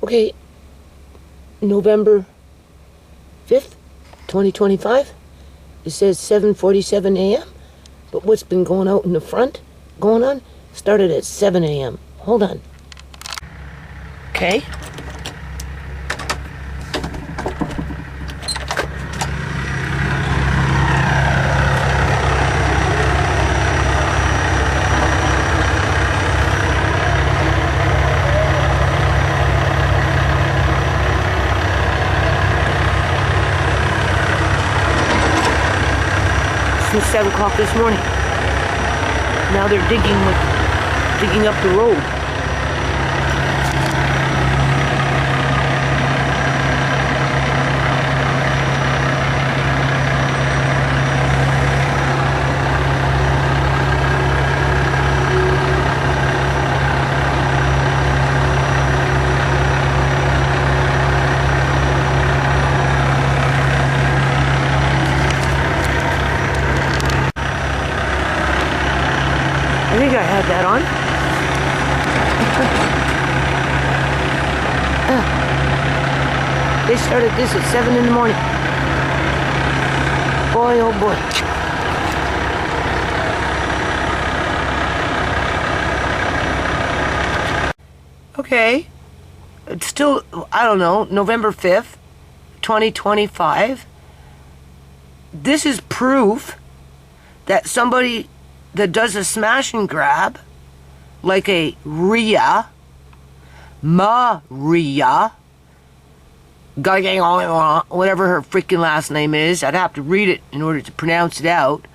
Okay, November 5th, 2025. It says 7:47 a.m. But what's been going out in the front, going on, started at 7 a.m. Hold on. Okay. Since 7 o'clock this morning. Now they're digging up the road. I think I had that on. They started this at 7 in the morning. Boy, oh boy. Okay. It's still, I don't know, November 5th, 2025. This is proof that somebody that does a smash and grab, like a Maria, whatever her freaking last name is, I'd have to read it in order to pronounce it out,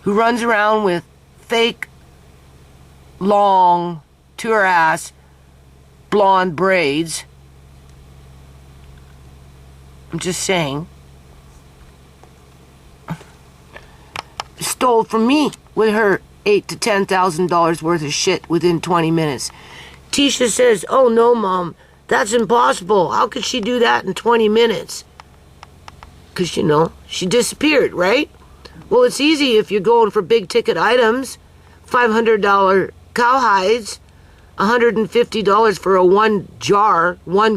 who runs around with fake, long, to her ass, blonde braids. I'm just saying. Stole from me with her $8,000 to $10,000 worth of shit within 20 minutes. Tisha says, "Oh no, Mom, that's impossible. How could she do that in 20 minutes?" Because, you know, she disappeared, right? Well, it's easy if you're going for big ticket items. $500 cowhides, $150 for a 1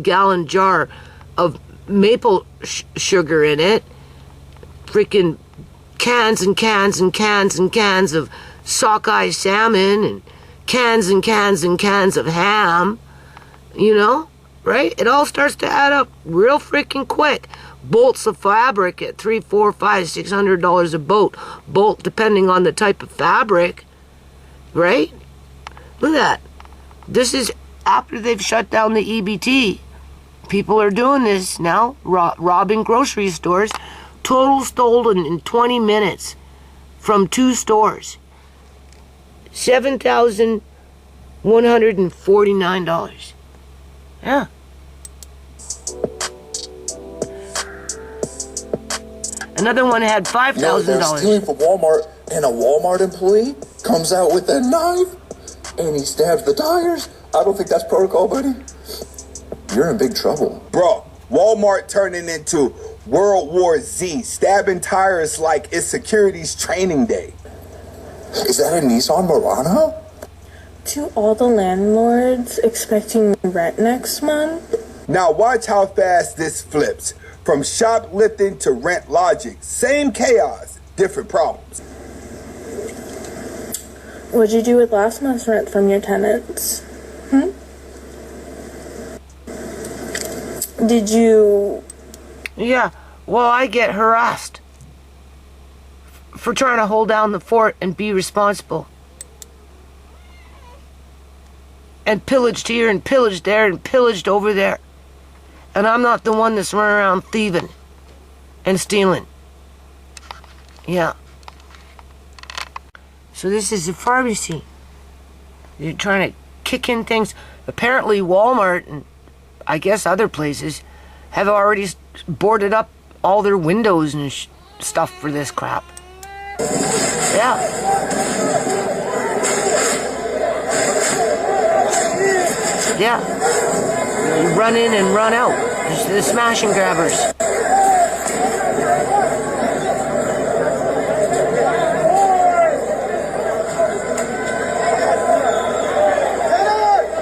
gallon jar of maple sugar in it. Freaking cans and cans and cans and cans of sockeye salmon and cans and cans and cans of ham, you know, right? It all starts to add up real freaking quick. Bolts of fabric at $300, $400, $500, $600 a bolt, depending on the type of fabric, right? Look at that. This is after they've shut down the EBT. People are doing this now, robbing grocery stores. Total stolen in 20 minutes from 2 stores. $7,149. Yeah. Another one had $5,000. No, they're stealing from Walmart, and a Walmart employee comes out with a knife, and he stabs the tires. I don't think that's protocol, buddy. You're in big trouble. Bro, Walmart turning into World War Z, stabbing tires like it's security's training day. Is that a Nissan Murano? To all the landlords expecting rent next month. Now watch how fast this flips. From shoplifting to rent logic. Same chaos, different problems. What'd you do with last month's rent from your tenants? Did you... Yeah, well, I get harassed for trying to hold down the fort and be responsible. And pillaged here and pillaged there and pillaged over there. And I'm not the one that's running around thieving and stealing. Yeah. So this is a pharmacy. You're trying to kick in things. Apparently Walmart and I guess other places have already boarded up all their windows and stuff for this crap. Yeah. Yeah. You run in and run out. It's the smash and grabbers.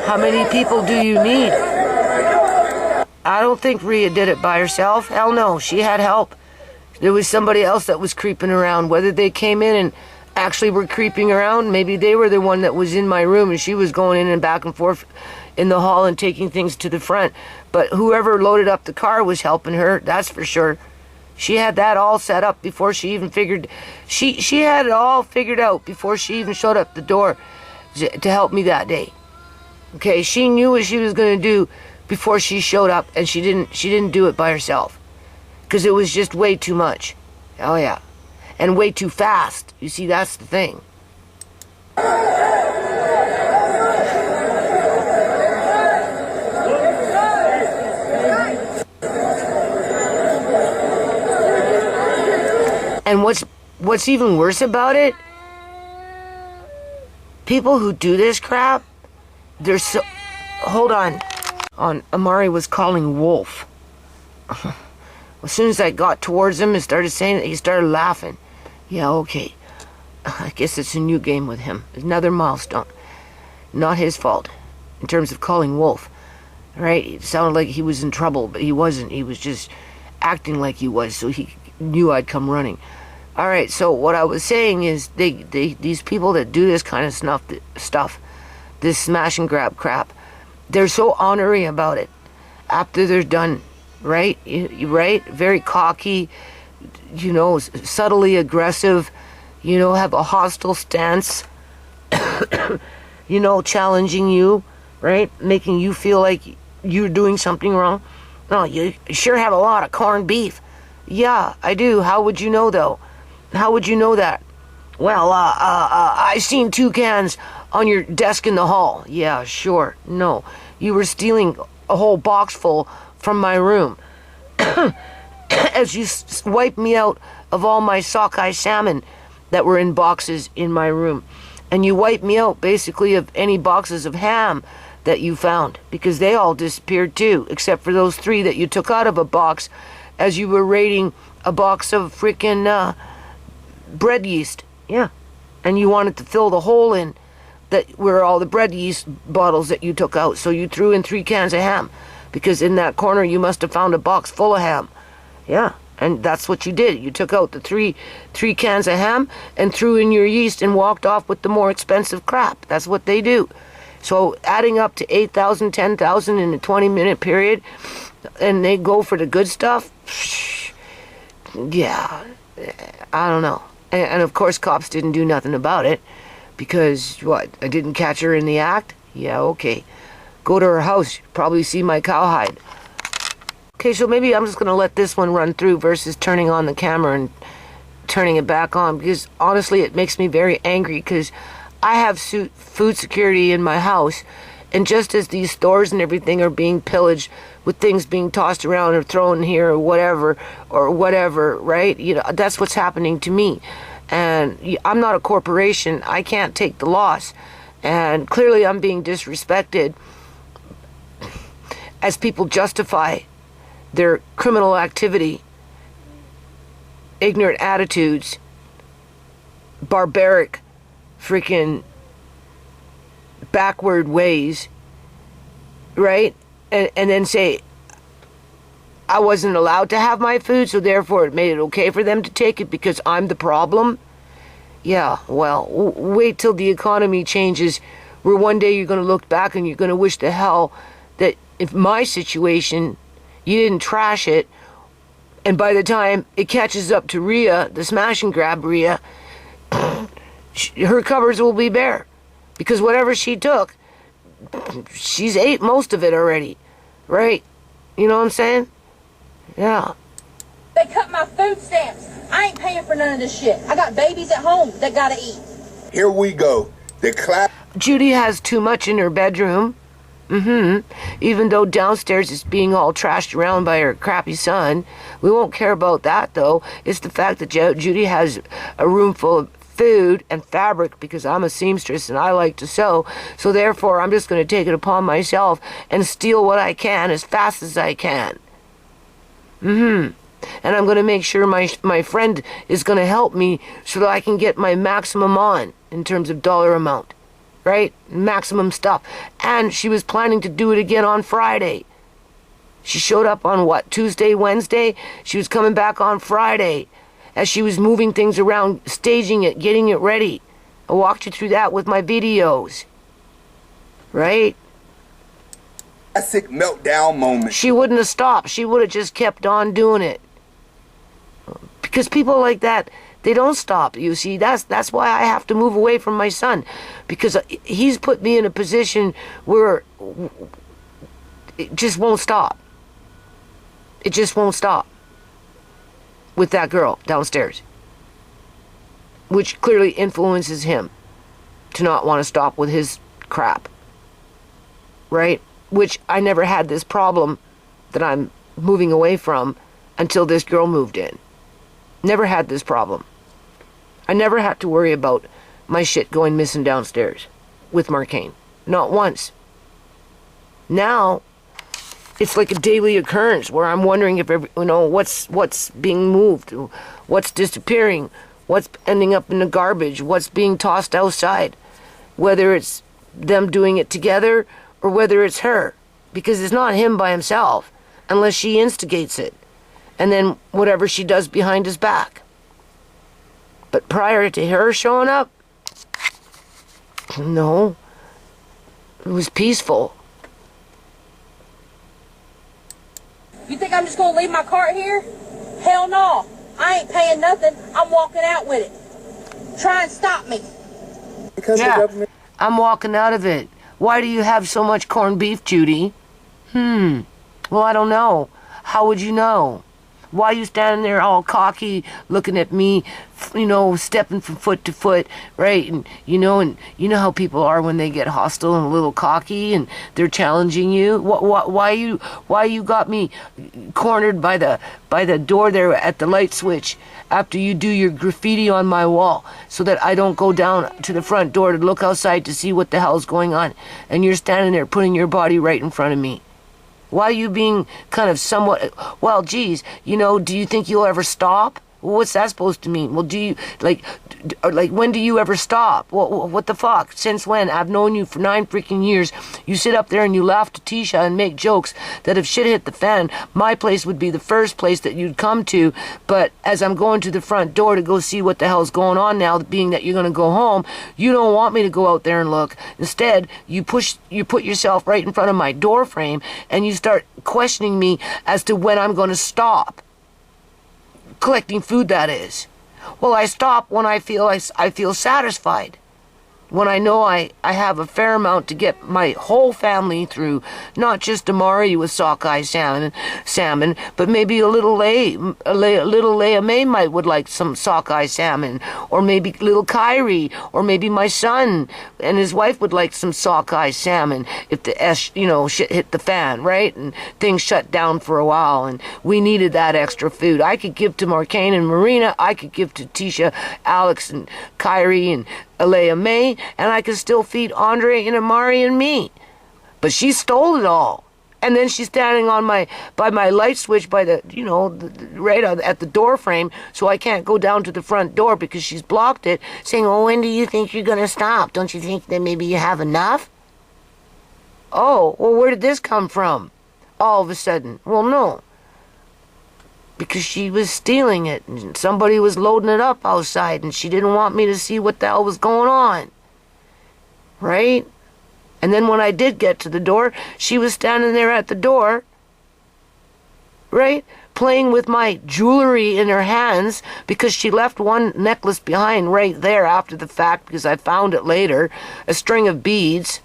How many people do you need? I don't think Rhea did it by herself. Hell no, she had help. There was somebody else that was creeping around. Whether they came in and actually were creeping around, maybe they were the one that was in my room and she was going in and back and forth in the hall and taking things to the front. But whoever loaded up the car was helping her, that's for sure. She had that all set up before she even figured... She had it all figured out before she even showed up the door to help me that day. Okay, she knew what she was going to do before she showed up, and she didn't do it by herself. Because it was just way too much. Oh yeah. And way too fast. You see, that's the thing. And what's even worse about it, people who do this crap, they're so... Hold on. Amari was calling Wolf. As soon as I got towards him and started saying it, he started laughing. Yeah, okay. I guess it's a new game with him. Another milestone. Not his fault, in terms of calling Wolf. Right? It sounded like he was in trouble, but he wasn't. He was just acting like he was, so he knew I'd come running. Alright, so what I was saying is, these people that do this kind of stuff, this smash and grab crap, they're so ornery about it after they're done. Right? Right? Very cocky, you know, subtly aggressive, you know, have a hostile stance, you know, challenging you, right? Making you feel like you're doing something wrong. No, you sure have a lot of corned beef. Yeah, I do. How would you know, though? How would you know that? Well, I seen 2 cans on your desk in the hall. Yeah, sure. No, you were stealing a whole box full from my room as you wiped me out of all my sockeye salmon that were in boxes in my room, and you wiped me out basically of any boxes of ham that you found, because they all disappeared too, except for those 3 that you took out of a box as you were raiding a box of freaking bread yeast. Yeah, and you wanted to fill the hole in that were all the bread yeast bottles that you took out, so you threw in 3 cans of ham. Because in that corner you must have found a box full of ham. Yeah, and that's what you did. You took out the three cans of ham and threw in your yeast and walked off with the more expensive crap. That's what they do. So adding up to 8,000, 10,000 in a 20-minute period, and they go for the good stuff, yeah, I don't know. And of course cops didn't do nothing about it, because what, I didn't catch her in the act? Yeah, okay. Go to her house, probably see my cowhide. Okay, so maybe I'm just going to let this one run through versus turning on the camera and turning it back on, because honestly it makes me very angry, because I have food security in my house, and just as these stores and everything are being pillaged with things being tossed around or thrown here or whatever, right? You know, that's what's happening to me. And I'm not a corporation. I can't take the loss. And clearly I'm being disrespected as people justify their criminal activity, ignorant attitudes, barbaric, freaking backward ways, right? And then say, I wasn't allowed to have my food, so therefore it made it okay for them to take it because I'm the problem. Yeah, well, wait till the economy changes, where one day you're going to look back and you're going to wish to hell that if my situation, you didn't trash it, and by the time it catches up to Rhea, the smash and grab Rhea, her cupboards will be bare. Because whatever she took, she's ate most of it already. Right? You know what I'm saying? Yeah. They cut my food stamps. I ain't paying for none of this shit. I got babies at home that gotta eat. Here we go. The clap. Judy has too much in her bedroom. Even though downstairs is being all trashed around by her crappy son. We won't care about that, though. It's the fact that Judy has a room full of food and fabric, because I'm a seamstress and I like to sew. So therefore, I'm just going to take it upon myself and steal what I can as fast as I can. And I'm going to make sure my friend is going to help me so that I can get my maximum on in terms of dollar amount. Right? Maximum stuff. And she was planning to do it again on Friday. She showed up on what, Tuesday, Wednesday? She was coming back on Friday as she was moving things around, staging it, getting it ready. I walked you through that with my videos. Right? Classic meltdown moment. She wouldn't have stopped. She would have just kept on doing it. Because people like that, they don't stop, you see. That's why I have to move away from my son. Because he's put me in a position where it just won't stop. It just won't stop with that girl downstairs, which clearly influences him to not want to stop with his crap, right? Which I never had this problem that I'm moving away from until this girl moved in. Never had this problem. I never had to worry about my shit going missing downstairs with Marcane. Not once. Now, it's like a daily occurrence where I'm wondering if what's being moved, what's disappearing, what's ending up in the garbage, what's being tossed outside, whether it's them doing it together or whether it's her, because it's not him by himself unless she instigates it, and then whatever she does behind his back. But prior to her showing up, no, it was peaceful. You think I'm just gonna leave my cart here? Hell no. I ain't paying nothing. I'm walking out with it. Try and stop me. Because Yeah, the government. I'm walking out of it. Why do you have so much corned beef, Judy? Well, I don't know. How would you know? Why you standing there all cocky, looking at me, stepping from foot to foot, right? And you know how people are when they get hostile and a little cocky, and they're challenging you. Why you got me cornered by the door there at the light switch after you do your graffiti on my wall, so that I don't go down to the front door to look outside to see what the hell's going on, and you're standing there putting your body right in front of me? Why are you being kind of somewhat, well, geez, do you think you'll ever stop? What's that supposed to mean? Well, do you, when do you ever stop? What the fuck? Since when? I've known you for 9 freaking years. You sit up there and you laugh to Tisha and make jokes that if shit hit the fan, my place would be the first place that you'd come to. But as I'm going to the front door to go see what the hell's going on now, being that you're going to go home, you don't want me to go out there and look. Instead, you put yourself right in front of my door frame and you start questioning me as to when I'm going to stop. Collecting food, that is. Well, I stop when I feel satisfied. When I know I have a fair amount to get my whole family through, not just Amari with sockeye salmon, but maybe a little Leia May would like some sockeye salmon, or maybe little Kyrie, or maybe my son and his wife would like some sockeye salmon if the shit hit the fan, right? And things shut down for a while, and we needed that extra food. I could give to Marcane and Marina, I could give to Tisha, Alex, and Kyrie, and Alea May, and I could still feed Andre and Amari and me. But she stole it all. And then she's standing by my light switch by the, right at the door frame, so I can't go down to the front door because she's blocked it, saying, oh, when do you think you're going to stop? Don't you think that maybe you have enough? Oh, well, where did this come from? All of a sudden. Well, no. Because she was stealing it, and somebody was loading it up outside, and she didn't want me to see what the hell was going on. Right? And then when I did get to the door, she was standing there at the door, right? Playing with my jewelry in her hands, because she left one necklace behind right there after the fact, because I found it later, a string of beads.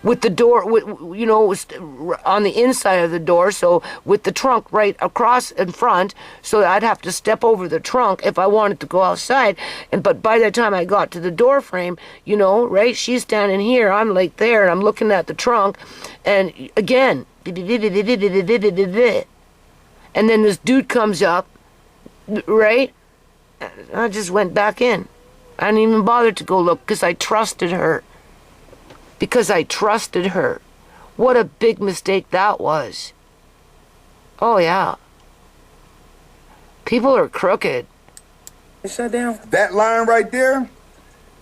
With the door, on the inside of the door, so with the trunk right across in front, so I'd have to step over the trunk if I wanted to go outside. But by the time I got to the door frame, right, she's standing here, I'm like there, and I'm looking at the trunk, and again, and then this dude comes up, right? I just went back in. I didn't even bother to go look because I trusted her. Because I trusted her. What a big mistake that was. Oh, yeah. People are crooked. Shut down. That line right there,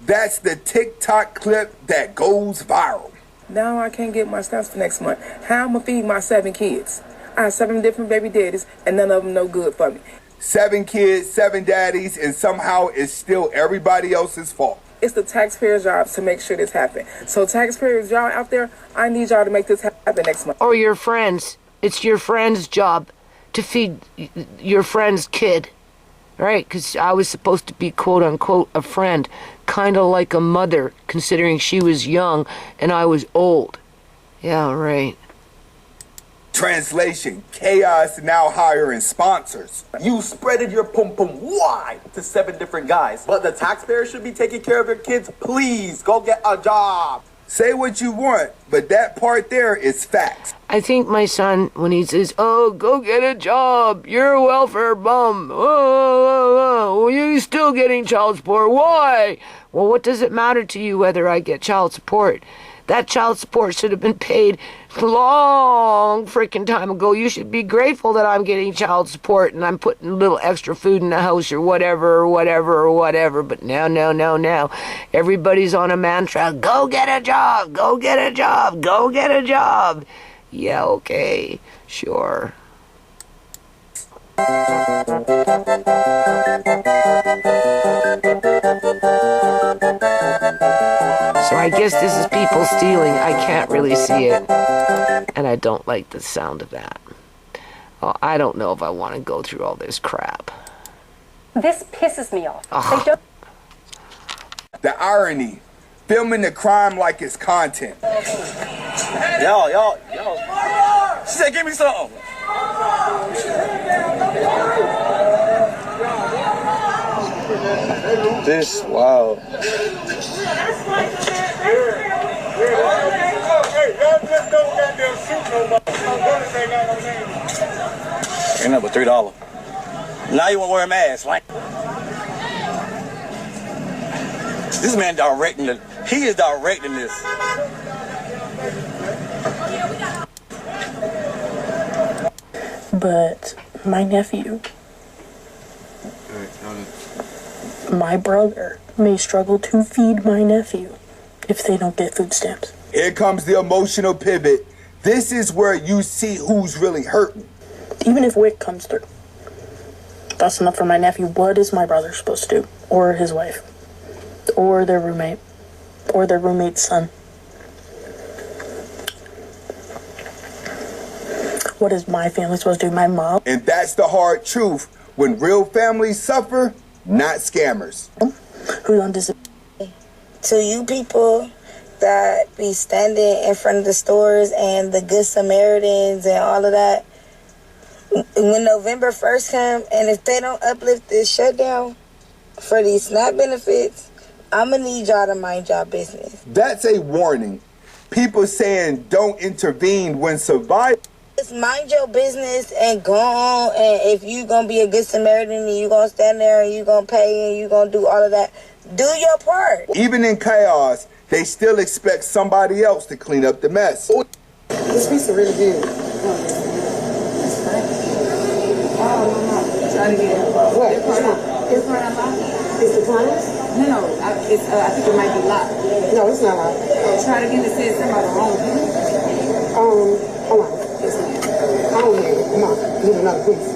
that's the TikTok clip that goes viral. Now I can't get my stuff for next month. How am I feed my 7 kids? I have 7 different baby daddies, and none of them no good for me. 7 kids, 7 daddies, and somehow it's still everybody else's fault. It's the taxpayers' job to make sure this happens. So taxpayers, y'all out there, I need y'all to make this happen next month. Or your friends. It's your friend's job to feed your friend's kid. Right? Because I was supposed to be, quote unquote, a friend. Kind of like a mother, considering she was young and I was old. Yeah, right. Translation, Chaos now hiring sponsors. You spreaded your pum-pum wide to 7 different guys. But the taxpayer should be taking care of your kids. Please, go get a job. Say what you want, but that part there is facts. I think my son, when he says, oh, go get a job, you're a welfare bum. Oh, you're still getting child support. Why? Well, what does it matter to you whether I get child support? That child support should have been paid long freaking time ago. You should be grateful that I'm getting child support and I'm putting a little extra food in the house or whatever. But no. Everybody's on a mantra. Go get a job. Go get a job. Go get a job. Yeah, okay. Sure. So I guess this is people stealing. I can't really see it. And I don't like the sound of that. Oh, I don't know if I want to go through all this crap. This pisses me off. Ugh. They don't. The irony, filming the crime like it's content. Yo. She said, give me something. This, wow. Ain't nothing but $3. Now you want to wear a mask, like. This man directing it. He is directing this. But my nephew, my brother, may struggle to feed my nephew if they don't get food stamps. Here comes the emotional pivot. This is where you see who's really hurting. Even if WIC comes through, that's enough for my nephew. What is my brother supposed to do? Or his wife? Or their roommate? Or their roommate's son? What is my family supposed to do? My mom? And that's the hard truth. When real families suffer, not scammers. Who's on disability? To you people that be standing in front of the stores and the Good Samaritans and all of that, when November 1st come, and if they don't uplift this shutdown for these SNAP benefits, I'm going to need y'all to mind y'all business. That's a warning. People saying don't intervene when survival. Just mind your business and go on, and if you going to be a Good Samaritan and you going to stand there and you going to pay and you going to do all of that, do your part. Even in chaos, they still expect somebody else to clean up the mess. This pizza really good. Try to get it. What? It's the times? No, I think it might be locked. No, it's not locked. Try to get it, said somebody wrong. Hold on. I don't hear it. Come on, get another piece.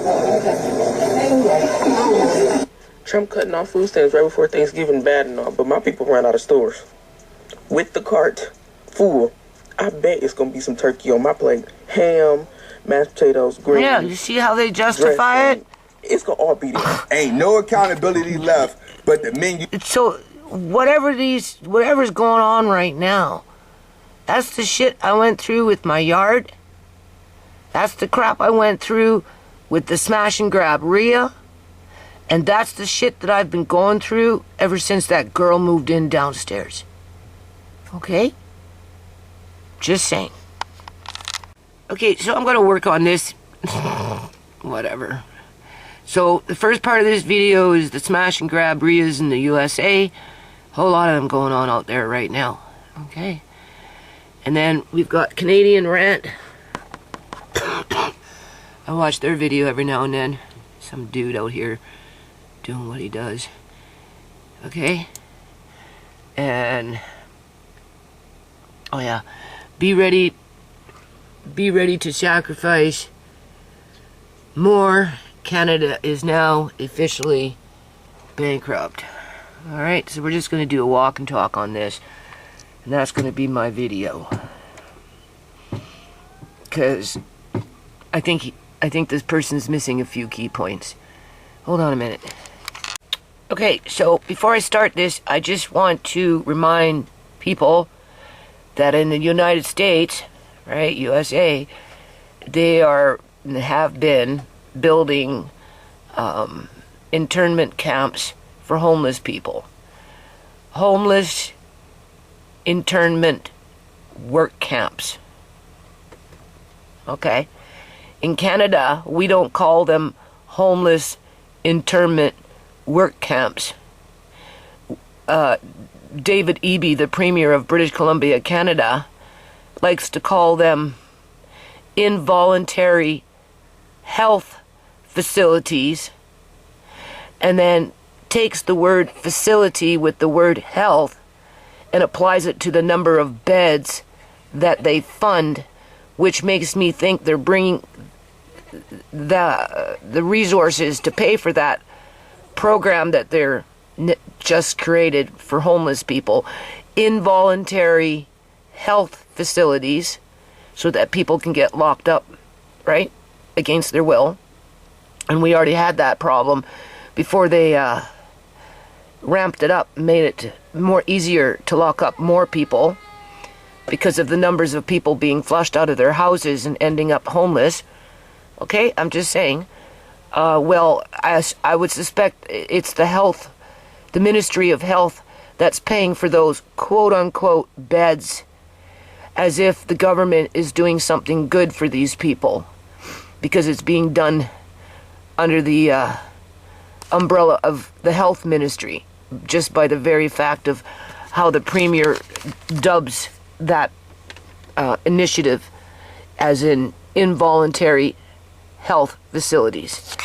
Okay. Trump cutting off food stamps right before Thanksgiving, bad and all, but my people ran out of stores. With the cart full, I bet it's going to be some turkey on my plate. Ham, mashed potatoes, greens. Yeah, you see how they justify it? It's going to all be there. Ain't no accountability left but the menu. So, whatever's going on right now, that's the shit I went through with my yard. That's the crap I went through with the smash and grab Rhea. And that's the shit that I've been going through ever since that girl moved in downstairs. Okay? Just saying. Okay, so I'm going to work on this. Whatever. So, the first part of this video is the smash and grab Rheas in the USA. Whole lot of them going on out there right now. Okay? And then we've got Canadian Rant. I watch their video every now and then. Some dude out here doing what he does. Okay? And oh yeah, be ready to sacrifice more. Canada is now officially bankrupt. Alright, so we're just going to do a walk and talk on this. And that's going to be my video. Because I think this person's missing a few key points. Hold on a minute. Okay, so before I start this, I just want to remind people that in the United States, right, USA, they have been building internment camps for homeless people. Homeless internment work camps. Okay? In Canada, we don't call them homeless internment work camps. David Eby, the Premier of British Columbia, Canada, likes to call them involuntary health facilities, and then takes the word facility with the word health and applies it to the number of beds that they fund, which makes me think they're bringing the resources to pay for that program that they're just created for homeless people, involuntary health facilities, so that people can get locked up, right, against their will. And we already had that problem before they ramped it up, made it more easier to lock up more people because of the numbers of people being flushed out of their houses and ending up homeless. Okay, I'm just saying. Well, I would suspect it's the Ministry of Health that's paying for those quote-unquote beds, as if the government is doing something good for these people, because it's being done under the umbrella of the health ministry, just by the very fact of how the Premier dubs that initiative as in involuntary health facilities.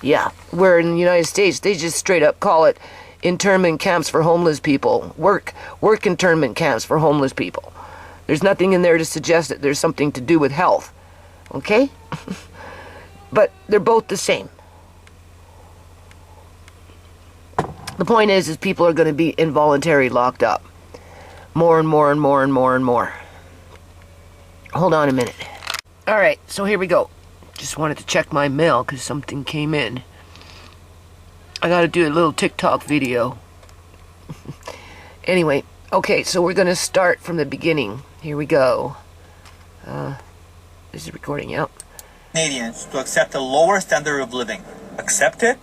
Yeah, where in the United States, they just straight up call it internment camps for homeless people. Work internment camps for homeless people. There's nothing in there to suggest that there's something to do with health. Okay? But they're both the same. The point is people are going to be involuntarily locked up. More and more and more and more and more. Hold on a minute. Alright, so here we go. Just wanted to check my mail because something came in. I gotta do a little TikTok video. Anyway, okay, so we're gonna start from the beginning. Here we go. This is recording, yep. Canadians to accept a lower standard of living. Accept it?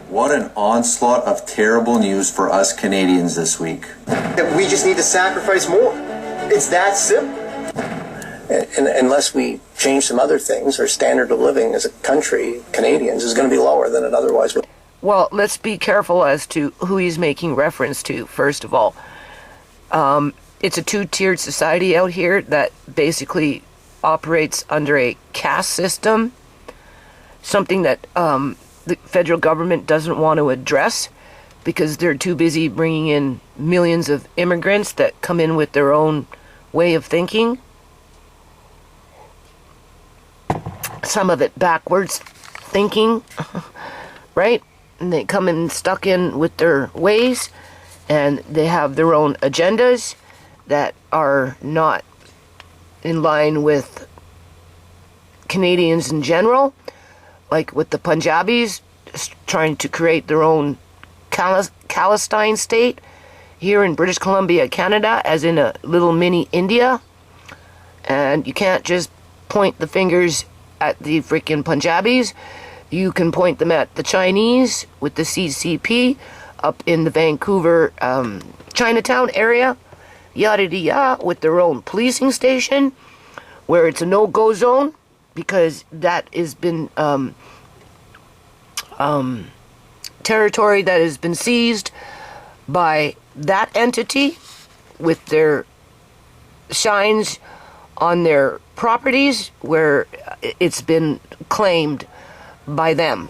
What an onslaught of terrible news for us Canadians this week. We just need to sacrifice more. It's that simple. And unless we change some other things, our standard of living as a country, Canadians, is going to be lower than it otherwise would. Well, let's be careful as to who he's making reference to, first of all. It's a two-tiered society out here that basically operates under a caste system, something that the federal government doesn't want to address because they're too busy bringing in millions of immigrants that come in with their own way of thinking. Some of it backwards thinking, right? And they come in stuck in with their ways, and they have their own agendas that are not in line with Canadians in general, like with the Punjabis trying to create their own Palestine state here in British Columbia, Canada, as in a little mini India. And you can't just point the fingers at the freaking Punjabis. You can point them at the Chinese with the CCP up in the Vancouver Chinatown area, yada yada, with their own policing station, where it's a no-go zone because that has been territory that has been seized by that entity with their signs on their properties where it's been claimed by them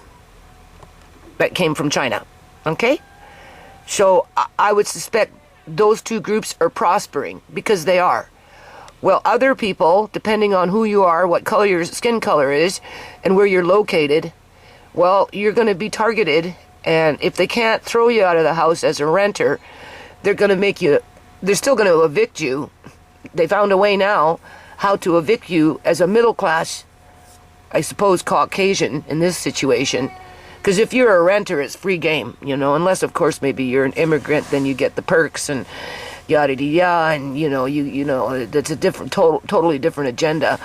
that came from China. Okay? So I would suspect those two groups are prospering because they are. Well, other people, depending on who you are, what color your skin color is, and where you're located, well, you're going to be targeted. And if they can't throw you out of the house as a renter, they're still going to evict you. They found a way now how to evict you as a middle class, I suppose, Caucasian in this situation. Because if you're a renter, it's free game, unless, of course, maybe you're an immigrant, then you get the perks and yada yada, and that's a different, totally different agenda.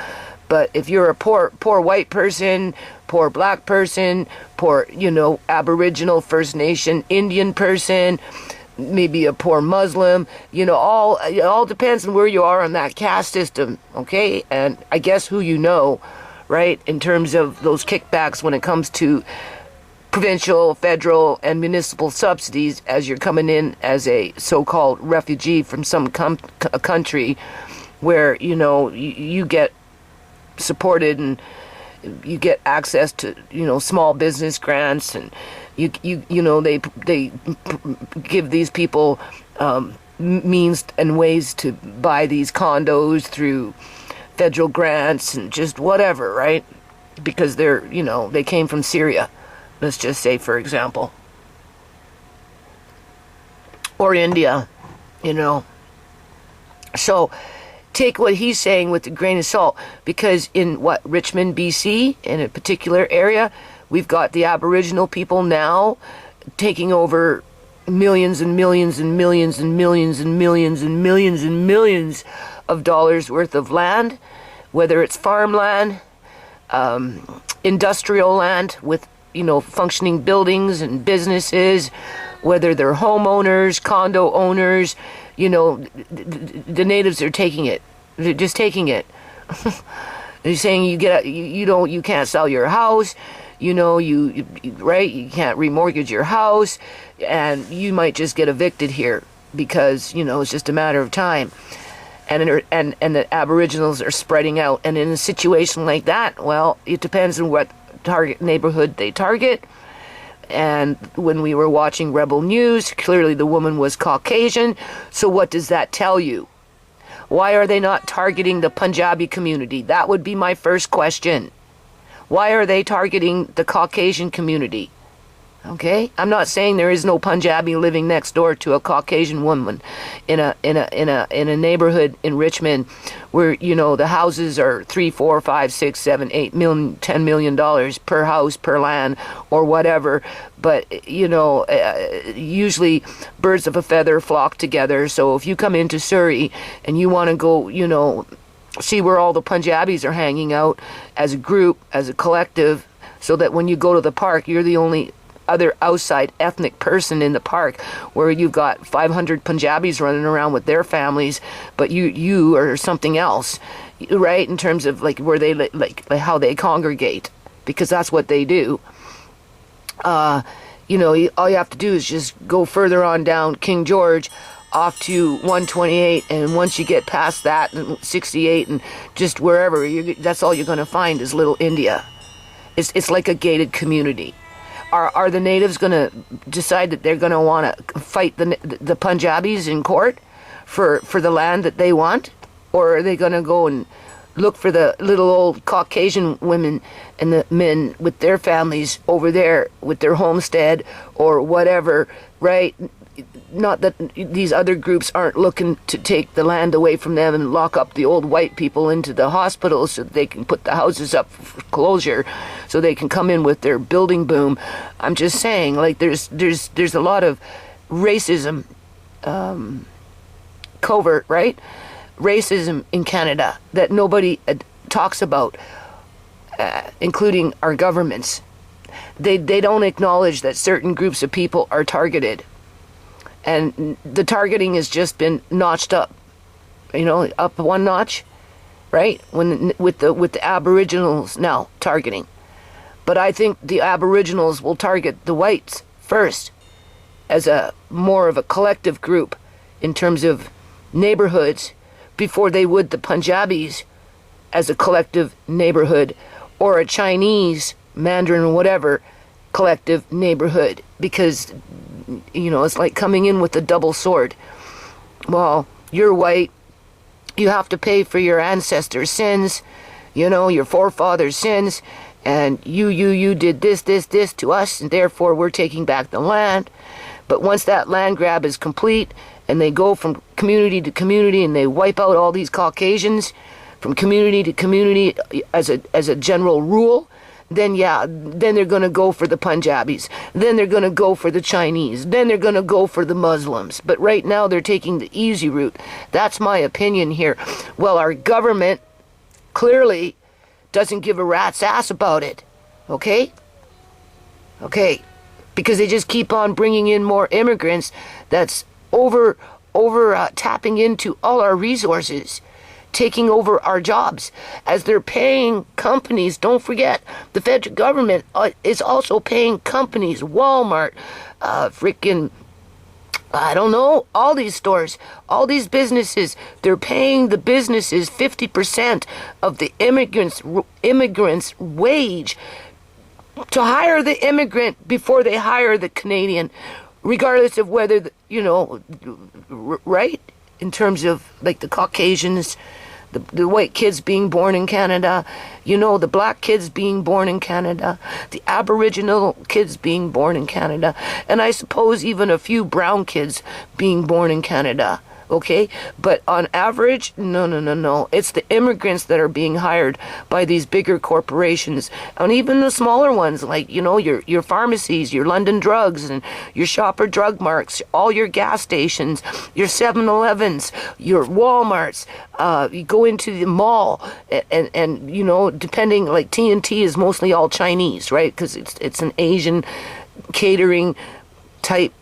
But if you're a poor white person, poor black person, poor, Aboriginal, First Nation, Indian person, maybe a poor Muslim, it all depends on where you are on that caste system, okay? And I guess who right, in terms of those kickbacks when it comes to provincial, federal, and municipal subsidies as you're coming in as a so-called refugee from some country where, you get supported and you get access to, small business grants, and they give these people means and ways to buy these condos through federal grants and just whatever, right? Because they're, they came from Syria, let's just say, for example, or India, So take what he's saying with a grain of salt, because in Richmond, BC, in a particular area, we've got the Aboriginal people now taking over millions and millions and millions and millions and millions and millions and millions of dollars worth of land, whether it's farmland, industrial land with, functioning buildings and businesses, whether they're homeowners, condo owners, the natives are taking it. They're just taking it. They're saying you can't sell your house, right? You can't remortgage your house, and you might just get evicted here because, it's just a matter of time. And the Aboriginals are spreading out. And in a situation like that, well, it depends on what target neighborhood they target. And when we were watching Rebel News, clearly the woman was Caucasian. So what does that tell you? Why are they not targeting the Punjabi community? That would be my first question. Why are they targeting the Caucasian community? Okay, I'm not saying there is no Punjabi living next door to a Caucasian woman in a neighborhood in Richmond where the houses are $3, $4, $5, $6, $7, $8 million, $10 million per house, per land, or whatever. But usually birds of a feather flock together. So if you come into Surrey and you want to go, see where all the Punjabis are hanging out as a group, as a collective, so that when you go to the park, you're the only other outside ethnic person in the park, where you've got 500 Punjabis running around with their families, but you are something else, right? In terms of where they like how they congregate, because that's what they do. All you have to do is just go further on down King George off to 128, and once you get past that, and 68, and just wherever, that's all you're going to find is Little India. It's like a gated community. Are the natives going to decide that they're going to want to fight the Punjabis in court for the land that they want? Or are they going to go and look for the little old Caucasian women and the men with their families over there with their homestead or whatever, right? Not that these other groups aren't looking to take the land away from them and lock up the old white people into the hospitals so that they can put the houses up for closure, so they can come in with their building boom. I'm just saying, there's a lot of racism, covert, right? Racism in Canada that nobody talks about, including our governments. They don't acknowledge that certain groups of people are targeted. And the targeting has just been notched up, up one notch, right? With the Aboriginals now targeting. But I think the Aboriginals will target the whites first as a more of a collective group in terms of neighborhoods before they would the Punjabis as a collective neighborhood, or a Chinese, Mandarin, whatever, collective neighborhood, because it's like coming in with a double sword. Well, you're white, you have to pay for your ancestors' sins, your forefathers' sins, and you did this to us, and therefore we're taking back the land. But once that land grab is complete, and they go from community to community, and they wipe out all these Caucasians from community to community as a general rule, then they're going to go for the Punjabis. Then they're going to go for the Chinese. Then they're going to go for the Muslims. But right now they're taking the easy route. That's my opinion here. Well, our government clearly doesn't give a rat's ass about it. Okay? Okay. Because they just keep on bringing in more immigrants that's over tapping into all our resources, taking over our jobs, as they're paying companies. Don't forget, the federal government is also paying companies, Walmart, I don't know, all these stores, all these businesses, they're paying the businesses 50% of the immigrants' wage to hire the immigrant before they hire the Canadian, regardless of whether, right? In terms of, like, the Caucasians, the white kids being born in Canada, the black kids being born in Canada, the Aboriginal kids being born in Canada, and I suppose even a few brown kids being born in Canada. Okay, but on average, no. It's the immigrants that are being hired by these bigger corporations, and even the smaller ones, like your pharmacies, your London Drugs, and your Shopper Drug Marts, all your gas stations, your 7-Elevens, your Walmarts. You go into the mall, and depending, like TNT is mostly all Chinese, right? Because it's an Asian catering type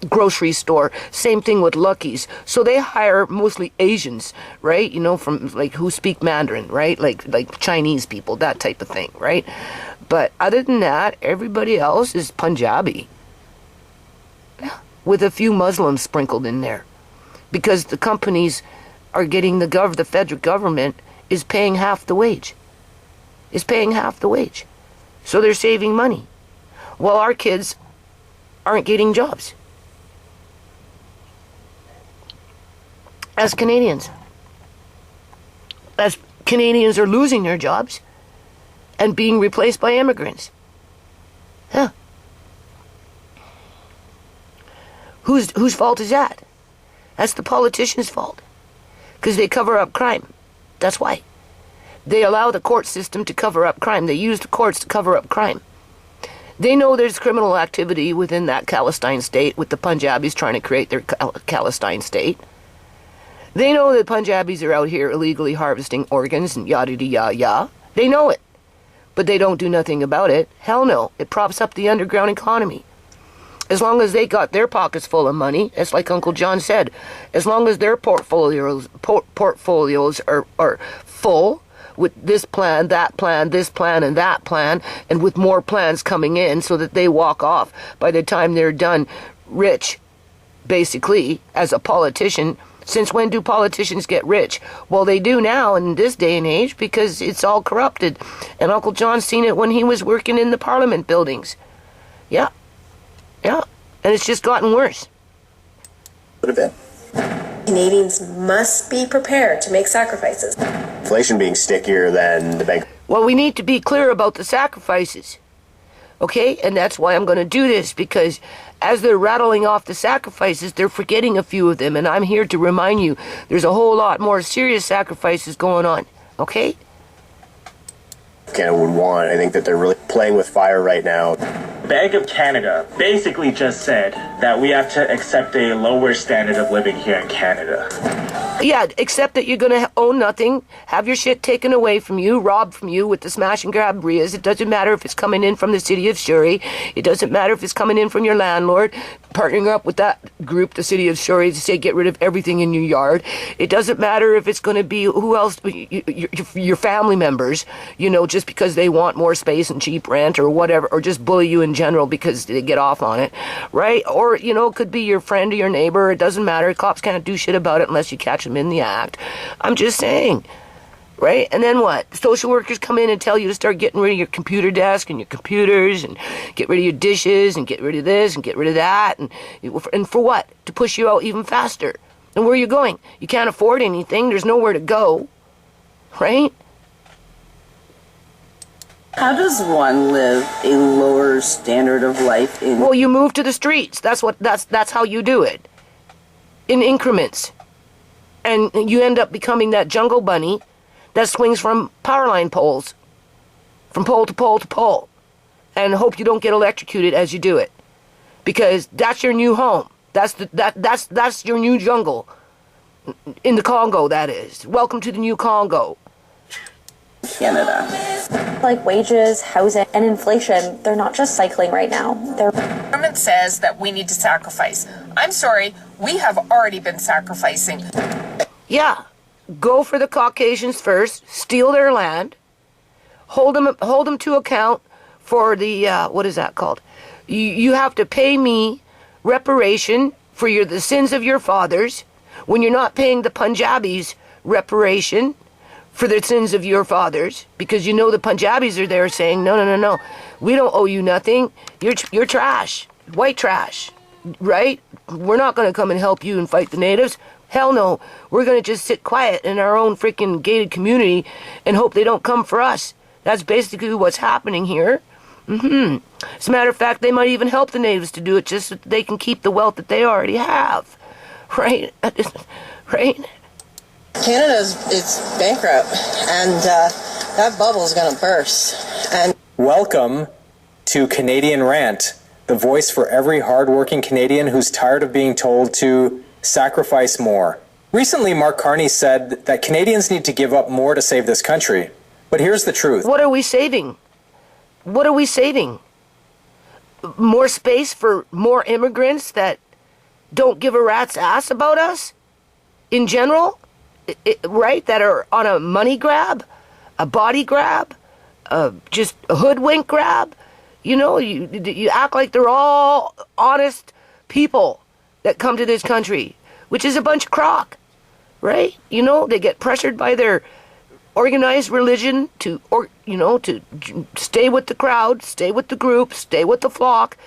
grocery store. Same thing with Lucky's. So they hire mostly Asians, right? From, like, who speak Mandarin, right? Like Chinese people, that type of thing, right? But other than that, everybody else is Punjabi, with a few Muslims sprinkled in there, because the companies are getting the federal government is paying half the wage. So they're saving money, while our kids aren't getting jobs. As Canadians are losing their jobs and being replaced by immigrants. Whose fault is that? That's the politicians' fault. Because they cover up crime. That's why. They allow the court system to cover up crime. They use the courts to cover up crime. They know there's criminal activity within that Palestine state, with the Punjabis trying to create their Palestine state. They know that Punjabis are out here illegally harvesting organs and yada-yada-yada. They know it. But they don't do nothing about it. Hell no. It props up the underground economy. As long as they got their pockets full of money, it's like Uncle John said, as long as their portfolios are full with this plan, that plan, this plan, and that plan, and with more plans coming in so that they walk off by the time they're done rich, basically, as a politician. Since when do politicians get rich? Well, they do now in this day and age, because it's all corrupted. And Uncle John's seen it when he was working in the Parliament buildings. Yeah. And it's just gotten worse. Canadians must be prepared to make sacrifices. Inflation being stickier than the bank. Well, we need to be clear about the sacrifices. Okay? And that's why I'm going to do this, because as they're rattling off the sacrifices, they're forgetting a few of them. And I'm here to remind you, there's a whole lot more serious sacrifices going on. Okay? Canada would want. I think that they're really playing with fire right now. Bank of Canada basically just said that we have to accept a lower standard of living here in Canada. Yeah, except that you're going to own nothing, have your shit taken away from you, robbed from you with the smash and grab RIAs. It doesn't matter if it's coming in from the city of Surrey. It doesn't matter if it's coming in from your landlord, partnering up with that group, the city of Surrey, to say get rid of everything in your yard. It doesn't matter if it's going to be who else, your family members, just because they want more space and cheap rent or whatever, or just bully you in general because they get off on it, right? Or, it could be your friend or your neighbor. It doesn't matter. Cops can't do shit about it unless you catch them in the act. I'm just saying, right? And then what? Social workers come in and tell you to start getting rid of your computer desk and your computers, and get rid of your dishes, and get rid of this and get rid of that, and for what? To push you out even faster. And where are you going? You can't afford anything. There's nowhere to go, right? How does one live a lower standard of life in... Well, you move to the streets. That's how you do it. In increments. And you end up becoming that jungle bunny that swings from power line poles. From pole to pole to pole. And hope you don't get electrocuted as you do it. Because that's your new home. That's your new jungle. In the Congo, that is. Welcome to the new Congo. Canada. Like wages, housing, and inflation, they're not just cycling right now. The government says that we need to sacrifice. I'm sorry, we have already been sacrificing. Yeah. Go for the Caucasians first, steal their land, hold them to account for the, what is that called? You have to pay me reparation for the sins of your fathers when you're not paying the Punjabis reparation for the sins of your fathers, because you know the Punjabis are there saying, no, we don't owe you nothing. You're trash, white trash, right? We're not going to come and help you and fight the natives. Hell no. We're going to just sit quiet in our own freaking gated community and hope they don't come for us. That's basically what's happening here. As a matter of fact, they might even help the natives to do it just so that they can keep the wealth that they already have. Right? Right? Canada's bankrupt, and that bubble's going to burst. And welcome to Canadian Rant, the voice for every hardworking Canadian who's tired of being told to sacrifice more. Recently, Mark Carney said that Canadians need to give up more to save this country. But here's the truth. What are we saving? What are we saving? More space for more immigrants that don't give a rat's ass about us? In general? Right? That are on a money grab? A body grab? Just a hoodwink grab? You know, you act like they're all honest people that come to this country, which is a bunch of crock. Right? You know, they get pressured by their organized religion to stay with the crowd, stay with the group, stay with the flock,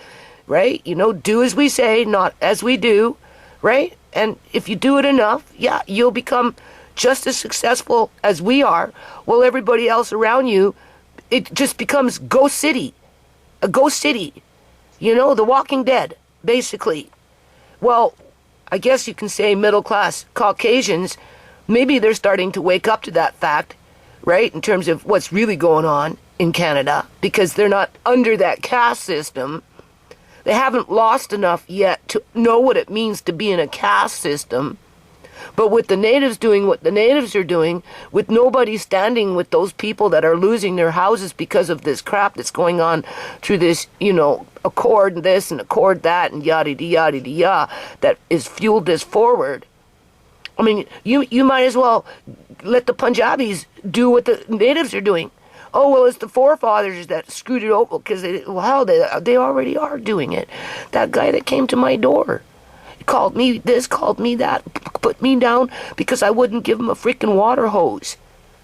right? You know, do as we say, not as we do, right? And if you do it enough, yeah, you'll become just as successful as we are, while everybody else around you, it just becomes ghost city, a ghost city, you know, the Walking Dead, basically. Well, I guess you can say middle-class Caucasians, maybe they're starting to wake up to that fact, right, in terms of what's really going on in Canada, because they're not under that caste system. They haven't lost enough yet to know what it means to be in a caste system. But with the natives doing what the natives are doing, with nobody standing with those people that are losing their houses because of this crap that's going on through this, you know, accord this and accord that and yada, that is fueled this forward. I mean, you might as well let the Punjabis do what the natives are doing. Oh, well, it's the forefathers that screwed it over because they already are doing it. That guy that came to my door called me this, called me that, put me down because I wouldn't give him a freaking water hose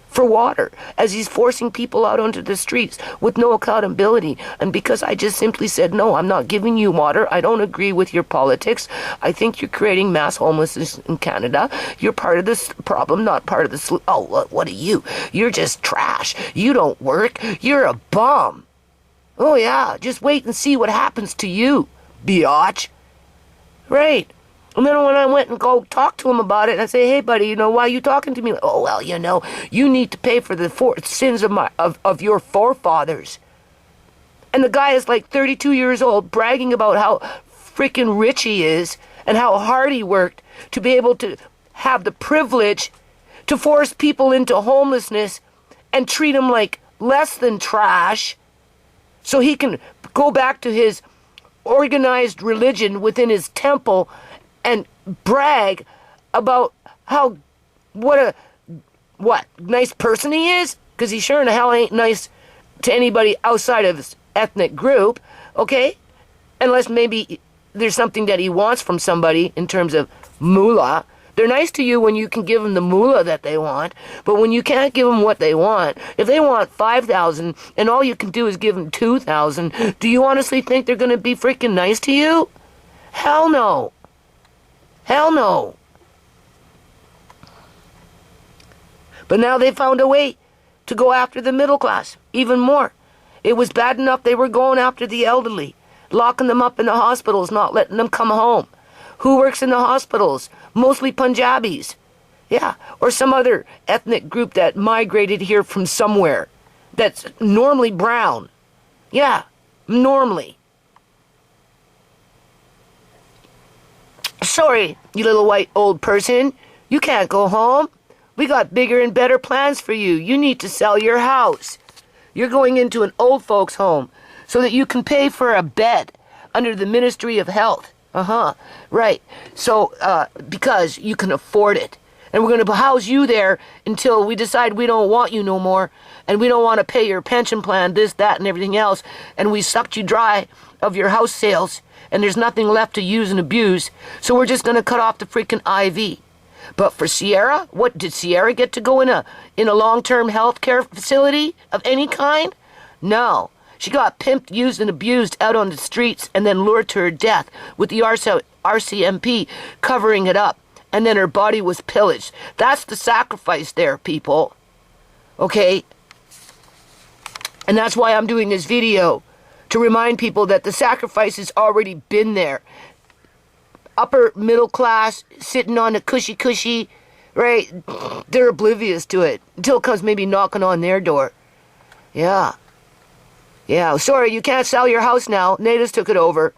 for water as he's forcing people out onto the streets with no accountability. And because I just simply said, no, I'm not giving you water. I don't agree with your politics. I think you're creating mass homelessness in Canada. You're part of this problem, not part of the solution. Oh, what are you? You're just trash. You don't work. You're a bum. Oh, yeah, just wait and see what happens to you, biatch. Right. And then when I went and go talk to him about it, I say, hey, buddy, you know, why are you talking to me? Oh, well, you know, you need to pay for the sins of your forefathers. And the guy is like 32 years old, bragging about how freaking rich he is and how hard he worked to be able to have the privilege to force people into homelessness and treat them like less than trash so he can go back to his organized religion within his temple and brag about what nice person he is, because he sure in the hell ain't nice to anybody outside of his ethnic group, okay? Unless maybe there's something that he wants from somebody in terms of moolah. They're nice to you when you can give them the moolah that they want, but when you can't give them what they want, if they want $5,000 and all you can do is give them $2,000, do you honestly think they're going to be freaking nice to you? Hell no. Hell no. But now they found a way to go after the middle class even more. It was bad enough they were going after the elderly, locking them up in the hospitals, not letting them come home. Who works in the hospitals? Mostly Punjabis. Yeah, or some other ethnic group that migrated here from somewhere that's normally brown. Yeah, normally. Sorry, you little white old person. You can't go home. We got bigger and better plans for you. You need to sell your house. You're going into an old folks' home so that you can pay for a bed under the Ministry of Health. Right. So, because you can afford it. And we're going to house you there until we decide we don't want you no more. And we don't want to pay your pension plan, this, that, and everything else. And we sucked you dry of your house sales. And there's nothing left to use and abuse. So we're just going to cut off the freaking IV. But for Sierra, what did Sierra get to go in a long-term health care facility of any kind? No. She got pimped, used, and abused out on the streets and then lured to her death with the RCMP covering it up. And then her body was pillaged. That's the sacrifice there, people. Okay? And that's why I'm doing this video, to remind people that the sacrifice has already been there. Upper middle class, sitting on a cushy, right? They're oblivious to it until it comes maybe knocking on their door. Yeah. Yeah, sorry, you can't sell your house now. Natives took it over.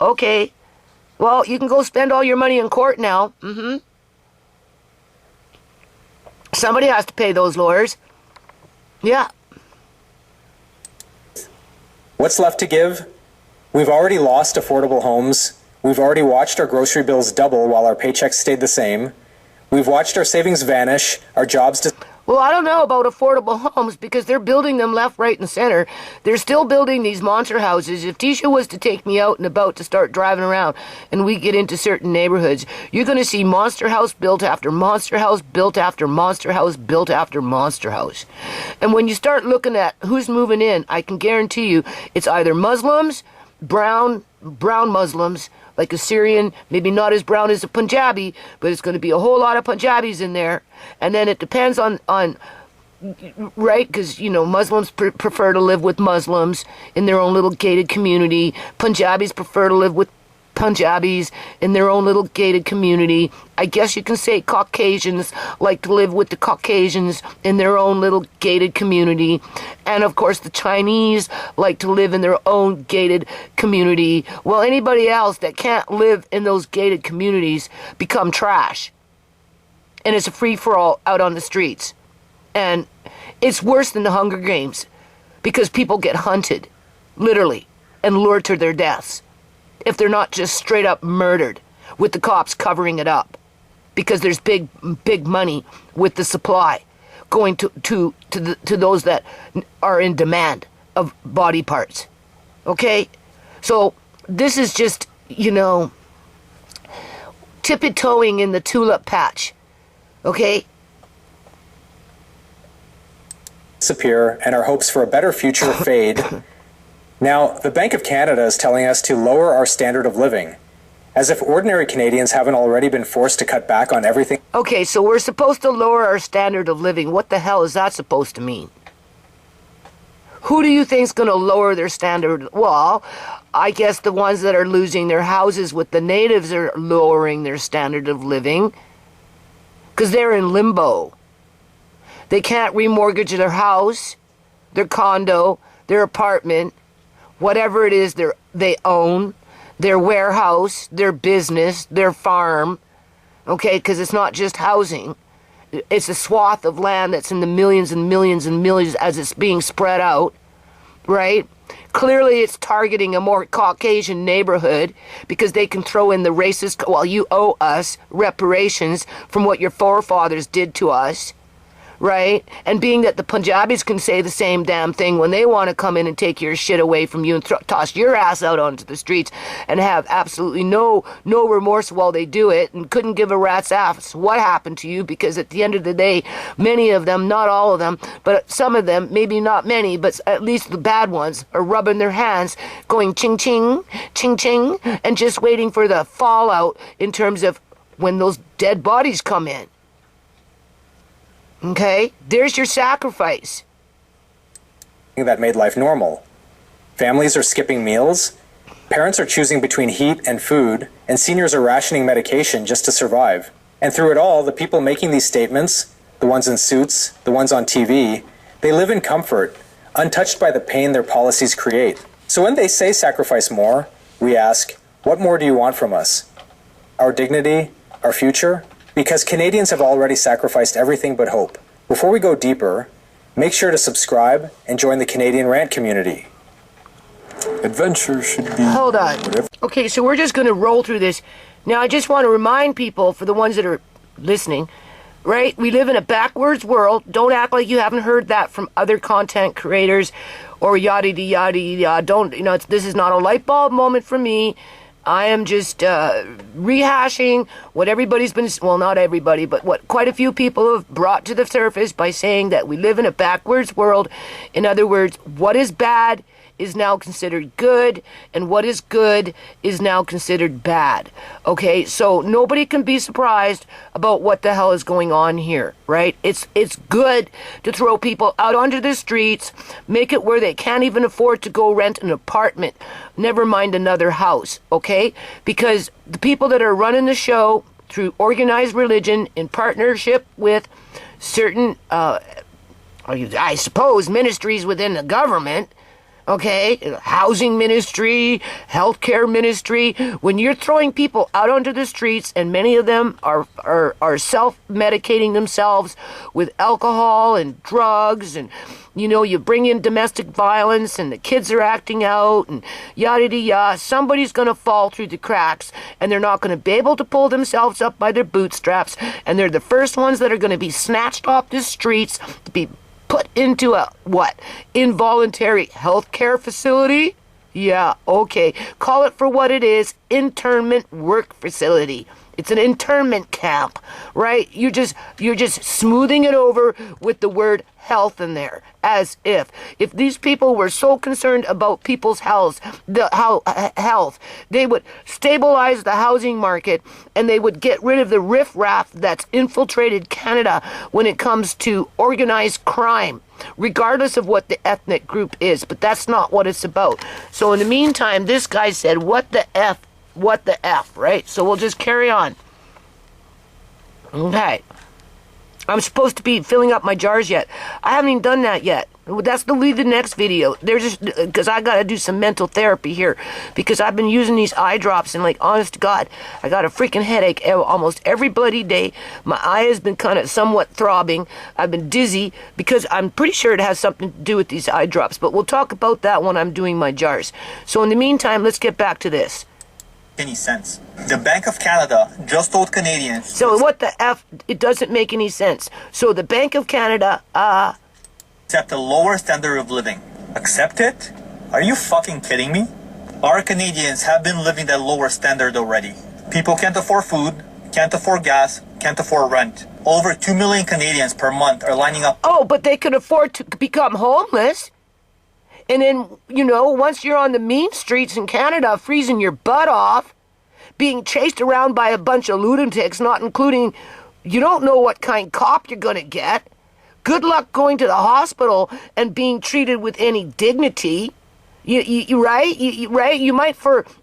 Okay. Well, you can go spend all your money in court now. Somebody has to pay those lawyers. Yeah. What's left to give? We've already lost affordable homes. We've already watched our grocery bills double while our paychecks stayed the same. We've watched our savings vanish, our jobs Well, I don't know about affordable homes because they're building them left, right, and center. They're still building these monster houses. If Tisha was to take me out and about to start driving around and we get into certain neighborhoods, you're going to see monster house built after monster house built after monster house built after monster house. And when you start looking at who's moving in, I can guarantee you it's either Muslims, brown Muslims, like a Syrian, maybe not as brown as a Punjabi, but it's going to be a whole lot of Punjabis in there. And then it depends on right, because, you know, Muslims prefer to live with Muslims in their own little gated community. Punjabis prefer to live with Punjabis in their own little gated community. I guess you can say Caucasians like to live with the Caucasians in their own little gated community. And of course the Chinese like to live in their own gated community. Well, anybody else that can't live in those gated communities become trash. And it's a free-for-all out on the streets. And it's worse than the Hunger Games because people get hunted, literally, and lured to their deaths. If they're not just straight up murdered with the cops covering it up because there's big money with the supply going to those that are in demand of body parts. Okay? So this is just, you know, tippy-toeing in the tulip patch. Okay? disappear and our hopes for a better future fade. Now, the Bank of Canada is telling us to lower our standard of living, as if ordinary Canadians haven't already been forced to cut back on everything. Okay, so we're supposed to lower our standard of living. What the hell is that supposed to mean? Who do you think's going to lower their standard? Well, I guess the ones that are losing their houses with the natives are lowering their standard of living because they're in limbo. They can't remortgage their house, their condo, their apartment, whatever it is they own, their warehouse, their business, their farm, okay, because it's not just housing. It's a swath of land that's in the millions and millions and millions as it's being spread out, right? Clearly it's targeting a more Caucasian neighborhood because they can throw in the racist, well, you owe us reparations from what your forefathers did to us, right? And being that the Punjabis can say the same damn thing when they want to come in and take your shit away from you and toss your ass out onto the streets and have absolutely no remorse while they do it and couldn't give a rat's ass what happened to you, because at the end of the day, many of them, not all of them, but some of them, maybe not many, but at least the bad ones, are rubbing their hands going ching ching, ching ching, and just waiting for the fallout in terms of when those dead bodies come in. Okay, there's your sacrifice. That made life normal. Families are skipping meals. Parents are choosing between heat and food, and seniors are rationing medication just to survive. And through it all, the people making these statements, the ones in suits, the ones on TV, they live in comfort, untouched by the pain their policies create. So when they say sacrifice more, we ask, what more do you want from us? Our dignity? Our future? Because Canadians have already sacrificed everything but hope. Before we go deeper, make sure to subscribe and join the Canadian Rant community. Adventure should be... Hold on. Okay, so we're just going to roll through this. Now, I just want to remind people, for the ones that are listening, right? We live in a backwards world. Don't act like you haven't heard that from other content creators or yada yada yada. Don't, this is not a light bulb moment for me. I am just rehashing what everybody's been, well, not everybody, but what quite a few people have brought to the surface by saying that we live in a backwards world. In other words, what is bad is now considered good, and what is good is now considered bad. Okay, so nobody can be surprised about what the hell is going on here, right? It's good to throw people out onto the streets, make it where they can't even afford to go rent an apartment, never mind another house, okay? Because the people that are running the show through organized religion in partnership with certain, I suppose, ministries within the government, okay, housing ministry, healthcare ministry, when you're throwing people out onto the streets, and many of them are self-medicating themselves with alcohol and drugs, and you bring in domestic violence and the kids are acting out and yada yada yada, somebody's going to fall through the cracks, and they're not going to be able to pull themselves up by their bootstraps, and they're the first ones that are going to be snatched off the streets to be put into a, involuntary health care facility? Yeah, okay. Call it for what it is, internment work facility. It's an internment camp, right? You're just smoothing it over with the word health in there, as if these people were so concerned about people's health, they would stabilize the housing market, and they would get rid of the riffraff that's infiltrated Canada when it comes to organized crime, regardless of what the ethnic group is. But that's not what it's about. So in the meantime, this guy said, what the F, right? So we'll just carry on. Okay. I'm supposed to be filling up my jars yet. I haven't even done that yet. That's the next video. They're just, because I got to do some mental therapy here, because I've been using these eye drops, and honest to God, I got a freaking headache almost every bloody day. My eye has been kind of somewhat throbbing. I've been dizzy, because I'm pretty sure it has something to do with these eye drops, but we'll talk about that when I'm doing my jars. So in the meantime, let's get back to this. Any sense. The Bank of Canada just told Canadians... So what the F? It doesn't make any sense. So the Bank of Canada, accept a lower standard of living. Accept it? Are you fucking kidding me? Our Canadians have been living that lower standard already. People can't afford food, can't afford gas, can't afford rent. Over 2 million Canadians per month are lining up... Oh, but they could afford to become homeless. And then, once you're on the mean streets in Canada, freezing your butt off, being chased around by a bunch of lunatics, not including, you don't know what kind of cop you're going to get. Good luck going to the hospital and being treated with any dignity. Right? You might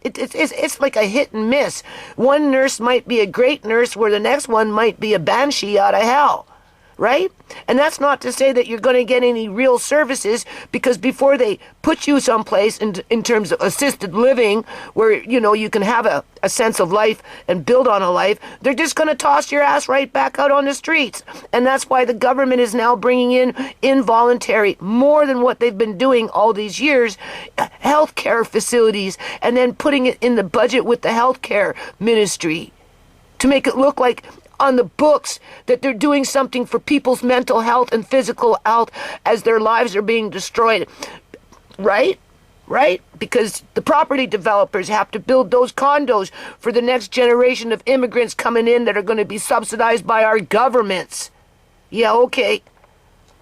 it's like a hit and miss. One nurse might be a great nurse where the next one might be a banshee out of hell. Right? And that's not to say that you're going to get any real services, because before they put you someplace in terms of assisted living where, you can have a sense of life and build on a life, they're just going to toss your ass right back out on the streets. And that's why the government is now bringing in involuntary, more than what they've been doing all these years, healthcare facilities, and then putting it in the budget with the healthcare ministry to make it look like on the books that they're doing something for people's mental health and physical health as their lives are being destroyed. Right? Because the property developers have to build those condos for the next generation of immigrants coming in that are going to be subsidized by our governments. Yeah, okay.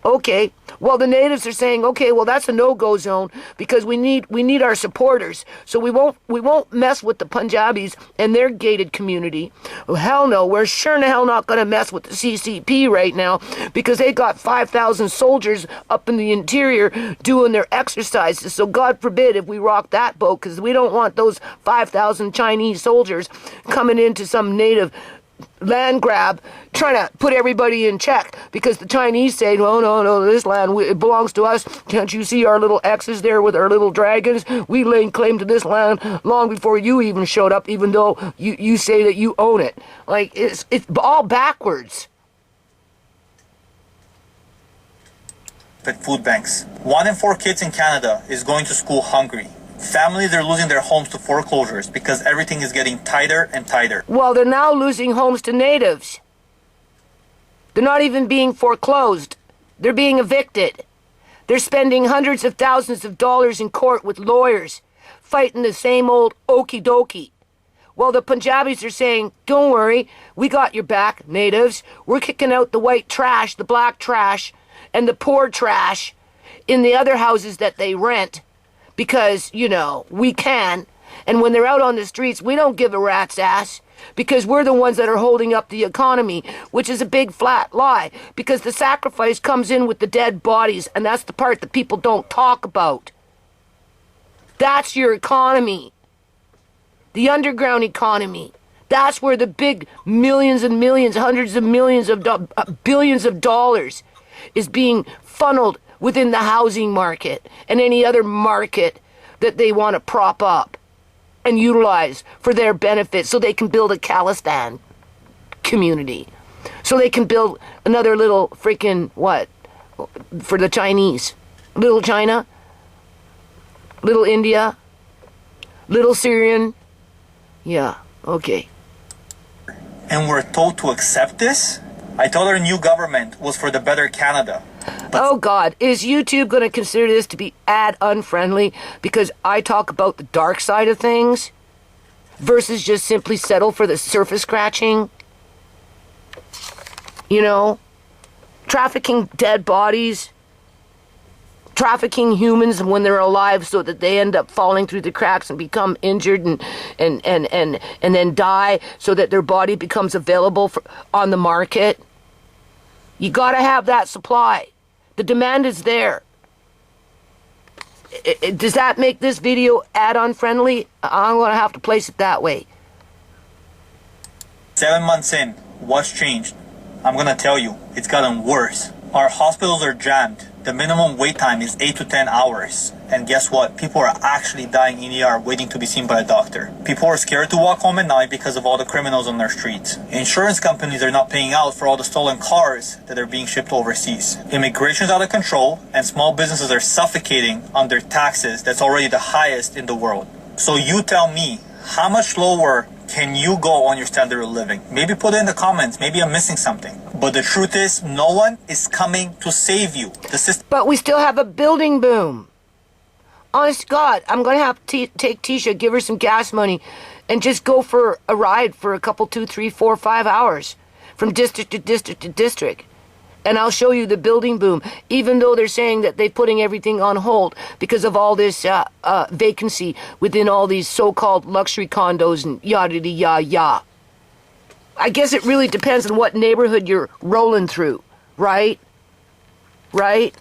Okay, well the natives are saying, okay, well that's a no-go zone because we need our supporters. So we won't mess with the Punjabis and their gated community. Oh, hell no, we're sure in the hell not going to mess with the CCP right now because they got 5,000 soldiers up in the interior doing their exercises. So God forbid if we rock that boat, because we don't want those 5,000 Chinese soldiers coming into some native land grab, trying to put everybody in check because the Chinese say, no, this land, it belongs to us. Can't you see our little X's there with our little dragons? We laid claim to this land long before you even showed up, even though you say that you own it. Like, it's all backwards. At food banks. 1 in 4 kids in Canada is going to school hungry. Families are losing their homes to foreclosures because everything is getting tighter and tighter. Well, they're now losing homes to natives. They're not even being foreclosed. They're being evicted. They're spending hundreds of thousands of dollars in court with lawyers, fighting the same old okie dokie. Well, the Punjabis are saying, don't worry, we got your back, natives. We're kicking out the white trash, the black trash, and the poor trash in the other houses that they rent. Because, we can. And when they're out on the streets, we don't give a rat's ass. Because we're the ones that are holding up the economy, which is a big flat lie. Because the sacrifice comes in with the dead bodies, and that's the part that people don't talk about. That's your economy. The underground economy. That's where the big millions and millions, hundreds of millions of billions of dollars is being funneled within the housing market and any other market that they want to prop up and utilize for their benefit so they can build a Khalistan community. So they can build another little freaking, for the Chinese. Little China, little India, little Syrian. Yeah, okay. And we're told to accept this? I thought our new government was for the better Canada. Oh God, is YouTube going to consider this to be ad unfriendly because I talk about the dark side of things versus just simply settle for the surface scratching? Trafficking dead bodies, trafficking humans when they're alive so that they end up falling through the cracks and become injured and then die so that their body becomes available on the market. You got to have that supply. The demand is there. Does that make this video ad unfriendly? I'm going to have to place it that way. 7 months in, what's changed? I'm going to tell you, it's gotten worse. Our hospitals are jammed. The minimum wait time is 8 to 10 hours. And guess what? People are actually dying in ER waiting to be seen by a doctor. People are scared to walk home at night because of all the criminals on their streets. Insurance companies are not paying out for all the stolen cars that are being shipped overseas. Immigration is out of control, and small businesses are suffocating under taxes that's already the highest in the world. So you tell me, how much lower can you go on your standard of living? Maybe put it in the comments. Maybe I'm missing something. But the truth is, no one is coming to save you. But we still have a building boom. Honest to God, I'm going to have to take Tisha, give her some gas money, and just go for a ride for a couple, 2, 3, 4, 5 hours from district to district to district. And I'll show you the building boom, even though they're saying that they're putting everything on hold because of all this vacancy within all these so-called luxury condos and yada-yada-yada. I guess it really depends on what neighborhood you're rolling through, right? Right?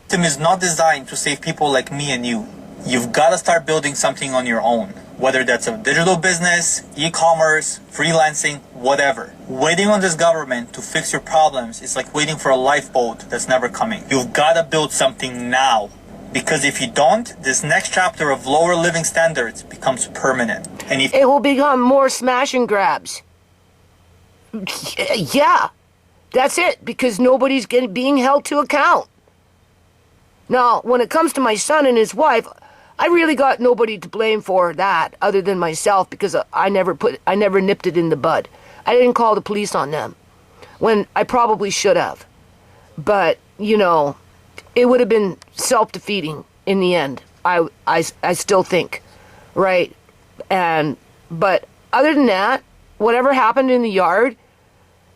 The system is not designed to save people like me and you. You've got to start building something on your own, whether that's a digital business, e-commerce, freelancing, whatever. Waiting on this government to fix your problems is like waiting for a lifeboat that's never coming. You've got to build something now, because if you don't, this next chapter of lower living standards becomes permanent. And if it will become more smash and grabs. Yeah, that's it, because nobody's being held to account. Now, when it comes to my son and his wife, I really got nobody to blame for that other than myself, because I never nipped it in the bud. I didn't call the police on them when I probably should have. But, it would have been self-defeating in the end. I still think, right? But other than that, whatever happened in the yard,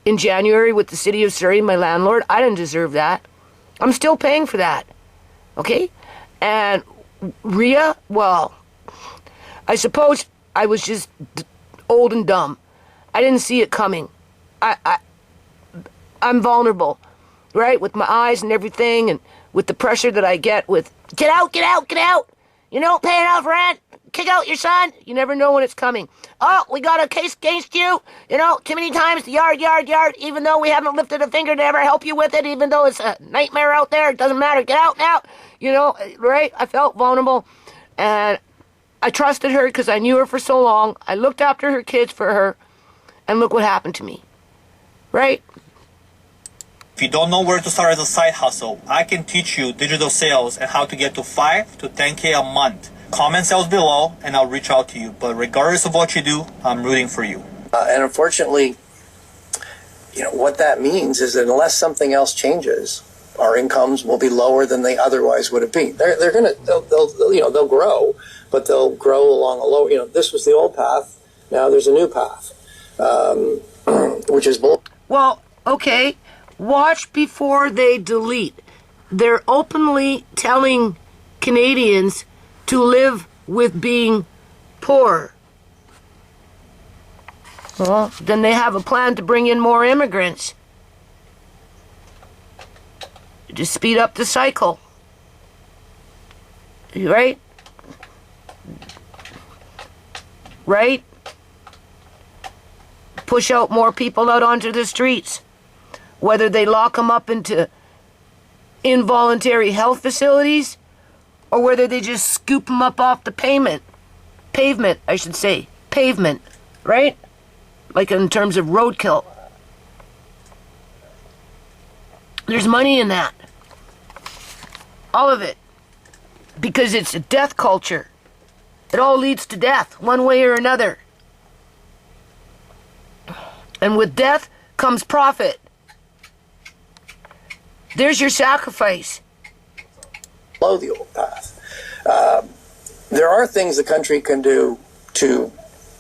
in January with the city of Surrey, my landlord. I didn't deserve that. I'm still paying for that. Okay? And Rhea, well, I suppose I was just old and dumb. I didn't see it coming. I'm vulnerable, right? With my eyes and everything, and with the pressure that I get with, get out, get out, get out. You don't pay enough rent. Kick out your son. You never know when it's coming. Oh, we got a case against you. Too many times, yard, even though we haven't lifted a finger to ever help you with it, even though it's a nightmare out there, it doesn't matter. Get out now. Right? I felt vulnerable, and I trusted her because I knew her for so long. I looked after her kids for her, and look what happened to me. Right? If you don't know where to start as a side hustle, I can teach you digital sales and how to get to 5 to 10K a month. Comment sales below and I'll reach out to you. But regardless of what you do, I'm rooting for you. And unfortunately, what that means is that unless something else changes, our incomes will be lower than they otherwise would have been. They'll grow, but they'll grow along a lower. This was the old path. Now there's a new path, which is bull. Well, okay. Watch before they delete. They're openly telling Canadians to live with being poor. Well, then they have a plan to bring in more immigrants. To speed up the cycle. Right? Right? Push out more people out onto the streets. Whether they lock them up into involuntary health facilities or whether they just scoop them up off the pavement, right? Like in terms of roadkill. There's money in that. All of it. Because it's a death culture. It all leads to death, one way or another. And with death comes profit. There's your sacrifice. Below the old path. There are things the country can do to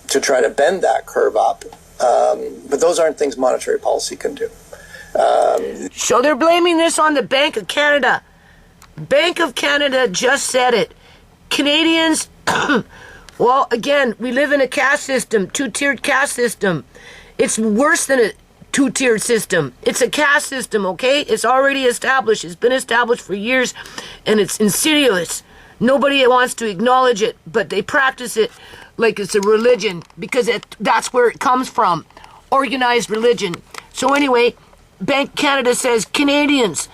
try to bend that curve up, but those aren't things monetary policy can do. So they're blaming this on the Bank of Canada. Bank of Canada just said it. Canadians, well, again, we live in a caste system, two-tiered caste system. It's worse than a two-tiered system. It's a caste system, okay? It's already established. It's been established for years, and it's insidious. Nobody wants to acknowledge it, but they practice it like it's a religion because that's where it comes from. Organized religion. So anyway, Bank Canada says Canadians,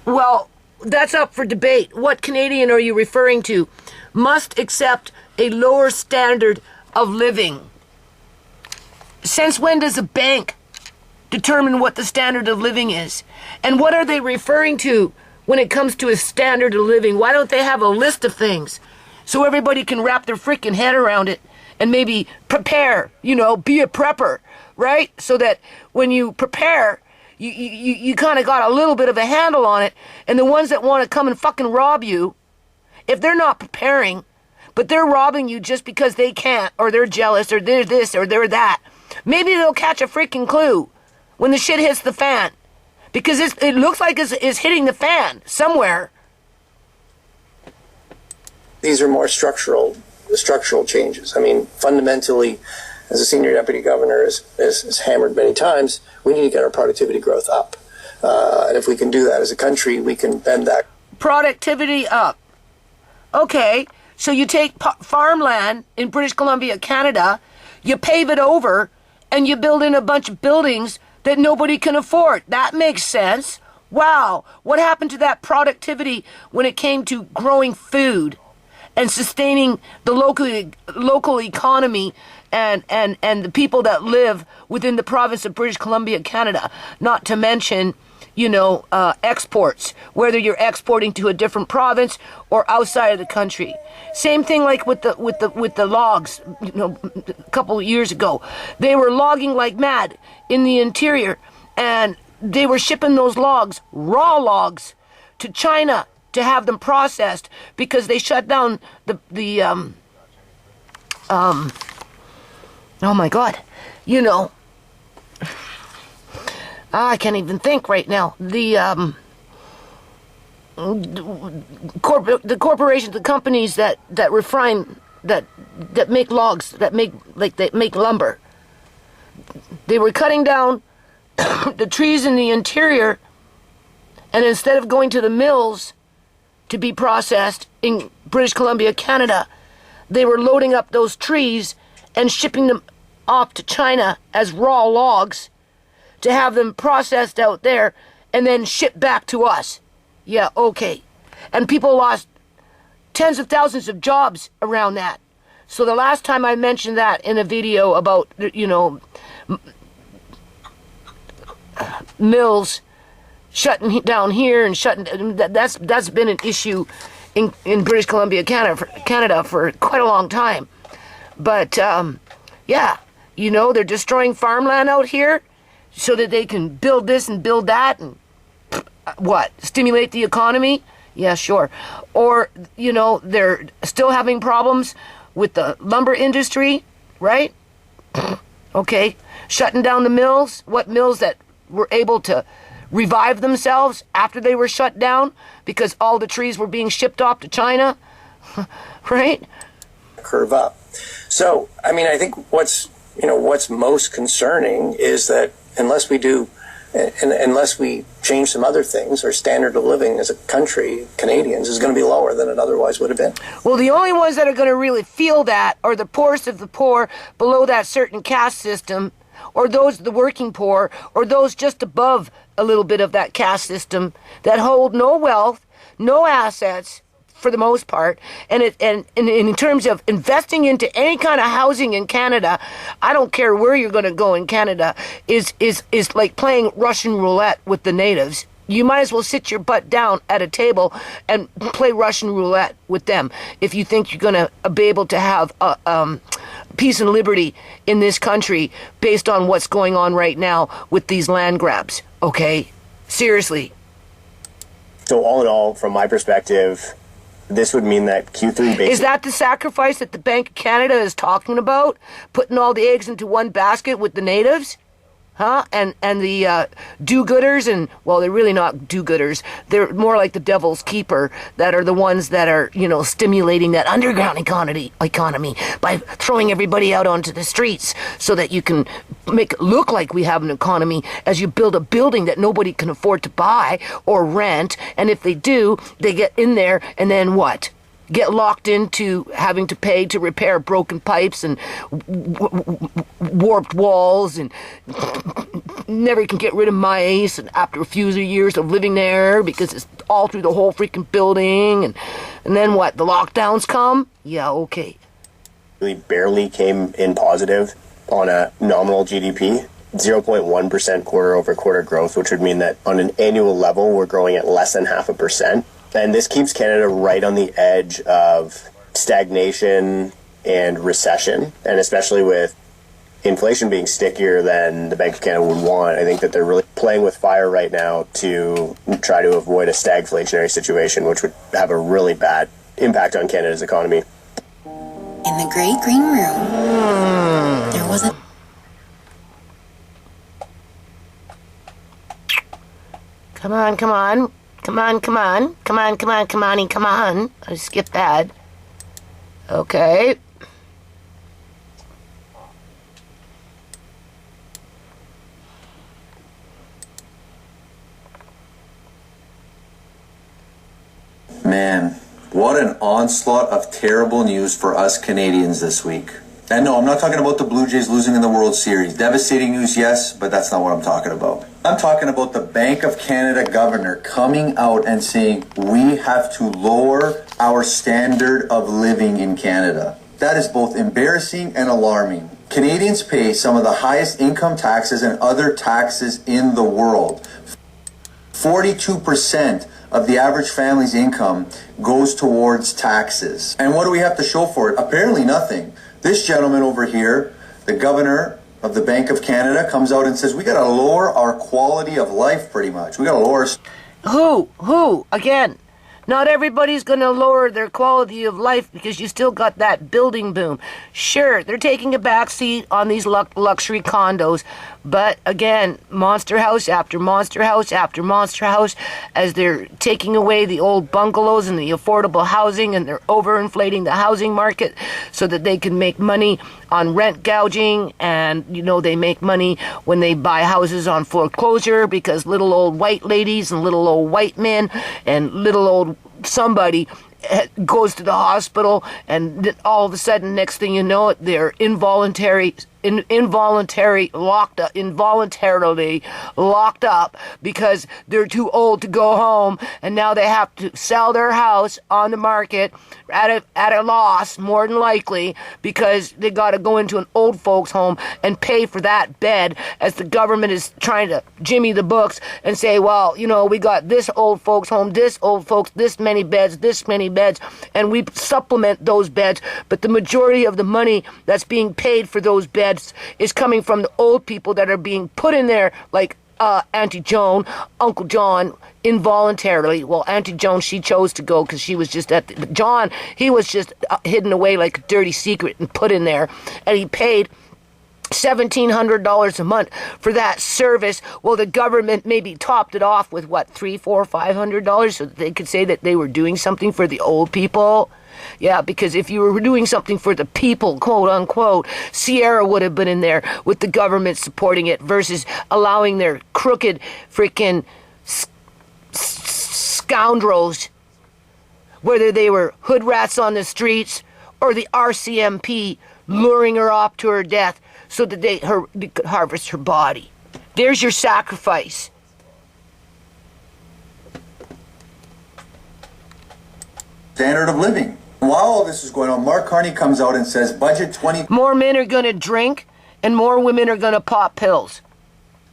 well, that's up for debate. What Canadian are you referring to? Must accept a lower standard of living. Since when does a bank determine what the standard of living is? And what are they referring to when it comes to a standard of living? Why don't they have a list of things so everybody can wrap their freaking head around it and maybe prepare, be a prepper, right? So that when you prepare, you kind of got a little bit of a handle on it, and the ones that want to come and fucking rob you, if they're not preparing, but they're robbing you just because they can't, or they're jealous, or they're this, or they're that, maybe they'll catch a freaking clue when the shit hits the fan. Because it looks like it's hitting the fan somewhere. These are more structural changes. I mean, fundamentally, as a senior deputy governor has hammered many times, we need to get our productivity growth up. And if we can do that as a country, we can bend that. Productivity up. Okay, so you take farmland in British Columbia, Canada, you pave it over, and you build in a bunch of buildings that nobody can afford. That makes sense. Wow, what happened to that productivity when it came to growing food and sustaining the local economy and the people that live within the province of British Columbia, Canada? Not to mention, exports, whether you're exporting to a different province or outside of the country. Same thing like with the logs, a couple of years ago. They were logging like mad in the interior, and they were shipping those logs, raw logs, to China to have them processed because they shut down oh my God, I can't even think right now. The corporations, the companies that refine, that make logs, that make lumber. They were cutting down the trees in the interior, and instead of going to the mills to be processed in British Columbia, Canada, they were loading up those trees and shipping them off to China as raw logs to have them processed out there and then shipped back to us. Yeah, okay. And people lost tens of thousands of jobs around that. So the last time I mentioned that in a video about, mills shutting down here and that's been an issue in British Columbia, Canada for quite a long time. But yeah, they're destroying farmland out here so that they can build this and build that and stimulate the economy. Yeah, sure. Or they're still having problems with the lumber industry, right? Okay, shutting down the mills. What mills that were able to revive themselves after they were shut down because all the trees were being shipped off to China, right? Curve up. So, I think what's most concerning is that unless we change some other things, our standard of living as a country, Canadians, is going to be lower than it otherwise would have been. Well, the only ones that are going to really feel that are the poorest of the poor below that certain caste system, or those the working poor, or those just above a little bit of that caste system that hold no wealth, no assets for the most part, and in terms of investing into any kind of housing in Canada, I don't care where you're going to go in Canada, is like playing Russian roulette with the natives. You might as well sit your butt down at a table and play Russian roulette with them if you think you're going to be able to have peace and liberty in this country based on what's going on right now with these land grabs. Okay? Seriously. So all in all, from my perspective, this would mean that Q3 basically... Is that the sacrifice that the Bank of Canada is talking about? Putting all the eggs into one basket with the natives? Huh? And the do-gooders, and, well, they're really not do-gooders. They're more like the devil's keeper that are the ones that are, stimulating that underground economy by throwing everybody out onto the streets so that you can make it look like we have an economy as you build a building that nobody can afford to buy or rent. And if they do, they get in there and then what? Get locked into having to pay to repair broken pipes and warped walls, and never can get rid of mice, and after a few years of living there because it's all through the whole freaking building, and then what? The lockdowns come? Yeah, okay. Really barely came in positive on a nominal GDP. 0.1% quarter-over-quarter growth, which would mean that on an annual level, we're growing at less than 0.5%. And this keeps Canada right on the edge of stagnation and recession, and especially with inflation being stickier than the Bank of Canada would want. I think that they're really playing with fire right now to try to avoid a stagflationary situation, which would have a really bad impact on Canada's economy. In the great green room, there was a... Come on. I skipped that. Okay. Man, what an onslaught of terrible news for us Canadians this week. And no, I'm not talking about the Blue Jays losing in the World Series. Devastating news, yes, but that's not what I'm talking about. I'm talking about the Bank of Canada governor coming out and saying we have to lower our standard of living in Canada. That is both embarrassing and alarming. Canadians pay some of the highest income taxes and other taxes in the world. 42% of the average family's income goes towards taxes. And what do we have to show for it? Apparently nothing. This gentleman over here, the governor of the Bank of Canada, comes out and says we got to lower our quality of life pretty much. We got to lower... Who? Again, not everybody's going to lower their quality of life because you still got that building boom. Sure, they're taking a back seat on these luxury condos, But again, monster house after monster house after monster house, as they're taking away the old bungalows and the affordable housing, and they're overinflating the housing market so that they can make money on rent gouging. And, you know, they make money when they buy houses on foreclosure, because little old white ladies and little old white men and little old somebody goes to the hospital, and all of a sudden, next thing you know it, they're involuntarily locked up because they're too old to go home, and now they have to sell their house on the market at a loss, more than likely, because they got to go into an old folks home and pay for that bed, as the government is trying to jimmy the books and say, well, you know, we got this old folks home, this old folks, this many beds, and we supplement those beds, but the majority of the money that's being paid for those beds is coming from the old people that are being put in there, like Auntie Joan, Uncle John, involuntarily. Well, Auntie Joan, she chose to go because she was just but John, he was just hidden away like a dirty secret and put in there, and he paid $1,700 a month for that service. Well, the government maybe topped it off with what, $300, $400, $500, so that they could say that they were doing something for the old people. Yeah, because if you were doing something for the people, quote unquote, Sierra would have been in there with the government supporting it, versus allowing their crooked freaking scoundrels, whether they were hood rats on the streets or the RCMP, luring her off to her death so that they could harvest her body. There's your sacrifice. Standard of living. While all this is going on, Mark Carney comes out and says budget 20... More men are going to drink and more women are going to pop pills.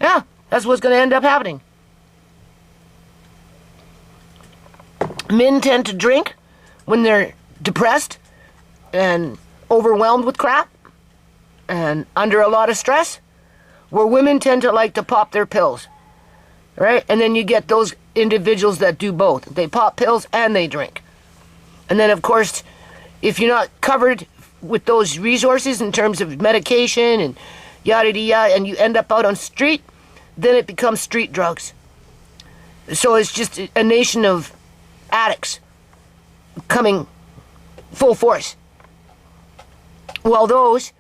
Yeah, that's what's going to end up happening. Men tend to drink when they're depressed and overwhelmed with crap and under a lot of stress, where women tend to like to pop their pills, right? And then you get those individuals that do both. They pop pills and they drink. And then, of course, if you're not covered with those resources in terms of medication and yada yada, and you end up out on street, then it becomes street drugs. So it's just a nation of addicts coming full force. While those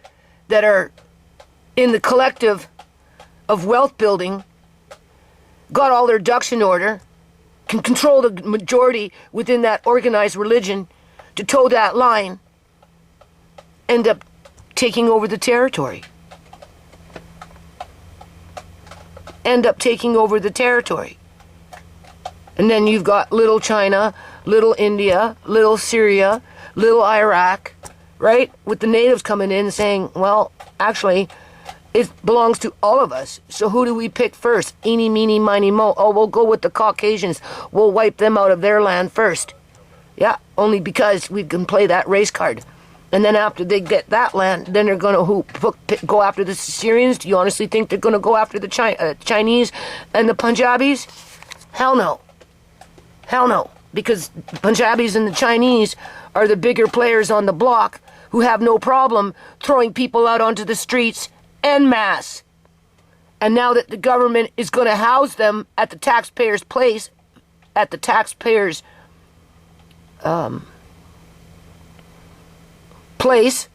that are in the collective of wealth building got all their ducks in order, can control the majority within that organized religion to toe that line, end up taking over the territory. And then you've got little China, little India, little Syria, little Iraq, right? With the natives coming in saying, well, actually, it belongs to all of us. So who do we pick first? Eeny, meeny, miny, mo. Oh, we'll go with the Caucasians. We'll wipe them out of their land first. Yeah, only because we can play that race card. And then after they get that land, then they're going to go after the Syrians? Do you honestly think they're going to go after the Chinese and the Punjabis? Hell no. Hell no. Because the Punjabis and the Chinese are the bigger players on the block who have no problem throwing people out onto the streets en masse. And now that the government is going to house them at the taxpayer's place, at the taxpayer's place,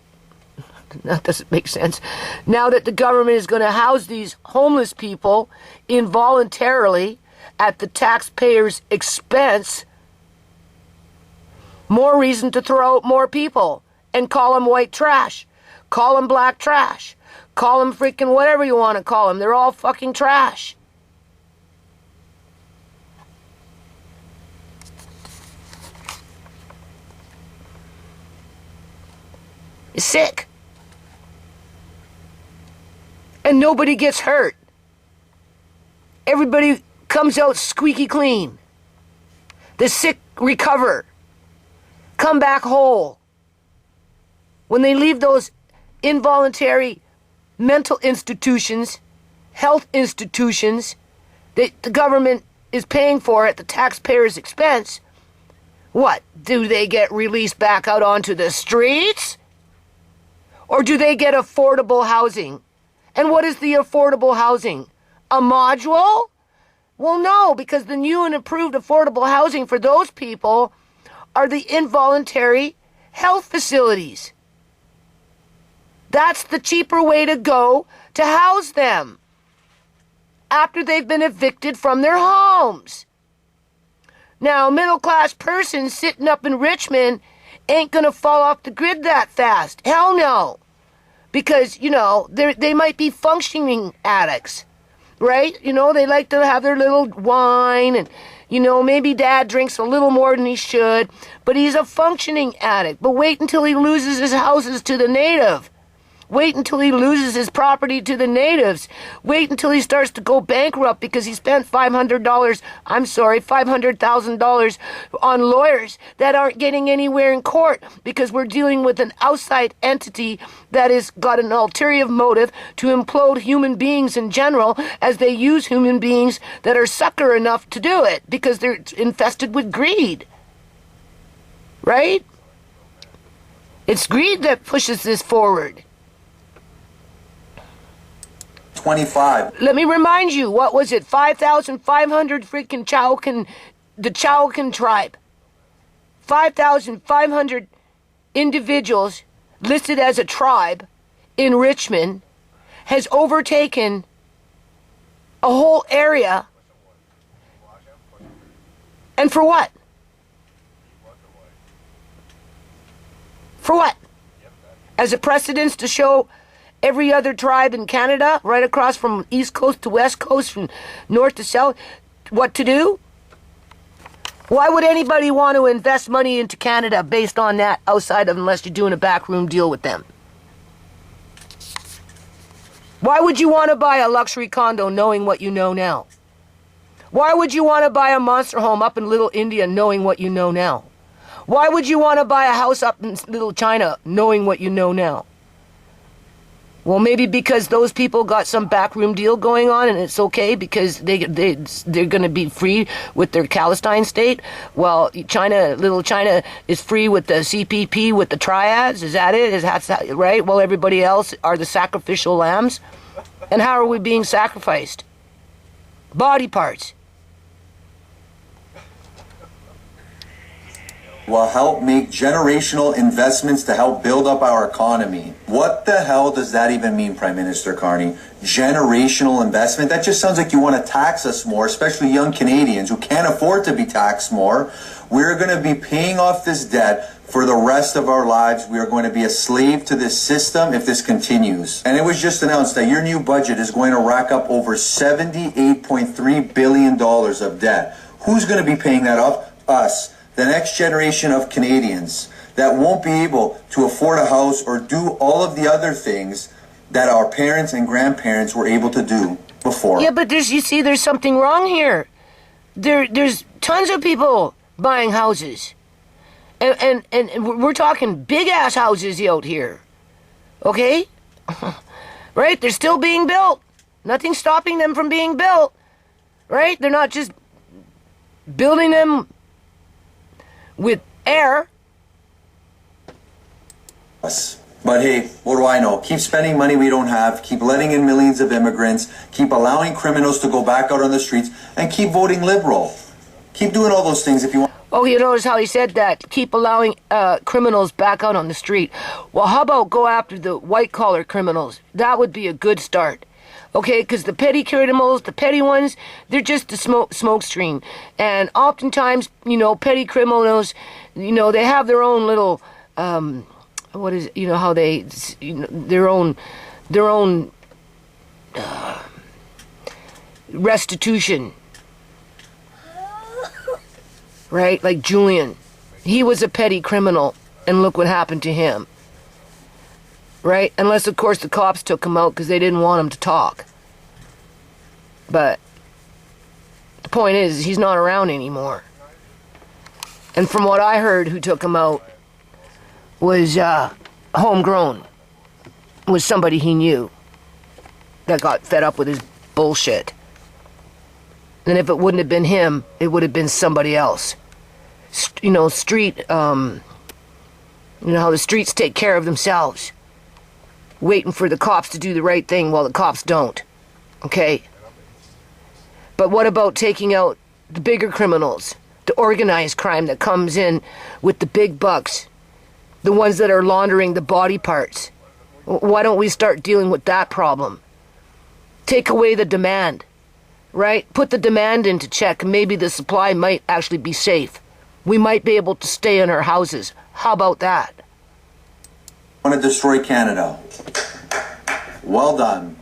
that doesn't make sense. Now that the government is going to house these homeless people involuntarily at the taxpayer's expense, more reason to throw out more people and call them white trash, call them black trash, call them freaking whatever you want to call them. They're all fucking trash. It's sick. And nobody gets hurt. Everybody comes out squeaky clean. The sick recover. Come back whole. When they leave those involuntary mental institutions, health institutions, that the government is paying for at the taxpayer's expense, what? Do they get released back out onto the streets? Or do they get affordable housing And what is the affordable housing? A module? Well, no, because the new and improved affordable housing for those people are the involuntary health facilities. That's the cheaper way to go to house them after they've been evicted from their homes. Now, a middle-class person sitting up in Richmond ain't going to fall off the grid that fast. Hell no. Because, you know, they might be functioning addicts, right? You know, they like to have their little wine and, you know, maybe dad drinks a little more than he should, but he's a functioning addict. But wait until he loses his houses to the native. Wait until he loses his property to the natives. Wait until he starts to go bankrupt because he spent $500,000 on lawyers that aren't getting anywhere in court because we're dealing with an outside entity that has got an ulterior motive to implode human beings in general as they use human beings that are sucker enough to do it because they're infested with greed. Right? It's greed that pushes this forward. 25. Let me remind you, what was it? 5,500 freaking the Chalkan tribe. 5,500 individuals listed as a tribe in Richmond has overtaken a whole area. And for what? For what? As a precedence to show every other tribe in Canada, right across from East Coast to West Coast, from North to South, what to do? Why would anybody want to invest money into Canada based on that outside of unless you're doing a backroom deal with them? Why would you want to buy a luxury condo knowing what you know now? Why would you want to buy a monster home up in Little India knowing what you know now? Why would you want to buy a house up in Little China knowing what you know now? Well, maybe because those people got some backroom deal going on and it's okay because they're going to be free with their Palestine state. Well, Little China is free with the CPP, with the triads. Is that it? Is that right? Well, everybody else are the sacrificial lambs. And how are we being sacrificed? Body parts. Will help make generational investments to help build up our economy. What the hell does that even mean, Prime Minister Carney? Generational investment? That just sounds like you want to tax us more, especially young Canadians who can't afford to be taxed more. We're going to be paying off this debt for the rest of our lives. We are going to be a slave to this system if this continues. And it was just announced that your new budget is going to rack up over $78.3 billion of debt. Who's going to be paying that off? Us. The next generation of Canadians that won't be able to afford a house or do all of the other things that our parents and grandparents were able to do before. Yeah, but there's something wrong here. There's tons of people buying houses. And we're talking big-ass houses out here. Okay? Right? They're still being built. Nothing's stopping them from being built. Right? They're not just building them with air. But hey, what do I know? Keep spending money we don't have, keep letting in millions of immigrants, keep allowing criminals to go back out on the streets, and keep voting Liberal. Keep doing all those things if you want. Oh, you notice how he said that? Keep allowing criminals back out on the street. Well, how about go after the white-collar criminals? That would be a good start. Okay, because the petty criminals, the petty ones, they're just a smoke screen. And oftentimes, you know, petty criminals, you know, they have their own little, what is it, you know, how they, you know, their own restitution. Right? Like Julian. He was a petty criminal, and look what happened to him. Right? Unless, of course, the cops took him out because they didn't want him to talk. But the point is, he's not around anymore. And from what I heard, who took him out was homegrown. Was somebody he knew that got fed up with his bullshit. And if it wouldn't have been him, it would have been somebody else. You know, you know how the streets take care of themselves. waiting for the cops to do the right thing while the cops don't. Okay? But what about taking out the bigger criminals, the organized crime that comes in with the big bucks, the ones that are laundering the body parts? Why don't we start dealing with that problem? Take away the demand, right? Put the demand into check, and maybe the supply might actually be safe. We might be able to stay in our houses. How about that? Want to destroy Canada. Well done.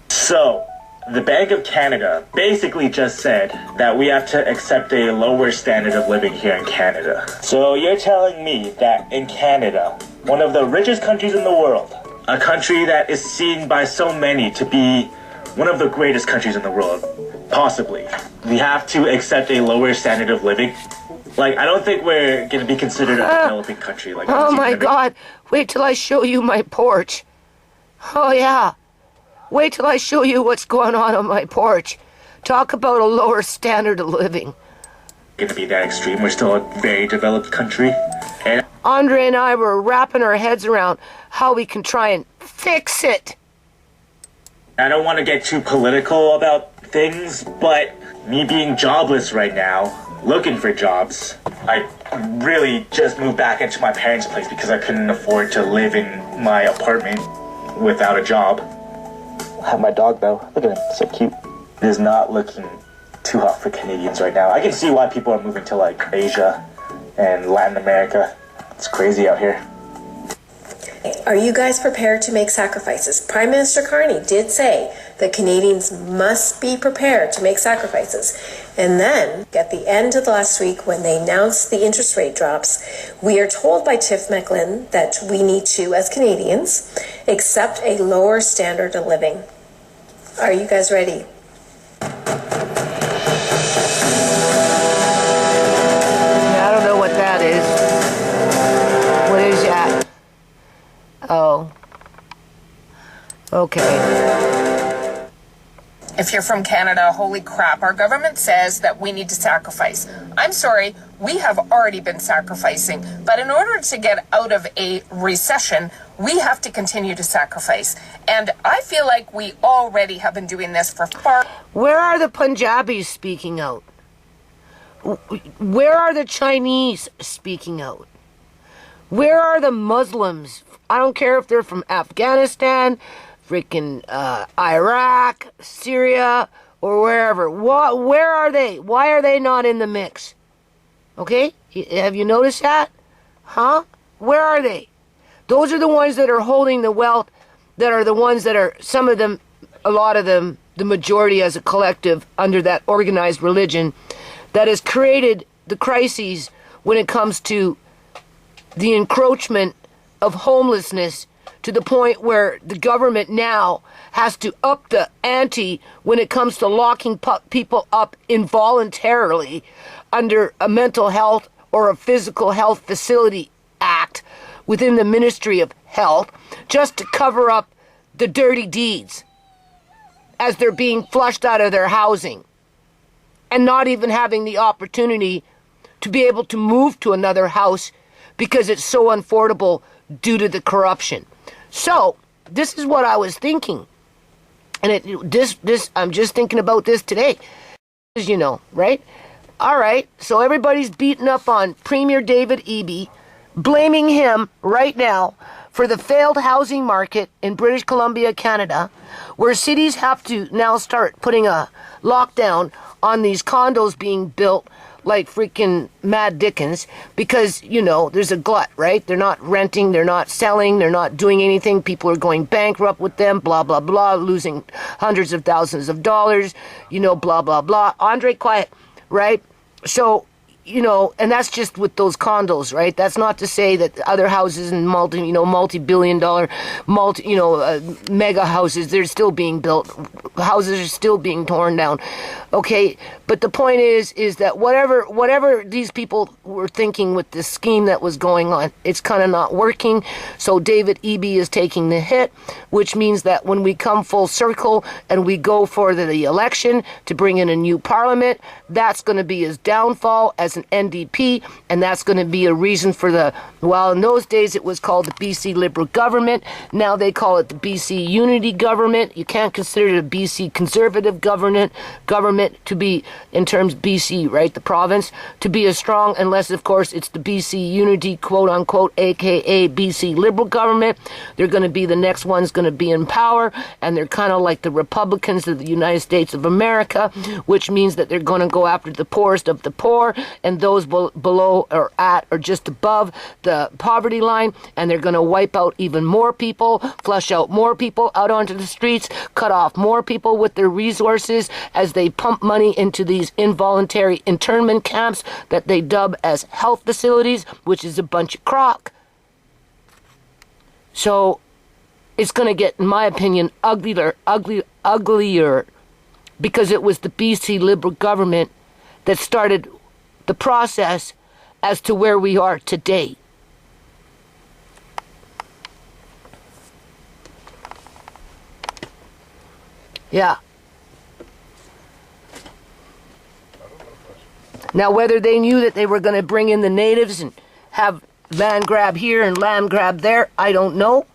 So, the Bank of Canada basically just said that we have to accept a lower standard of living here in Canada. So you're telling me that in Canada, one of the richest countries in the world, a country that is seen by so many to be one of the greatest countries in the world, possibly, we have to accept a lower standard of living? Like, I don't think we're going to be considered a developing country. Like, oh my God, wait till I show you my porch. Oh yeah. Wait till I show you what's going on my porch. Talk about a lower standard of living. Going to be that extreme. We're still a very developed country. And Andre and I were wrapping our heads around how we can try and fix it. I don't want to get too political about things, but me being jobless right now, looking for jobs, I really just moved back into my parents' place because I couldn't afford to live in my apartment without a job. I have my dog though. Look at him, so cute. It is not looking too hot for Canadians right now. I can see why people are moving to like Asia and Latin America. It's crazy out here. Are you guys prepared to make sacrifices? Prime Minister Carney did say that Canadians must be prepared to make sacrifices. And then, at the end of last week, when they announced the interest rate drops, we are told by Tiff Macklin that we need to, as Canadians, accept a lower standard of living. Are you guys ready? Yeah, I don't know what that is. What is that? Oh. Okay. If you're from Canada, holy crap, our government says that we need to sacrifice. I'm sorry, we have already been sacrificing, but in order to get out of a recession, we have to continue to sacrifice. And I feel like we already have been doing this for far. Where are the Punjabis speaking out? Where are the Chinese speaking out? Where are the Muslims? I don't care if they're from Afghanistan, freaking Iraq, Syria, or wherever. Where are they? Why are they not in the mix? Okay? Have you noticed that? Huh? Where are they? Those are the ones that are holding the wealth, that are the ones that are, some of them, a lot of them, the majority as a collective under that organized religion that has created the crises when it comes to the encroachment of homelessness, to the point where the government now has to up the ante when it comes to locking people up involuntarily under a mental health or a physical health facility act within the Ministry of Health, just to cover up the dirty deeds as they're being flushed out of their housing and not even having the opportunity to be able to move to another house because it's so unaffordable due to the corruption. So, this is what I was thinking. And I'm just thinking about this today. You know, right? All right, so everybody's beating up on Premier David Eby, blaming him right now for the failed housing market in British Columbia, Canada, where cities have to now start putting a lockdown on these condos being built like freaking mad dickens because, you know, there's a glut, right? They're not renting, they're not selling, they're not doing anything. People are going bankrupt with them, blah, blah, blah, losing hundreds of thousands of dollars, you know, blah, blah, blah. Andre, quiet, right? So, you know, and that's just with those condos, right? That's not to say that other houses and multi-billion dollar, mega houses, they're still being built. Houses are still being torn down. Okay, but the point is that whatever these people were thinking with this scheme that was going on, it's kind of not working. So David Eby is taking the hit, which means that when we come full circle and we go for the election to bring in a new parliament, that's going to be his downfall as as an NDP, and that's going to be a reason for well, in those days it was called the BC Liberal Government. Now they call it the BC Unity Government. You can't consider it a BC Conservative government to be, in terms BC, right, the province, to be as strong, unless, of course, it's the BC Unity, quote-unquote, aka BC Liberal Government. They're going to be, the next one's going to be in power, and they're kind of like the Republicans of the United States of America, which means that they're going to go after the poorest of the poor and those below or at or just above the poverty line, and they're going to wipe out even more people, flush out more people out onto the streets, cut off more people with their resources as they pump money into these involuntary internment camps that they dub as health facilities, which is a bunch of crock. So it's going to get, in my opinion, uglier, because it was the BC Liberal government that started the process as to where we are today. Yeah. Now, whether they knew that they were going to bring in the natives and have land grab here and land grab there, I don't know.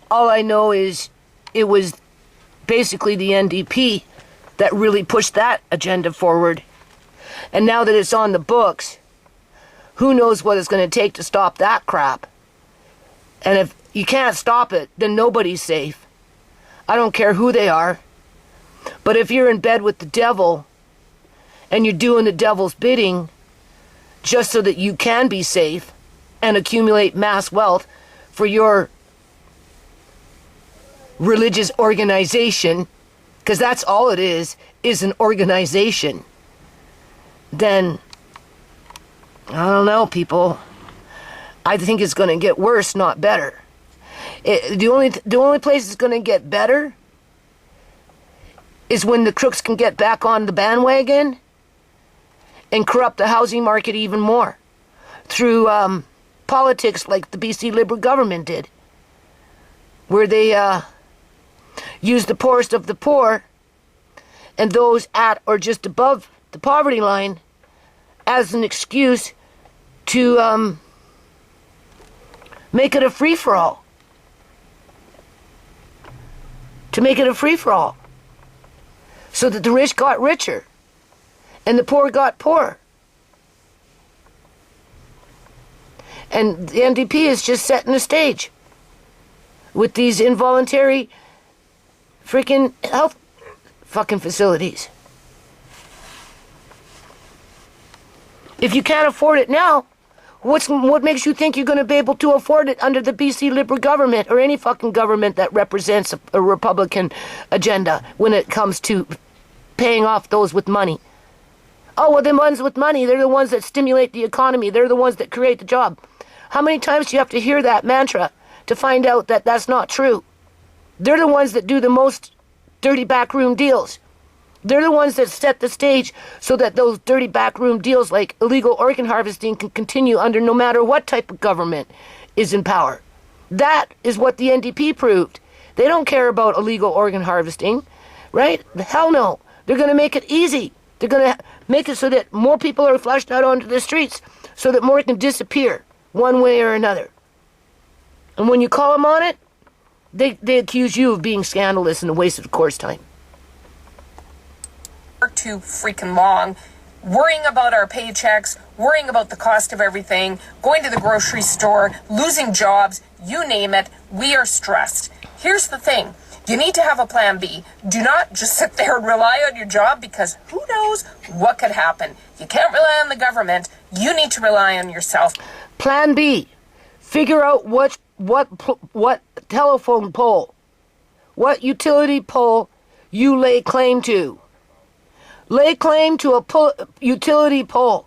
All I know is it was basically the NDP that really pushed that agenda forward. And now that it's on the books, who knows what it's going to take to stop that crap. And if you can't stop it, then nobody's safe. I don't care who they are. But if you're in bed with the devil and you're doing the devil's bidding just so that you can be safe and accumulate mass wealth for your religious organization, because that's all it is an organization, then I don't know, people. I think it's going to get worse, not better. The only place it's going to get better is when the crooks can get back on the bandwagon and corrupt the housing market even more through politics like the BC Liberal government did, where they use the poorest of the poor and those at or just above the poverty line as an excuse to make it a free-for-all. To make it a free-for-all. So that the rich got richer and the poor got poorer. And the NDP is just setting the stage with these involuntary freaking health fucking facilities. If you can't afford it now, what makes you think you're going to be able to afford it under the BC Liberal government or any fucking government that represents a Republican agenda when it comes to paying off those with money? Oh, well, the ones with money, they're the ones that stimulate the economy. They're the ones that create the job. How many times do you have to hear that mantra to find out that that's not true? They're the ones that do the most dirty backroom deals. They're the ones that set the stage so that those dirty backroom deals like illegal organ harvesting can continue under no matter what type of government is in power. That is what the NDP proved. They don't care about illegal organ harvesting, right? The hell no. They're going to make it easy. They're going to make it so that more people are flushed out onto the streets so that more can disappear one way or another. And when you call them on it, they accuse you of being scandalous and a waste of the court's time. Too freaking long, worrying about our paychecks, worrying about the cost of everything, going to the grocery store, losing jobs, you name it, we are stressed. Here's the thing. You need to have a plan B. Do not just sit there and rely on your job because who knows what could happen. You can't rely on the government. You need to rely on yourself. Plan B. Figure out what telephone pole, what utility pole you lay claim to. Lay claim to a utility pole.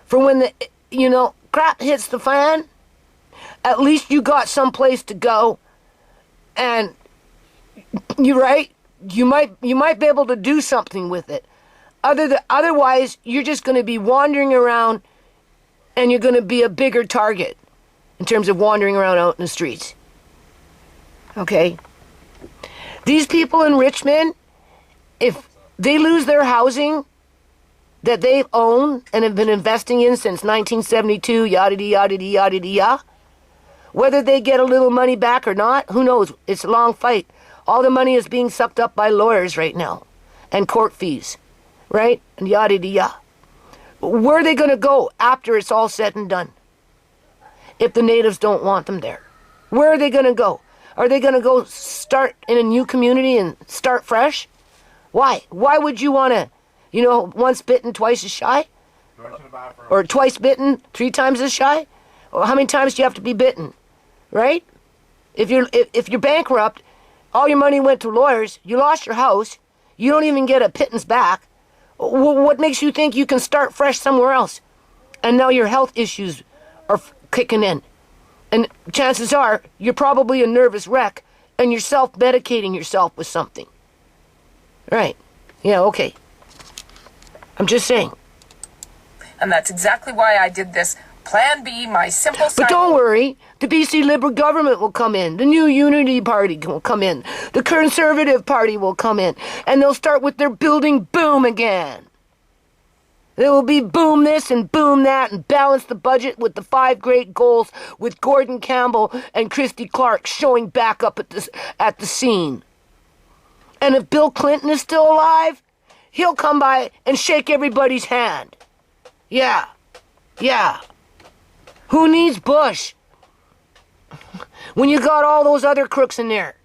For when the, crap hits the fan, at least you got someplace to go. And you're right, you might be able to do something with it. Otherwise, you're just going to be wandering around and you're going to be a bigger target in terms of wandering around out in the streets. Okay? These people in Richmond, if they lose their housing that they own and have been investing in since 1972, yada yada yada yada. Whether they get a little money back or not, who knows? It's a long fight. All the money is being sucked up by lawyers right now and court fees, right? And yada yada. Where are they going to go after it's all said and done? If the natives don't want them there, where are they going to go? Are they going to go start in a new community and start fresh? Why? Why would you want to, once bitten, twice as shy? Or twice bitten, 3 times as shy? Or how many times do you have to be bitten? Right? If you're bankrupt, all your money went to lawyers, you lost your house, you don't even get a pittance back. What makes you think you can start fresh somewhere else? And now your health issues are kicking in. And chances are, you're probably a nervous wreck and you're self-medicating yourself with something. Right. Yeah, okay. I'm just saying. And that's exactly why I did this. Plan B, my simple... But don't worry. The BC Liberal government will come in. The new Unity Party will come in. The Conservative Party will come in. And they'll start with their building boom again. There will be boom this and boom that and balance the budget with the 5 great goals with Gordon Campbell and Christy Clark showing back up at the scene. And if Bill Clinton is still alive, he'll come by and shake everybody's hand. Yeah. Yeah. Who needs Bush when you got all those other crooks in there?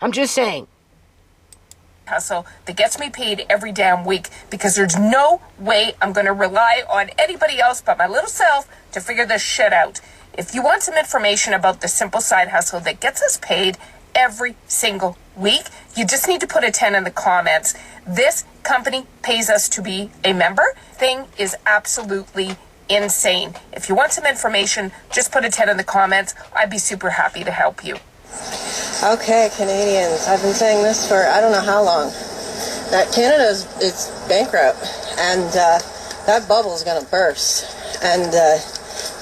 I'm just saying. Hustle that gets me paid every damn week because there's no way I'm going to rely on anybody else but my little self to figure this shit out. If you want some information about the simple side hustle that gets us paid every single week, you just need to put a 10 in the comments. This company pays us to be a member. Thing is absolutely insane. If you want some information, just put a 10 in the comments. I'd be super happy to help you. Okay, Canadians, I've been saying this for I don't know how long. That Canada's it's bankrupt, and that bubble's gonna burst. And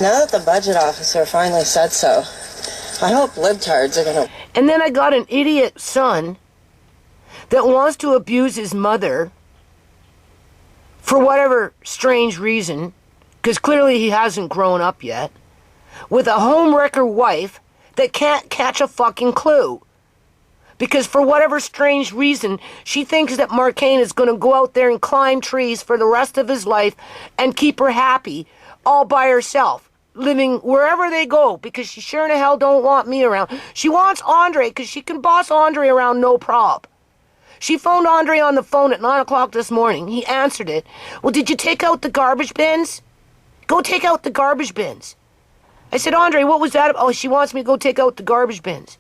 now that the budget officer finally said so, I hope libtards are gonna... And then I got an idiot son that wants to abuse his mother for whatever strange reason, because clearly he hasn't grown up yet, with a homewrecker wife that can't catch a fucking clue. Because for whatever strange reason, she thinks that Marcane is going to go out there and climb trees for the rest of his life and keep her happy all by herself, living wherever they go, because she sure in the hell don't want me around. She wants Andre because she can boss Andre around no prob. She phoned Andre on the phone at 9 o'clock this morning. He answered it. Well, did you take out the garbage bins? Go take out the garbage bins. I said, Andre, what was that about? Oh, she wants me to go take out the garbage bins.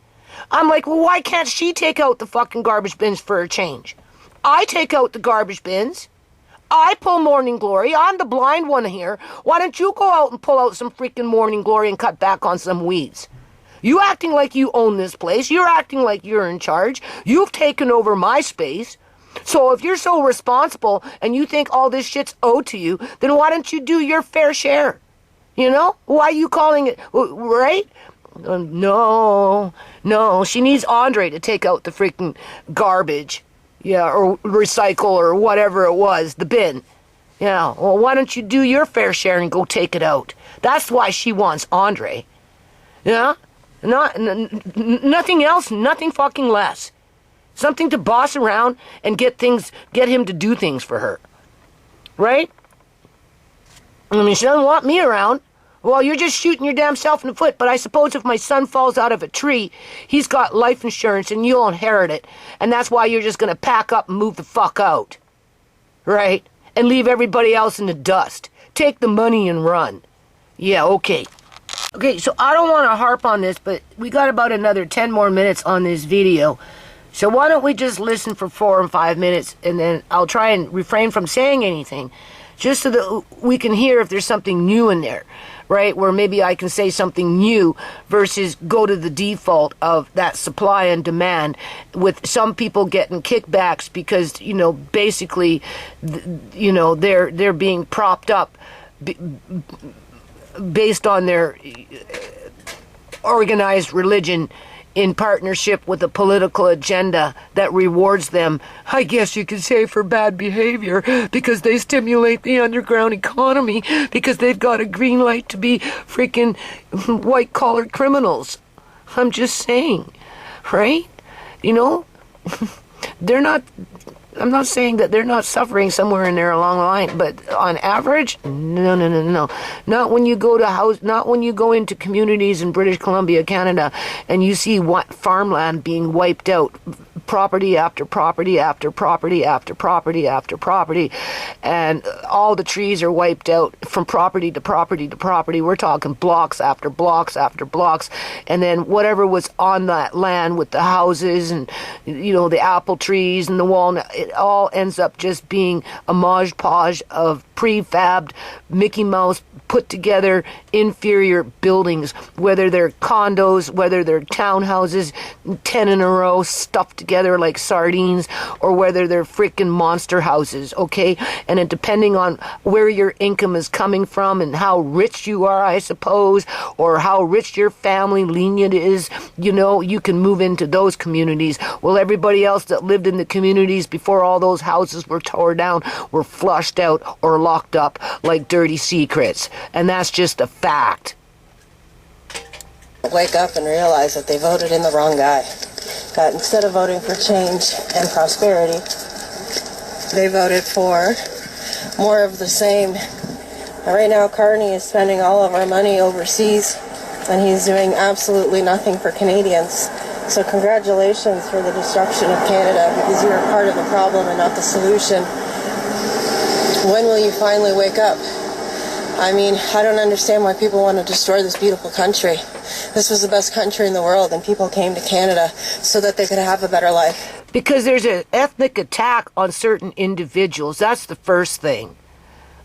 I'm like, well, why can't she take out the fucking garbage bins for a change? I take out the garbage bins. I pull Morning Glory. I'm the blind one here. Why don't you go out and pull out some freaking Morning Glory and cut back on some weeds? You acting like you own this place. You're acting like you're in charge. You've taken over my space. So if you're so responsible and you think all this shit's owed to you, then why don't you do your fair share? You know? Why are you calling it, right? No. She needs Andre to take out the freaking garbage. Yeah, or recycle or whatever it was, the bin. Yeah, well, why don't you do your fair share and go take it out? That's why she wants Andre. Yeah? Nothing else, nothing fucking less. Something to boss around and get him to do things for her. Right? I mean, she doesn't want me around. Well, you're just shooting your damn self in the foot, but I suppose if my son falls out of a tree, he's got life insurance and you'll inherit it. And that's why you're just going to pack up and move the fuck out. Right? And leave everybody else in the dust. Take the money and run. Yeah, okay. Okay, so I don't want to harp on this, but we got about another 10 more minutes on this video. So why don't we just listen for 4 and 5 minutes, and then I'll try and refrain from saying anything, just so that we can hear if there's something new in there, right? Where maybe I can say something new versus go to the default of that supply and demand, with some people getting kickbacks because, you know, basically, you know, they're being propped up based on their organized religion in partnership with a political agenda that rewards them, I guess you could say, for bad behavior, because they stimulate the underground economy, because they've got a green light to be freaking white-collar criminals. I'm just saying, right? You know, they're not... I'm not saying that they're not suffering somewhere in there along the line, but on average, no. Not when you go to not when you go into communities in British Columbia, Canada, and you see farmland being wiped out, property after property after property after property after property, and all the trees are wiped out from property to property to property. We're talking blocks after blocks after blocks, and then whatever was on that land with the houses and, you know, the apple trees and the walnut, it all ends up just being a modge-podge of prefabbed Mickey Mouse put together inferior buildings, whether they're condos, whether they're townhouses, 10 in a row stuffed together like sardines, or whether they're freaking monster houses, okay? And it, depending on where your income is coming from and how rich you are, I suppose, or how rich your family lineage is, you know, you can move into those communities. Well, everybody else that lived in the communities before all those houses were torn down were flushed out or locked up like dirty secrets. And that's just a fact. Wake up and realize that they voted in the wrong guy. That instead of voting for change and prosperity, they voted for more of the same. Right now, Carney is spending all of our money overseas, and he's doing absolutely nothing for Canadians. So congratulations for the destruction of Canada, because you are part of the problem and not the solution. When will you finally wake up? I mean, I don't understand why people want to destroy this beautiful country. This was the best country in the world, and people came to Canada so that they could have a better life. Because there's an ethnic attack on certain individuals. That's the first thing.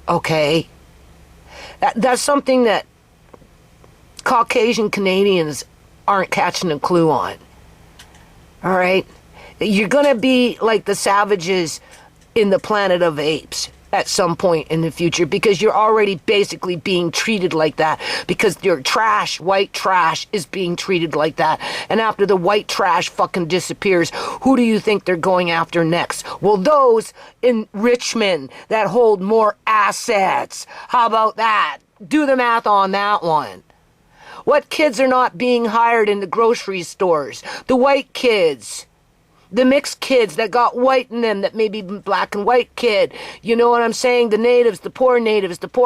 Okay? That's something that Caucasian Canadians aren't catching a clue on. All right? You're going to be like the savages in the Planet of Apes at some point in the future, because you're already basically being treated like that, because your trash, white trash, is being treated like that. And after the white trash fucking disappears, who do you think they're going after next? Well, those in Richmond that hold more assets. How about that? Do the math on that one. What kids are not being hired in the grocery stores? The white kids. The mixed kids that got white in them, that may be black and white kid. You know what I'm saying? The natives, the poor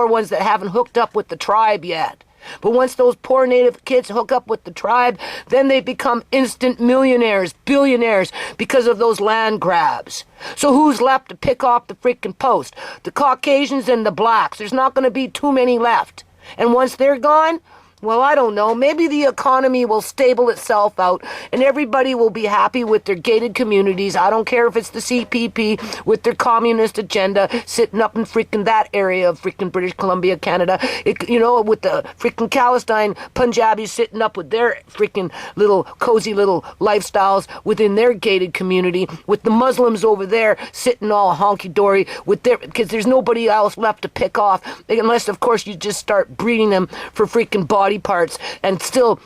ones that haven't hooked up with the tribe yet. But once those poor native kids hook up with the tribe, then they become instant millionaires, billionaires, because of those land grabs. So who's left to pick off the freaking post? The Caucasians and the blacks. There's not going to be too many left. And once they're gone, well, I don't know. Maybe the economy will stable itself out and everybody will be happy with their gated communities. I don't care if it's the CPP with their communist agenda sitting up in freaking that area of freaking British Columbia, Canada. You know, with the freaking Palestine Punjabis sitting up with their freaking little cozy little lifestyles within their gated community, with the Muslims over there sitting all honky-dory with their, because there's nobody else left to pick off, unless, of course, you just start breeding them for freaking body parts and still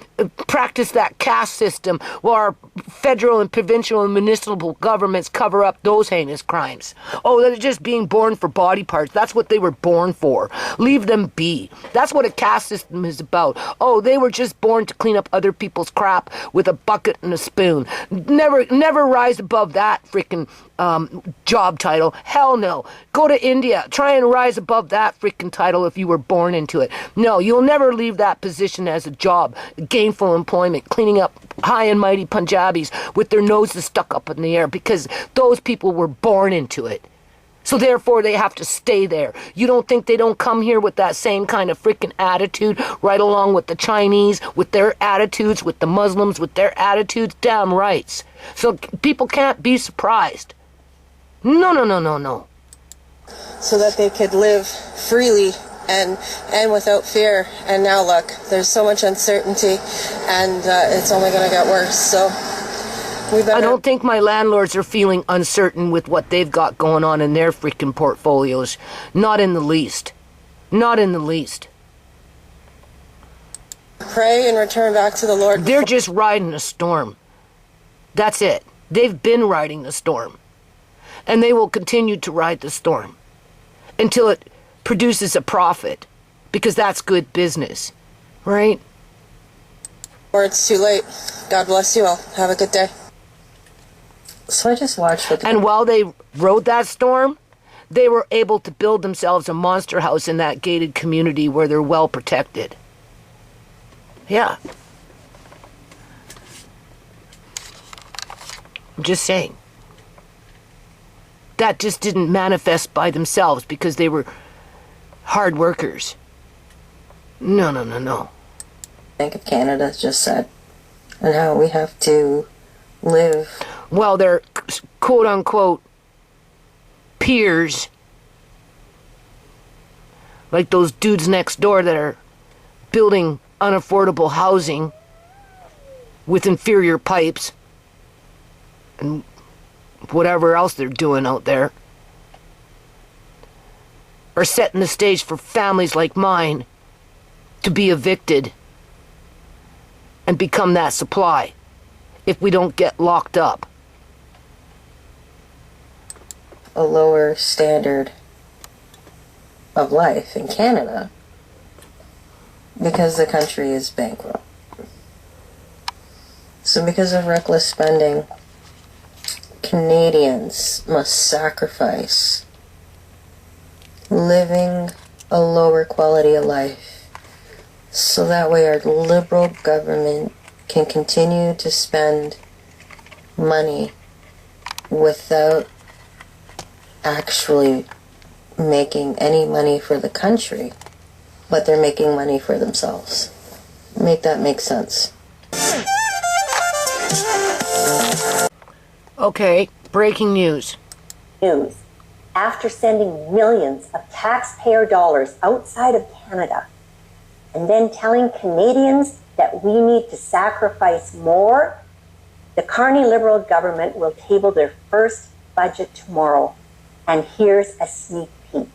practice that caste system while our federal and provincial and municipal governments cover up those heinous crimes. Oh, they're just being born for body parts. That's what they were born for. Leave them be. That's what a caste system is about. Oh, they were just born to clean up other people's crap with a bucket and a spoon. Never rise above that freaking job title. Hell no. Go to India. Try and rise above that freaking title if you were born into it. No, you'll never leave that position as a job, gainful employment, cleaning up high and mighty Punjabis with their noses stuck up in the air, because those people were born into it. So therefore they have to stay there. You don't think they don't come here with that same kind of freaking attitude, right along with the Chinese, with their attitudes, with the Muslims, with their attitudes? Damn rights. So people can't be surprised. No. So that they could live freely and without fear. And now look, there's so much uncertainty, and it's only going to get worse. So I don't think my landlords are feeling uncertain with what they've got going on in their freaking portfolios. Not in the least. Not in the least. pray and return back to the Lord. They're just riding a storm. That's it. They've been riding the storm. And they will continue to ride the storm until it produces a profit, because that's good business, right? Or it's too late. God bless you all. Have a good day. So I just watched it. And while they rode that storm, they were able to build themselves a monster house in that gated community where they're well protected. Yeah. I'm just saying. That just didn't manifest by themselves because they were hard workers. No. Bank of Canada just said, and how we have to live. Well, they're quote-unquote peers, like those dudes next door that are building unaffordable housing with inferior pipes and whatever else they're doing out there, are setting the stage for families like mine to be evicted and become that supply if we don't get locked up. A lower standard of life in Canada because the country is bankrupt. So because of reckless spending, Canadians must sacrifice living a lower quality of life so that way our liberal government can continue to spend money without actually making any money for the country, but they're making money for themselves. Make that make sense. Okay, breaking news. After sending millions of taxpayer dollars outside of Canada and then telling Canadians that we need to sacrifice more, the Carney Liberal government will table their first budget tomorrow. And here's a sneak peek.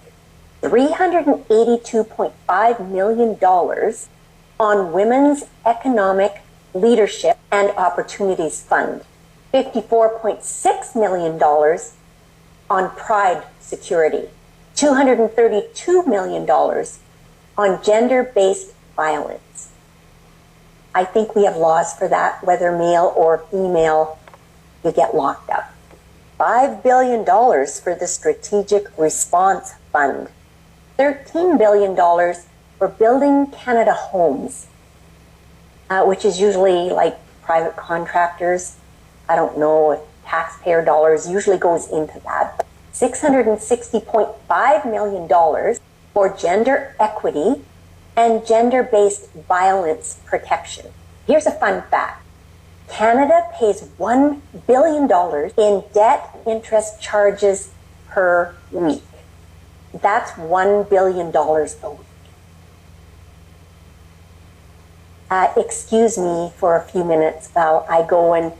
$382.5 million on Women's Economic Leadership and Opportunities Fund. $54.6 million on Pride Security. $232 million on gender-based violence. I think we have laws for that, whether male or female, you get locked up. $5 billion for the Strategic Response Fund. $13 billion for Building Canada Homes, which is usually like private contractors. I don't know if taxpayer dollars usually goes into that. $660.5 million for gender equity and gender-based violence protection. Here's a fun fact. Canada pays $1 billion in debt interest charges per week. That's $1 billion a week. Excuse me for a few minutes while I go and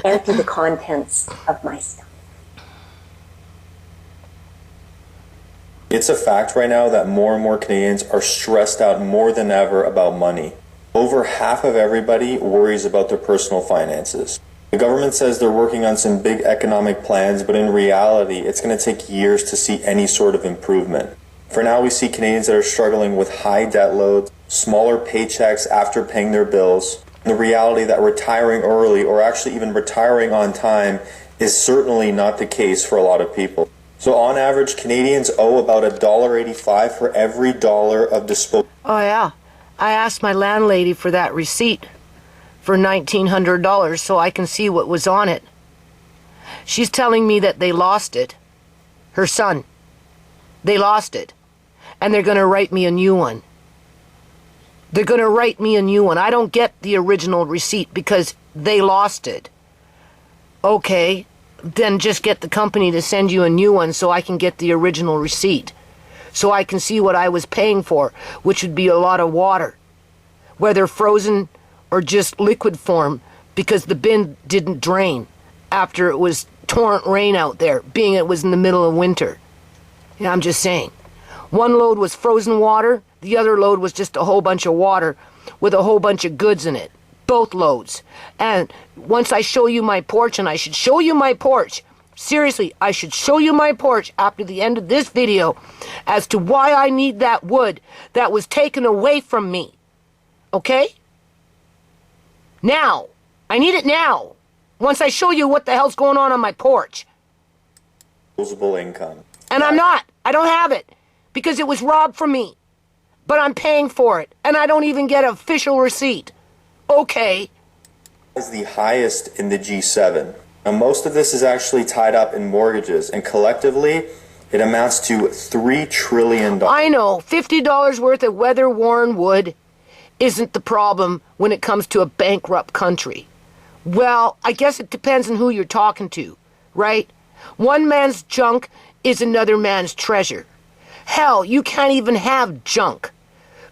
empty the contents of my stomach. It's a fact right now that more and more Canadians are stressed out more than ever about money. Over half of everybody worries about their personal finances. The government says they're working on some big economic plans, but in reality, it's going to take years to see any sort of improvement. For now, we see Canadians that are struggling with high debt loads, smaller paychecks after paying their bills, and the reality that retiring early or actually even retiring on time is certainly not the case for a lot of people. So on average, Canadians owe about $1.85 for every dollar of disposable. Oh yeah, I asked my landlady for that receipt for $1,900 so I can see what was on it. She's telling me that they lost it. Her son. They lost it. And they're going to write me a new one. They're going to write me a new one. I don't get the original receipt because they lost it. Okay, then just get the company to send you a new one so I can get the original receipt. So I can see what I was paying for, which would be a lot of water. Whether frozen or just liquid form, because the bin didn't drain after it was torrent rain out there, being it was in the middle of winter. I'm just saying. One load was frozen water, the other load was just a whole bunch of water with a whole bunch of goods in it. Both loads. And once I show you my porch, and I should show you my porch, seriously, I should show you my porch after the end of this video as to why I need that wood that was taken away from me. Okay? Now. I need it now. Once I show you what the hell's going on my porch. Disposable income. And I'm not. I don't have it. Because it was robbed from me. But I'm paying for it. And I don't even get an official receipt. Okay. Is the highest in the G7. Now, most of this is actually tied up in mortgages, and collectively, it amounts to $3 trillion. I know. $50 worth of weather-worn wood isn't the problem when it comes to a bankrupt country. Well, I guess it depends on who you're talking to, right? One man's junk is another man's treasure. Hell, you can't even have junk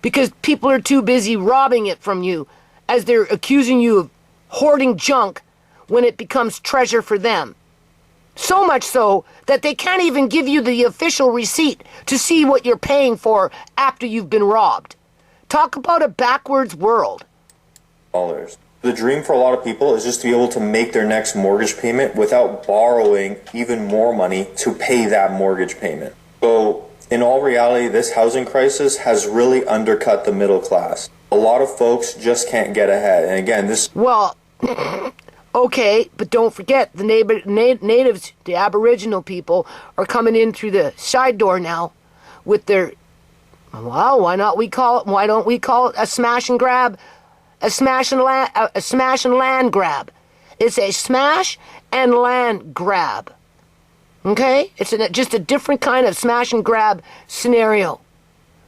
because people are too busy robbing it from you as they're accusing you of hoarding junk when it becomes treasure for them. So much so that they can't even give you the official receipt to see what you're paying for after you've been robbed. Talk about a backwards world. The dream for a lot of people is just to be able to make their next mortgage payment without borrowing even more money to pay that mortgage payment. So, in all reality, this housing crisis has really undercut the middle class. A lot of folks just can't get ahead. And again, this... Well, okay, but don't forget, the natives, the Aboriginal people, are coming in through the side door now with their... Well, why don't we call it a smash and grab? A smash and land grab. It's a smash and land grab. Okay? It's just a different kind of smash and grab scenario.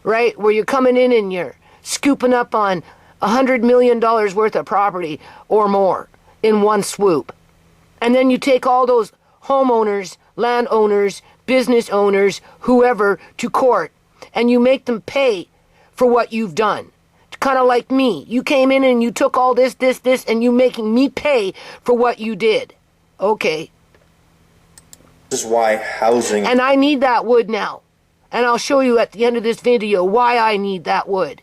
Right? Where you're coming in and you're scooping up on $100 million worth of property or more in one swoop. And then you take all those homeowners, landowners, business owners, whoever, to court. And you make them pay for what you've done. Kind of like me. You came in and you took all this, and you making me pay for what you did. Okay. This is why housing... And I need that wood now. And I'll show you at the end of this video why I need that wood.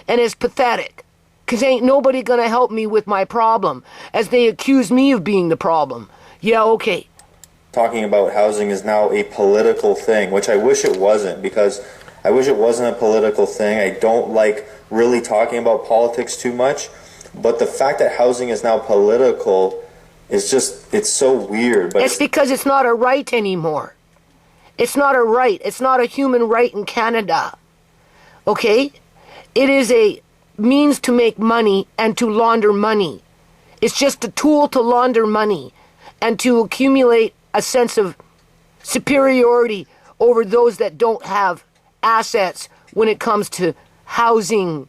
And it's pathetic. Because ain't nobody going to help me with my problem, as they accuse me of being the problem. Yeah, okay. Talking about housing is now a political thing, which I wish it wasn't, because I wish it wasn't a political thing. I don't like really talking about politics too much, but the fact that housing is now political is just, it's so weird. But it's because it's not a right anymore. It's not a right. It's not a human right in Canada. Okay? It is a means to make money and to launder money. It's just a tool to launder money and to accumulate a sense of superiority over those that don't have assets when it comes to housing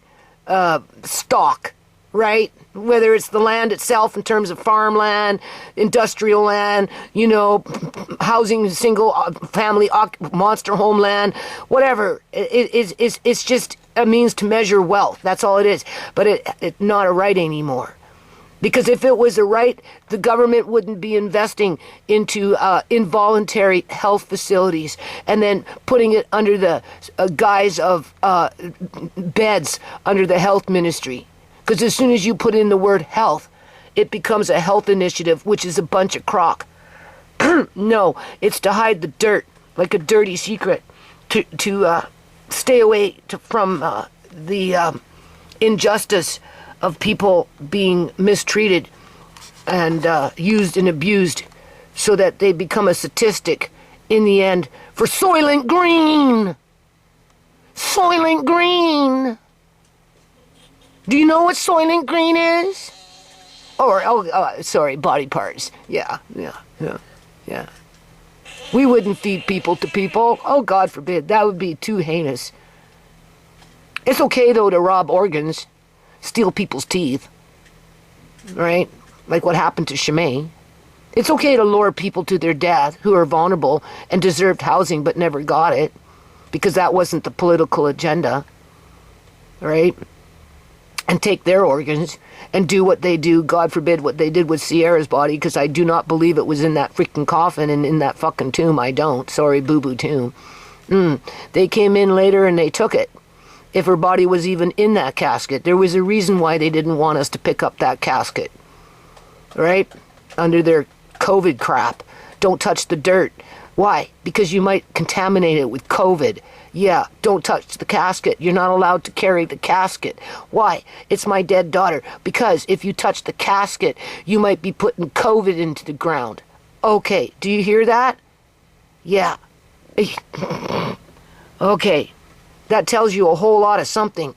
stock, right? Whether it's the land itself in terms of farmland, industrial land, housing, single family monster homeland, whatever. It's just a means to measure wealth. That's all it is. But it's not a right anymore. Because if it was a right, the government wouldn't be investing into involuntary health facilities and then putting it under the guise of beds under the health ministry. Because as soon as you put in the word health, it becomes a health initiative, which is a bunch of crock. No, it's to hide the dirt, like a dirty secret, to stay away from the injustice of people being mistreated and used and abused so that they become a statistic in the end for Soylent Green. Soylent Green. Do you know what Soylent Green is? Sorry, body parts. Yeah. We wouldn't feed people to people. Oh, God forbid. That would be too heinous. It's okay, though, to rob organs. Steal people's teeth, right? Like what happened to Shimei. It's okay to lure people to their death who are vulnerable and deserved housing but never got it because that wasn't the political agenda, right? And take their organs and do what they do, God forbid what they did with Sierra's body, because I do not believe it was in that freaking coffin and in that fucking tomb. I don't. Sorry, boo-boo tomb. They came in later and they took it. if her body was even in that casket. There was a reason why they didn't want us to pick up that casket. Right? Under their COVID crap. Don't touch the dirt. Why? Because you might contaminate it with COVID. Yeah, don't touch the casket. You're not allowed to carry the casket. Why? It's my dead daughter. Because if you touch the casket, you might be putting COVID into the ground. Okay, do you hear that? Yeah. Okay, that tells you a whole lot of something.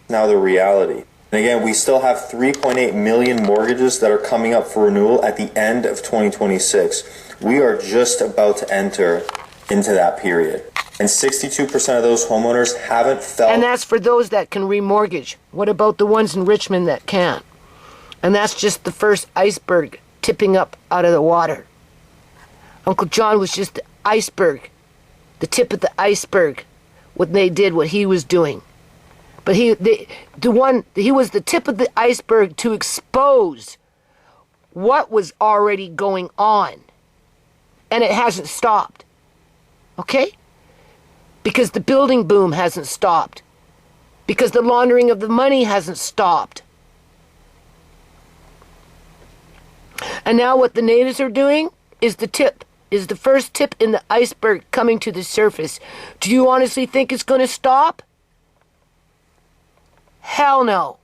Now the reality. And again, we still have 3.8 million mortgages that are coming up for renewal at the end of 2026. We are just about to enter into that period. And 62% of those homeowners haven't felt... And that's for those that can remortgage. What about the ones in Richmond that can't? And that's just the first iceberg tipping up out of the water. Uncle John was just the iceberg, the tip of the iceberg, when they did what he was doing. But he was the tip of the iceberg to expose what was already going on. And it hasn't stopped. Okay? Because the building boom hasn't stopped. Because the laundering of the money hasn't stopped. And now what the natives are doing is the first tip in the iceberg coming to the surface. Do you honestly think it's going to stop? Hell no.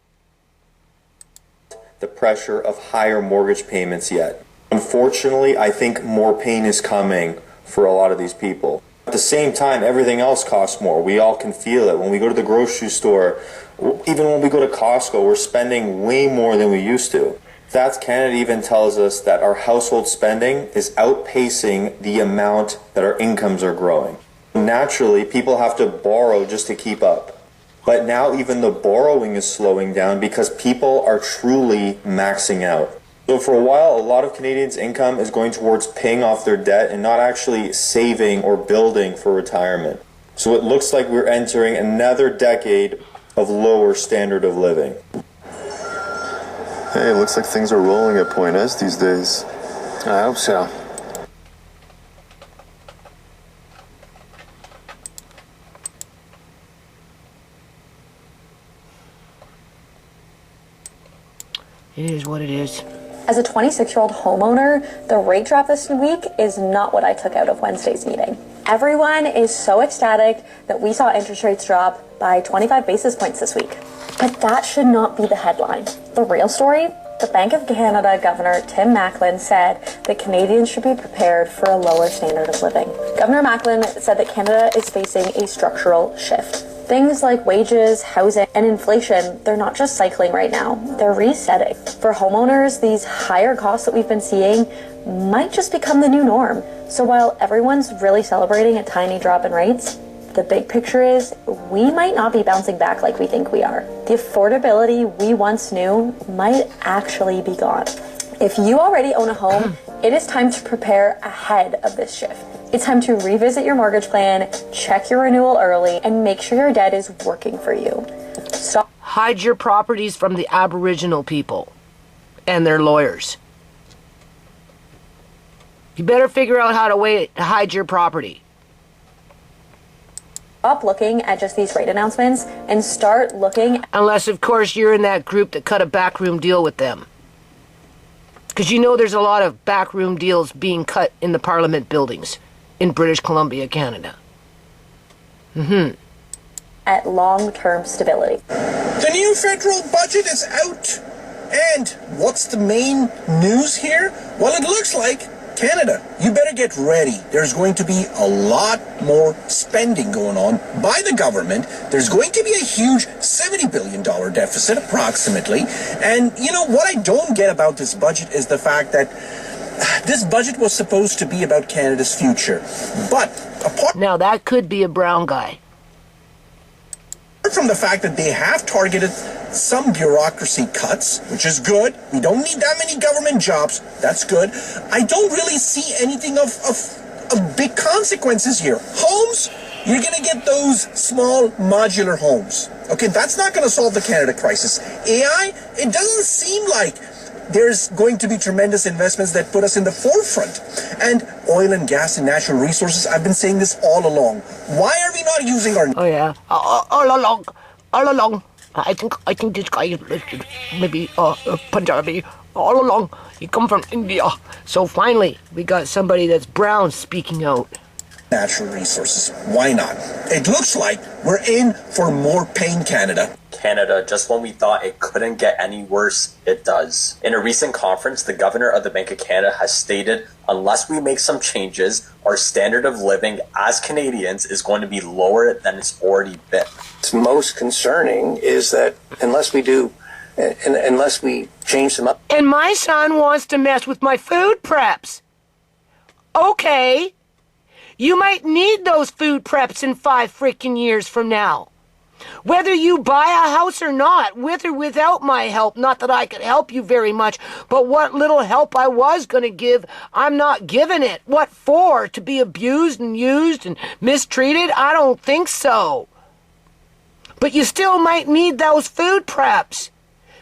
The pressure of higher mortgage payments yet. Unfortunately, I think more pain is coming for a lot of these people. At the same time, everything else costs more. We all can feel it. When we go to the grocery store, even when we go to Costco, we're spending way more than we used to. Stats Canada even tells us that our household spending is outpacing the amount that our incomes are growing. Naturally, people have to borrow just to keep up. But now even the borrowing is slowing down because people are truly maxing out. So for a while, a lot of Canadians' income is going towards paying off their debt and not actually saving or building for retirement. So it looks like we're entering another decade of lower standard of living. Hey, it looks like things are rolling at Point S these days. I hope so. It is what it is. As a 26-year-old homeowner, the rate drop this week is not what I took out of Wednesday's meeting. Everyone is so ecstatic that we saw interest rates drop by 25 basis points this week. But that should not be the headline. The real story? The Bank of Canada Governor Tim Macklin said that Canadians should be prepared for a lower standard of living. Governor Macklin said that Canada is facing a structural shift. Things like wages, housing, and inflation, they're not just cycling right now, they're resetting. For homeowners, these higher costs that we've been seeing might just become the new norm. So while everyone's really celebrating a tiny drop in rates, the big picture is we might not be bouncing back like we think we are. The affordability we once knew might actually be gone. If you already own a home, it is time to prepare ahead of this shift. It's time to revisit your mortgage plan, check your renewal early, and make sure your debt is working for you. Stop. Hide your properties from the Aboriginal people and their lawyers. You better figure out how to hide your property. Stop looking at just these rate announcements and start looking. Unless, of course, you're in that group that cut a backroom deal with them. Because you know there's a lot of backroom deals being cut in the Parliament buildings in British Columbia, Canada. At long-term stability. The new federal budget is out. And what's the main news here? Well, it looks like Canada, you better get ready. There's going to be a lot more spending going on by the government. There's going to be a huge $70 billion deficit, approximately. And, you know, what I don't get about this budget is the fact that this budget was supposed to be about Canada's future. But apart now, that could be a brown guy. from the fact that they have targeted some bureaucracy cuts, which is good. We don't need that many government jobs. That's good. I don't really see anything of big consequences here. Homes, you're going to get those small modular homes. Okay, that's not going to solve the Canada crisis. AI, it doesn't seem like there's going to be tremendous investments that put us in the forefront. And oil and gas and natural resources. I've been saying this all along. Why are we not using our... Oh, yeah. All along. I think this guy is maybe Punjabi. All along, he come from India. So finally, we got somebody that's brown speaking out. Natural resources. Why not? It looks like we're in for more pain, Canada. Canada, just when we thought it couldn't get any worse, it does. In a recent conference, the governor of the Bank of Canada has stated, unless we make some changes, our standard of living as Canadians is going to be lower than it's already been. What's most concerning is that unless we change them up. And my son wants to mess with my food preps. Okay. You might need those food preps in 5 freaking years from now. Whether you buy a house or not, with or without my help, not that I could help you very much, but what little help I was going to give, I'm not giving it. What for? To be abused and used and mistreated? I don't think so. But you still might need those food preps.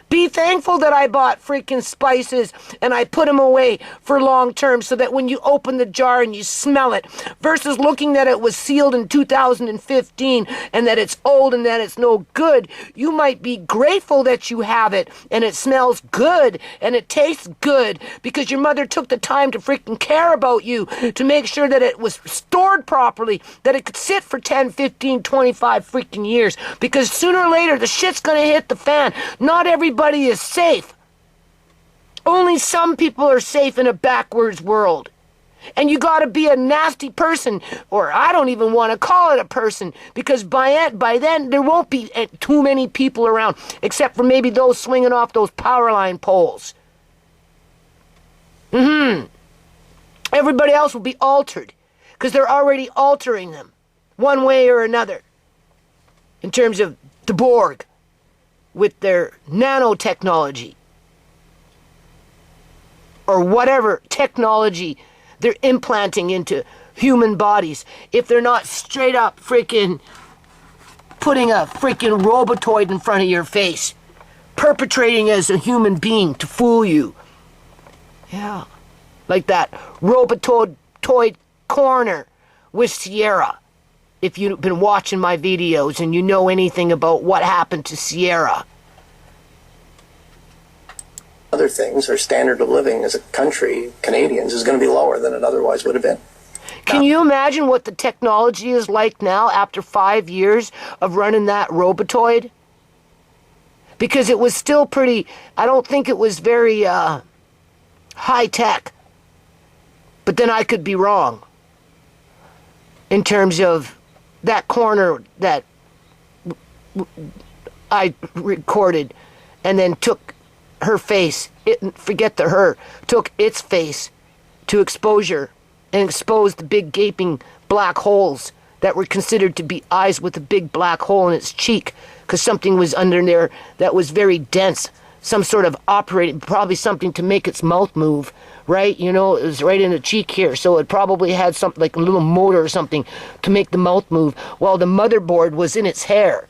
Be thankful that I bought freaking spices and I put them away for long term so that when you open the jar and you smell it, versus looking that it was sealed in 2015 and that it's old and that it's no good, you might be grateful that you have it and it smells good and it tastes good because your mother took the time to freaking care about you to make sure that it was stored properly, that it could sit for 10, 15, 25 freaking years, because sooner or later the shit's gonna hit the fan. Not everybody is safe. Only some people are safe in a backwards world. And you gotta be a nasty person, or I don't even want to call it a person, because by then there won't be too many people around, except for maybe those swinging off those power line poles. Everybody else will be altered, because they're already altering them, one way or another, in terms of the Borg, with their nanotechnology or whatever technology they're implanting into human bodies. If they're not straight up freaking putting a freaking robotoid in front of your face, perpetrating as a human being to fool you. Yeah. Like that robotoid corner with Sierra. If you've been watching my videos and you know anything about what happened to Sierra. Other things, our standard of living as a country, Canadians, is going to be lower than it otherwise would have been. Can you imagine what the technology is like now after 5 years of running that robotoid? Because it was still pretty, I don't think it was very high tech. But then I could be wrong. In terms of that corner that I recorded and then took her face, forget the her, took its face to exposure and exposed the big gaping black holes that were considered to be eyes with a big black hole in its cheek, because something was under there that was very dense, some sort of operating, probably something to make its mouth move, right? You know, it was right in the cheek here, so it probably had something like a little motor or something to make the mouth move, while the motherboard was in its hair.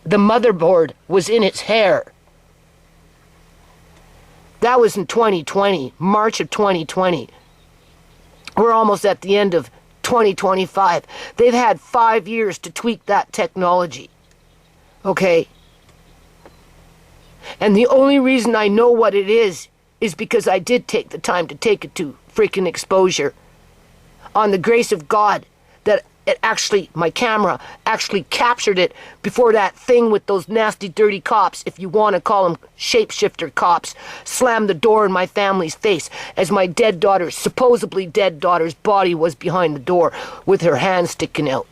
The motherboard was in its hair. That was in 2020, March of 2020. We're almost at the end of 2025. They've had 5 years to tweak that technology. Okay? And the only reason I know what it is because I did take the time to take it to freaking exposure. On the grace of God, that it actually, my camera actually captured it before that thing with those nasty, dirty cops, if you want to call them shapeshifter cops, slammed the door in my family's face as my dead daughter's, supposedly dead daughter's body was behind the door with her hand sticking out.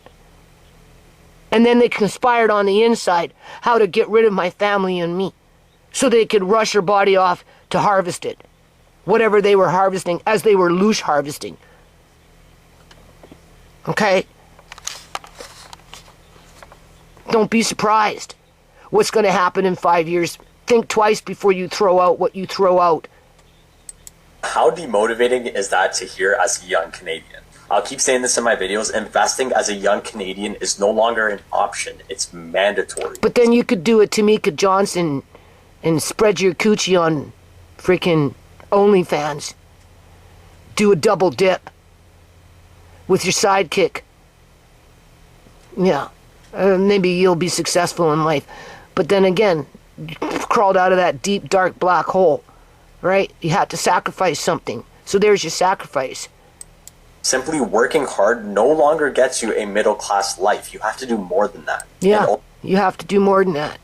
And then they conspired on the inside how to get rid of my family and me, so they could rush her body off to harvest it. Whatever they were harvesting, as they were loosh harvesting. Okay? Don't be surprised what's going to happen in 5 years. Think twice before you throw out what you throw out. How demotivating is that to hear as a young Canadian? I'll keep saying this in my videos. Investing as a young Canadian is no longer an option. It's mandatory. But then you could do a Tamika Johnson and spread your coochie on freaking OnlyFans. Do a double dip. with your sidekick. Yeah, maybe you'll be successful in life. But then again, you crawled out of that deep, dark, black hole, right? You had to sacrifice something. So there's your sacrifice. Simply working hard no longer gets you a middle-class life. You have to do more than that. Yeah, you have to do more than that.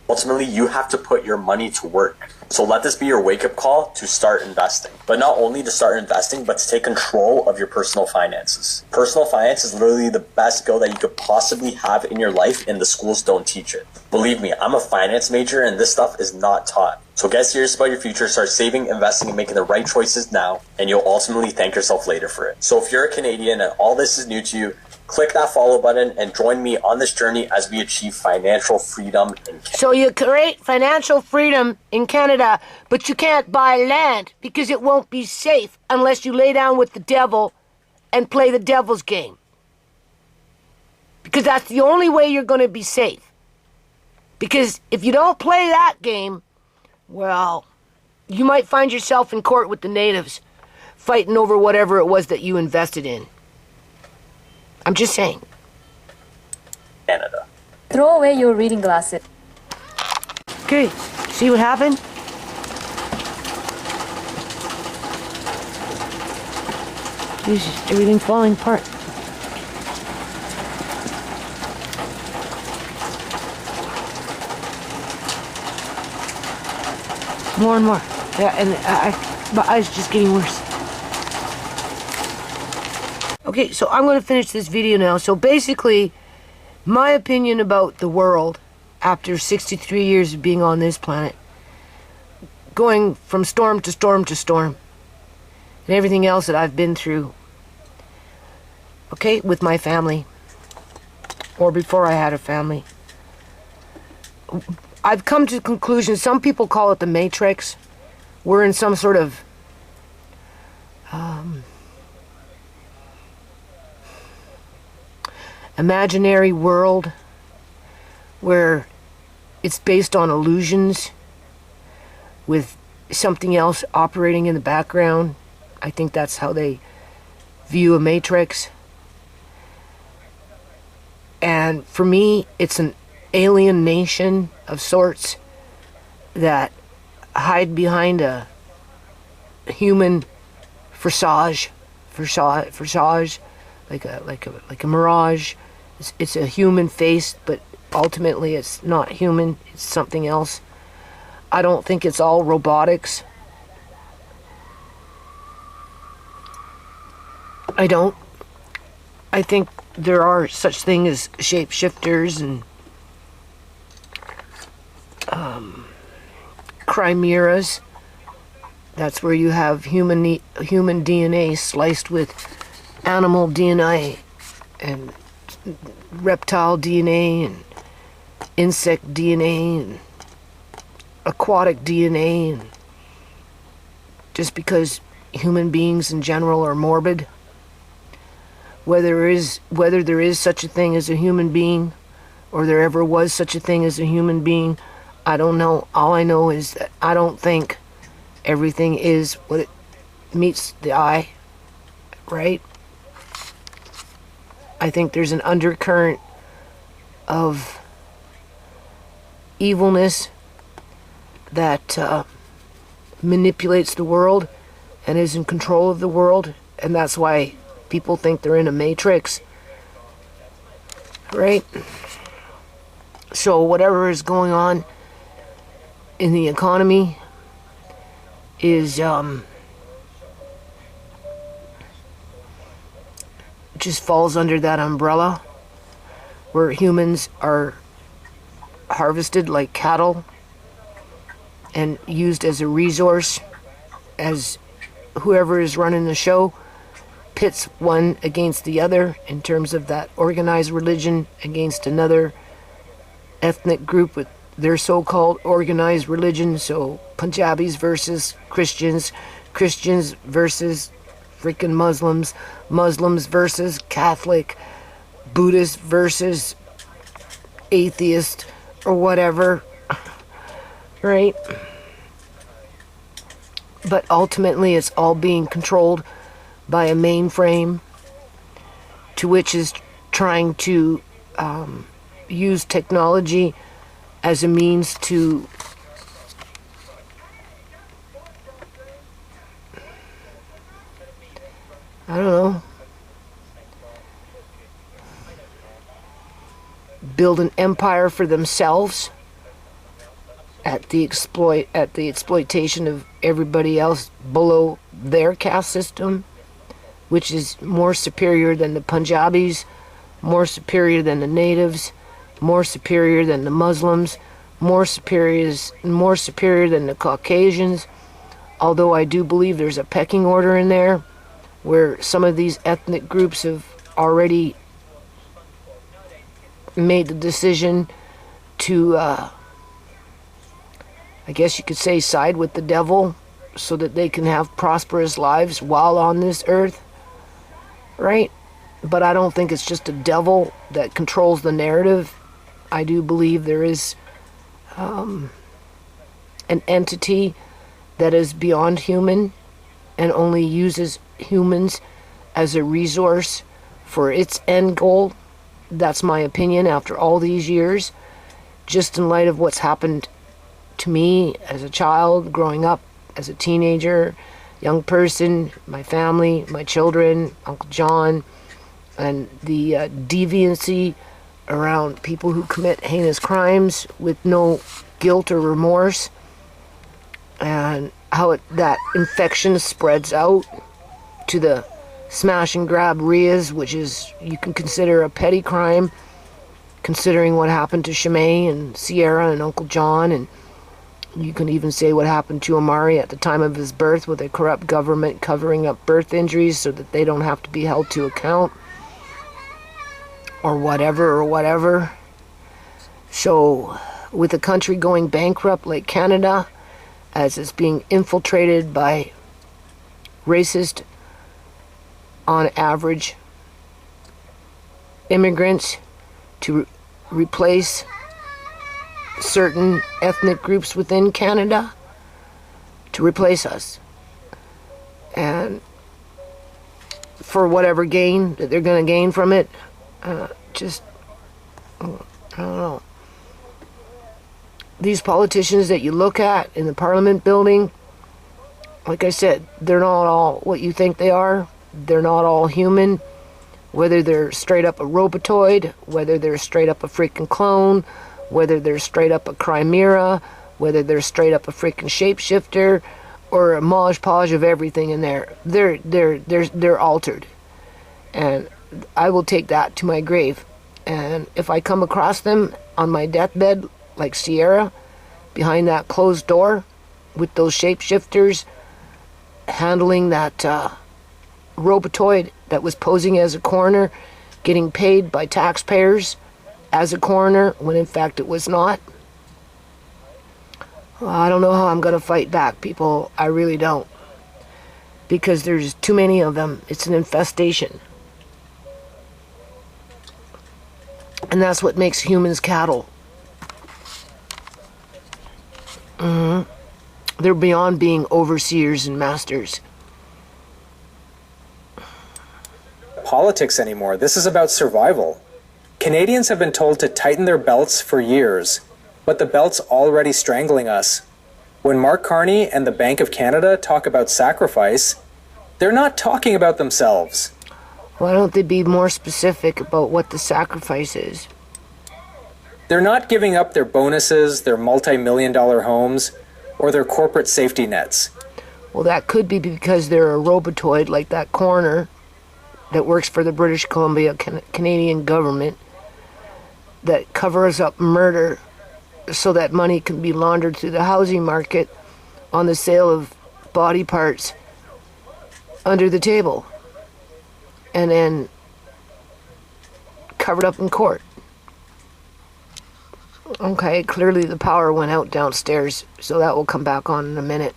Ultimately, you have to put your money to work. So let this be your wake-up call to start investing. But not only to start investing, but to take control of your personal finances. Personal finance is literally the best skill that you could possibly have in your life, and the schools don't teach it. Believe me, I'm a finance major, and this stuff is not taught. So get serious about your future, start saving, investing, and making the right choices now, and you'll ultimately thank yourself later for it. So if you're a Canadian and all this is new to you, click that follow button and join me on this journey as we achieve financial freedom in Canada. So you create financial freedom in Canada, but you can't buy land because it won't be safe unless you lay down with the devil and play the devil's game. Because that's the only way you're going to be safe. Because if you don't play that game, well, you might find yourself in court with the natives fighting over whatever it was that you invested in. I'm just saying. Canada. Throw away your reading glasses. Okay, see what happened? This is everything falling apart. More and more. Yeah, and my eyes just getting worse. Okay, so I'm going to finish this video now. So basically, my opinion about the world after 63 years of being on this planet, going from storm to storm to storm, and everything else that I've been through, okay, with my family, or before I had a family, I've come to the conclusion, some people call it the Matrix. We're in some sort of imaginary world where it's based on illusions with something else operating in the background. I think that's how they view a matrix. And for me, it's an alien nation of sorts that hide behind a human facade, like a mirage. It's a human face, but ultimately it's not human. It's something else. I don't think it's all robotics. I don't. I think there are such things as shapeshifters and chimeras. That's where you have human DNA sliced with animal DNA and reptile DNA and insect DNA and aquatic DNA, and just because human beings in general are morbid, whether there is such a thing as a human being, or there ever was such a thing as a human being, I don't know. All I know is that I don't think everything is what it meets the eye, right? I think there's an undercurrent of evilness that manipulates the world and is in control of the world, and that's why people think they're in a matrix, right? So whatever is going on in the economy is just falls under that umbrella where humans are harvested like cattle and used as a resource, as whoever is running the show pits one against the other in terms of that organized religion against another ethnic group with their so-called organized religion. So Punjabis versus Christians, Christians versus freaking Muslims, Muslims versus Catholic, Buddhist versus atheist or whatever, right? But ultimately it's all being controlled by a mainframe, to which is trying to use technology as a means to I don't know, build an empire for themselves at the exploitation of everybody else below their caste system, which is more superior than the Punjabis, more superior than the natives, more superior than the Muslims, more superior than the Caucasians. Although I do believe there's a pecking order in there, where some of these ethnic groups have already made the decision to, I guess you could say, side with the devil so that they can have prosperous lives while on this earth, right? But I don't think it's just a devil that controls the narrative. I do believe there is an entity that is beyond human and only uses humans as a resource for its end goal. That's my opinion after all these years, just in light of what's happened to me as a child, growing up as a teenager, young person, my family, my children, Uncle John, and the deviancy around people who commit heinous crimes with no guilt or remorse, and how that infection spreads out to the smash and grab RIAs, which is, you can consider a petty crime, considering what happened to Shimei and Sierra and Uncle John, and you can even say what happened to Amari at the time of his birth with a corrupt government covering up birth injuries so that they don't have to be held to account, or whatever. So, with a country going bankrupt like Canada, as it's being infiltrated by racist, on average, immigrants to replace certain ethnic groups within Canada, to replace us, and for whatever gain that they're going to gain from it, I don't know. These politicians that you look at in the Parliament building, like I said, they're not all what you think they are. They're not all human. Whether they're straight up a robotoid, whether they're straight up a freaking clone, whether they're straight up a chimera, whether they're straight up a freaking shapeshifter, or a mosh podge of everything in there. They're altered. And I will take that to my grave. And if I come across them on my deathbed, like Sierra, behind that closed door, with those shapeshifters handling that robotoid that was posing as a coroner, getting paid by taxpayers as a coroner, when in fact it was not. Well, I don't know how I'm going to fight back, people. I really don't. Because there's too many of them. It's an infestation. And that's what makes humans cattle. They're beyond being overseers and masters. Politics anymore. This is about survival. Canadians have been told to tighten their belts for years, but the belt's already strangling us. When Mark Carney and the Bank of Canada talk about sacrifice, they're not talking about themselves. Why don't they be more specific about what the sacrifice is? They're not giving up their bonuses, their multi-million-dollar homes, or their corporate safety nets. Well, that could be because they're a robotoid like that coroner that works for the British Columbia Canadian government that covers up murder so that money can be laundered through the housing market on the sale of body parts under the table and then covered up in court. Okay, clearly the power went out downstairs, so that will come back on in a minute.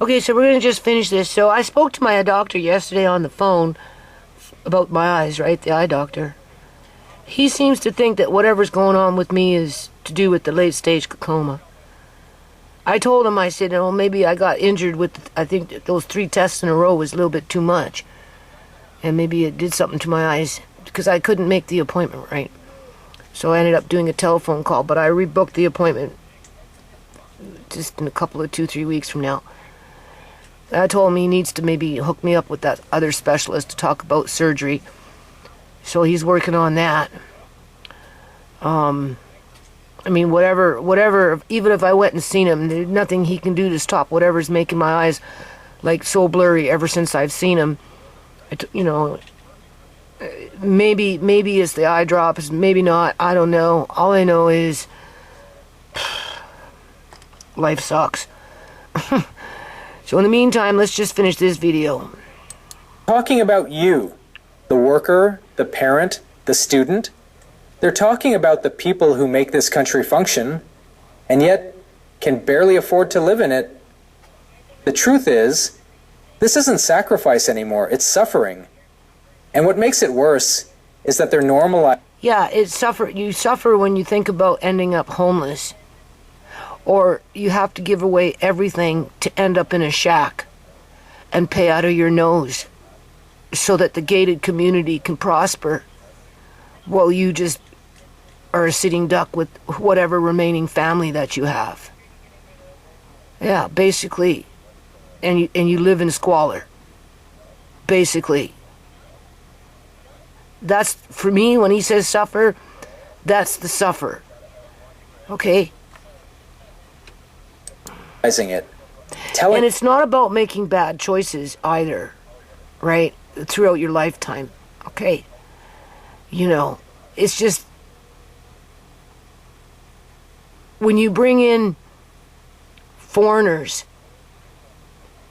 Okay, so we're going to just finish this. So I spoke to my doctor yesterday on the phone about my eyes, right? The eye doctor. He seems to think that whatever's going on with me is to do with the late-stage glaucoma. I told him, I said, oh, maybe I got injured with, I think those 3 tests in a row was a little bit too much. And maybe it did something to my eyes because I couldn't make the appointment right. So I ended up doing a telephone call, but I rebooked the appointment just in a couple of 2-3 weeks from now. I told him he needs to maybe hook me up with that other specialist to talk about surgery. So he's working on that. I mean, whatever, even if I went and seen him, there's nothing he can do to stop whatever's making my eyes like so blurry ever since I've seen him. You know, maybe it's the eye drops, maybe not, I don't know. All I know is life sucks. So in the meantime, let's just finish this video. Talking about you, the worker, the parent, the student. They're talking about the people who make this country function, and yet can barely afford to live in it. The truth is, this isn't sacrifice anymore, it's suffering. And what makes it worse is that they're normalized. Yeah, you suffer when you think about ending up homeless. Or you have to give away everything to end up in a shack and pay out of your nose so that the gated community can prosper while you just are a sitting duck with whatever remaining family that you have. Yeah, basically. And you live in squalor. Basically. That's, for me, when he says suffer, that's the suffer. Okay? It. And it's not about making bad choices either, right? Throughout your lifetime. Okay? You know, it's just when you bring in foreigners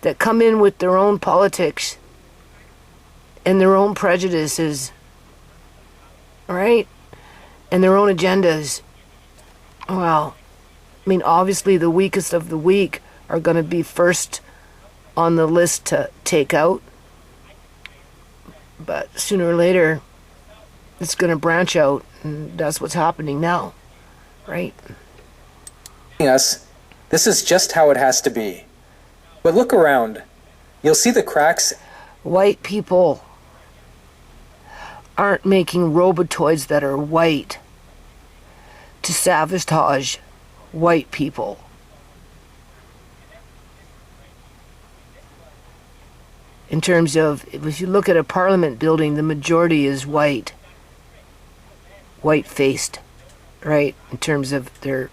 that come in with their own politics and their own prejudices, right? And their own agendas, well, I mean, obviously the weakest of the weak are going to be first on the list to take out. But sooner or later, it's going to branch out, and that's what's happening now, right? Us, this is just how it has to be. But look around. You'll see the cracks. White people aren't making robotoids that are white to sabotage white people. In terms of, if you look at a parliament building, the majority is white. White-faced, right? In terms of their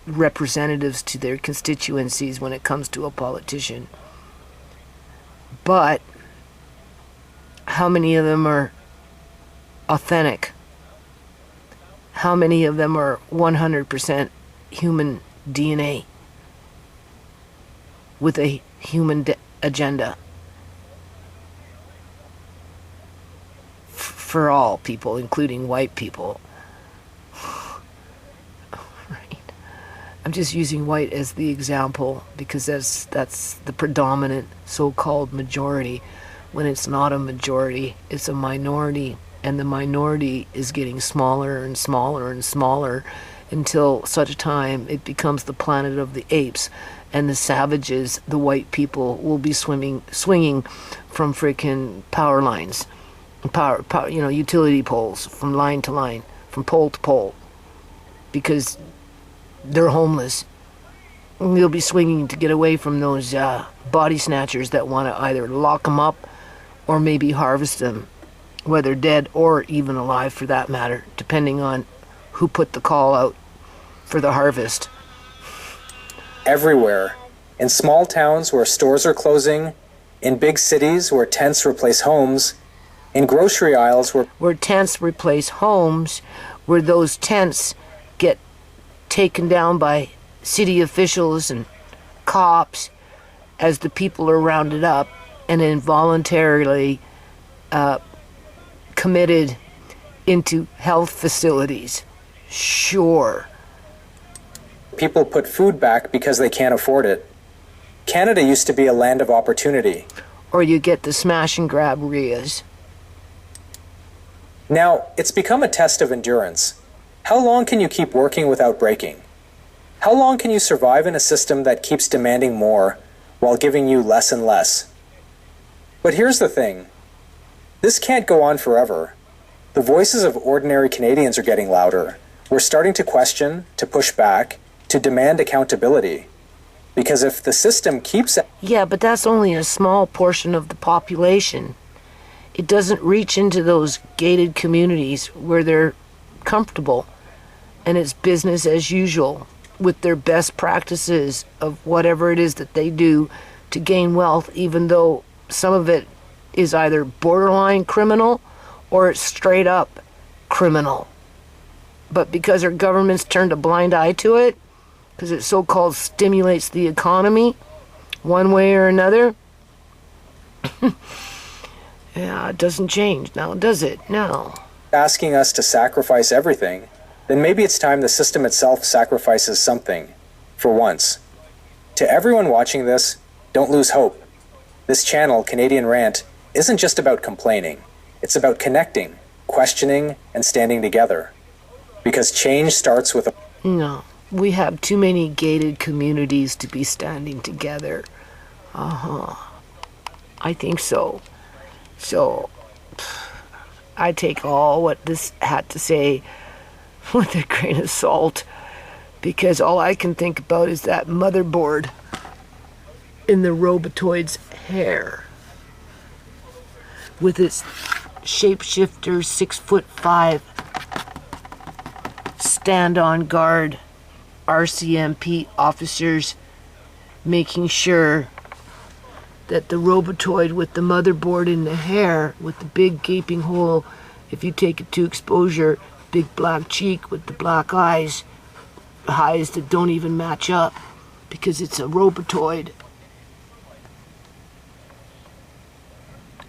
representatives to their constituencies when it comes to a politician. But how many of them are authentic? How many of them are 100% human DNA with a human agenda for all people, including white people? I'm just using white as the example because that's the predominant so-called majority, when it's not a majority, it's a minority, and the minority is getting smaller and smaller and smaller until such a time it becomes the planet of the apes, and the savages, the white people, will be swinging from freaking power lines, power, utility poles, from line to line, from pole to pole, because they're homeless. And they'll be swinging to get away from those body snatchers that want to either lock them up or maybe harvest them, whether dead or even alive for that matter, depending on who put the call out for the harvest. Everywhere. In small towns where stores are closing, in big cities where tents replace homes, in grocery aisles where tents replace homes, where those tents get taken down by city officials and cops as the people are rounded up and involuntarily committed into health facilities. Sure. People put food back because they can't afford it. Canada used to be a land of opportunity. Or you get the smash and grab RIAs. Now, it's become a test of endurance. How long can you keep working without breaking? How long can you survive in a system that keeps demanding more while giving you less and less? But here's the thing. This can't go on forever. The voices of ordinary Canadians are getting louder. We're starting to question, to push back, to demand accountability. Because if the system keeps... Yeah, but that's only a small portion of the population. It doesn't reach into those gated communities where they're comfortable and it's business as usual with their best practices of whatever it is that they do to gain wealth, even though some of it is either borderline criminal or it's straight up criminal. But because our government's turned a blind eye to it, because it so-called stimulates the economy one way or another, yeah, it doesn't change now, does it? No. Asking us to sacrifice everything, then maybe it's time the system itself sacrifices something, for once. To everyone watching this, don't lose hope. This channel, Canadian Rant, isn't just about complaining. It's about connecting, questioning, and standing together. Because change starts with a... No, we have too many gated communities to be standing together. I think so. So, I take all what this had to say with a grain of salt, because all I can think about is that motherboard in the robotoid's hair with its shapeshifter 6'5" stand on guard RCMP officers making sure that the robotoid with the motherboard in the hair with the big gaping hole, if you take it to exposure, big black cheek with the black eyes that don't even match up because it's a robotoid,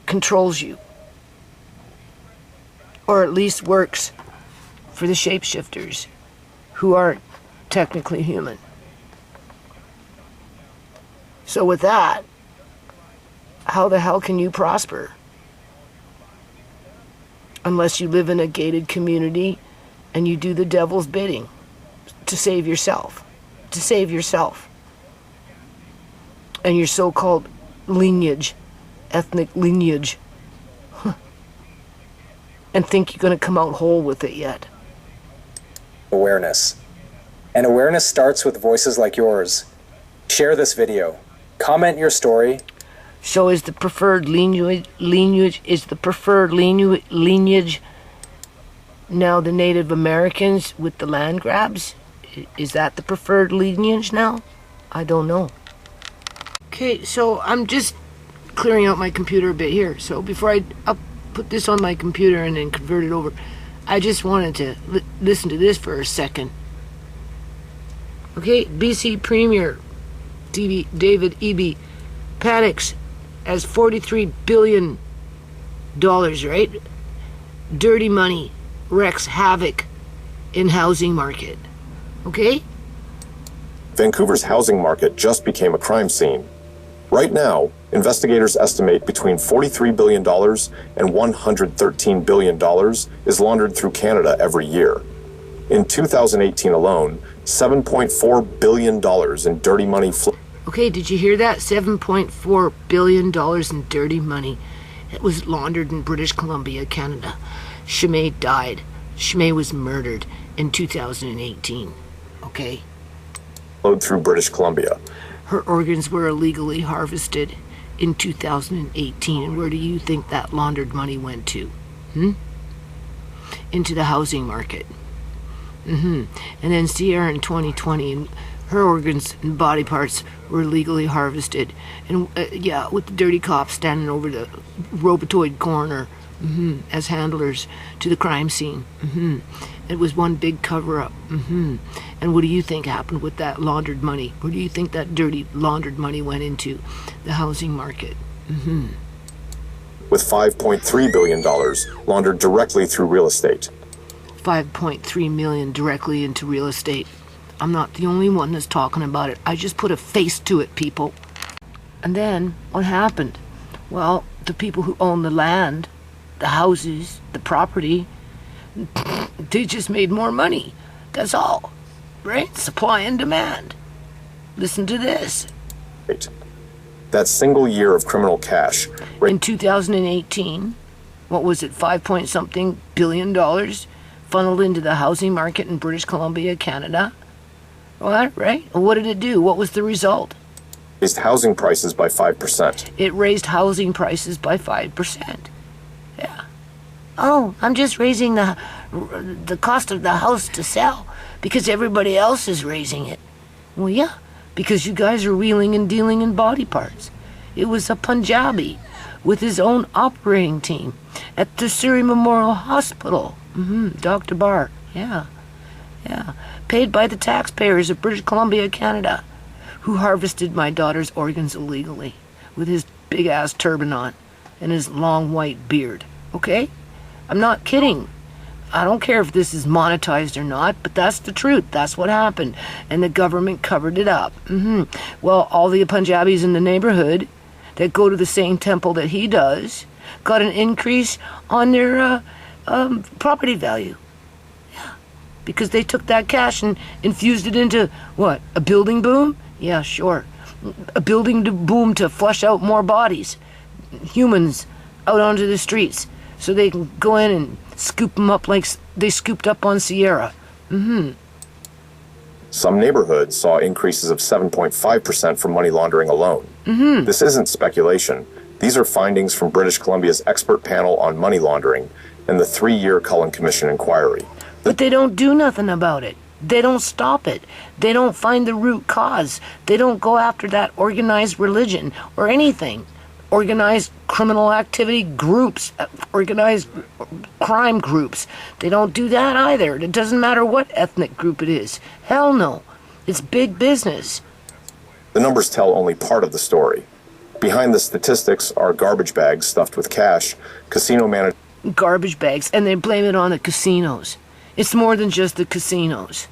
controls you. Or at least works for the shapeshifters who aren't technically human. So with that, how the hell can you prosper? Unless you live in a gated community and you do the devil's bidding to save yourself. To save yourself. And your so-called lineage, ethnic lineage. And think you're going to come out whole with it yet. Awareness. And awareness starts with voices like yours. Share this video. Comment your story. So is the preferred lineage now the Native Americans with the land grabs? Is that the preferred lineage now? I don't know. Okay, so I'm just clearing out my computer a bit here. So before I'll put this on my computer and then convert it over, I just wanted to listen to this for a second. Okay, BC Premier David Eby panics as $43 billion, right? Dirty money wreaks havoc in housing market. Okay? Vancouver's housing market just became a crime scene. Right now, investigators estimate between $43 billion and $113 billion is laundered through Canada every year. In 2018 alone, $7.4 billion in dirty money Okay, did you hear that? $7.4 billion in dirty money. It was laundered in British Columbia, Canada. Shimei died. Shimei was murdered in 2018. Okay? flowed through British Columbia. Her organs were illegally harvested in 2018. And where do you think that laundered money went to? Into the housing market. And then Sierra in 2020, and her organs and body parts were illegally harvested. And yeah, with the dirty cops standing over the robotoid corner as handlers to the crime scene. It was one big cover-up. And what do you think happened with that laundered money? Where do you think that dirty laundered money went into? The housing market. With $5.3 billion laundered directly through real estate. 5.3 million directly into real estate. I'm not the only one that's talking about it. I just put a face to it, people. And then what happened? Well, the people who own the land, the houses, the property, they just made more money. That's all. right? Supply and demand. Listen to this. That single year of criminal cash. In 2018, what was it, 5-point-something billion dollars funneled into the housing market in British Columbia, Canada? What, right? What did it do? What was the result? Raised housing prices by 5%. It raised housing prices by 5%. Yeah. Oh, I'm just raising the cost of the house to sell because everybody else is raising it. Well, yeah, because you guys are wheeling and dealing in body parts. It was a Punjabi with his own operating team at the Surrey Memorial Hospital. Dr. Barr. Yeah. Paid by the taxpayers of British Columbia, Canada, who harvested my daughter's organs illegally with his big-ass turban on and his long white beard. Okay? I'm not kidding. I don't care if this is monetized or not, but that's the truth. That's what happened. And the government covered it up. Well, all the Punjabis in the neighborhood that go to the same temple that he does got an increase on their property value. Yeah. Because they took that cash and infused it into, what, a building boom? Yeah, sure. A building boom to flush out more bodies, humans, out onto the streets, so they can go in and scoop them up like they scooped up on Sierra. Some neighborhoods saw increases of 7.5% from money laundering alone. This isn't speculation. These are findings from British Columbia's expert panel on money laundering and the 3-year Cullen Commission inquiry. But they don't do nothing about it. They don't stop it. They don't find the root cause. They don't go after that organized religion or anything. Organized criminal activity groups, organized crime groups. They don't do that either. It doesn't matter what ethnic group it is. Hell no. It's big business. The numbers tell only part of the story. Behind the statistics are garbage bags stuffed with cash, casino managers. Garbage bags, and they blame it on the casinos. It's more than just the casinos.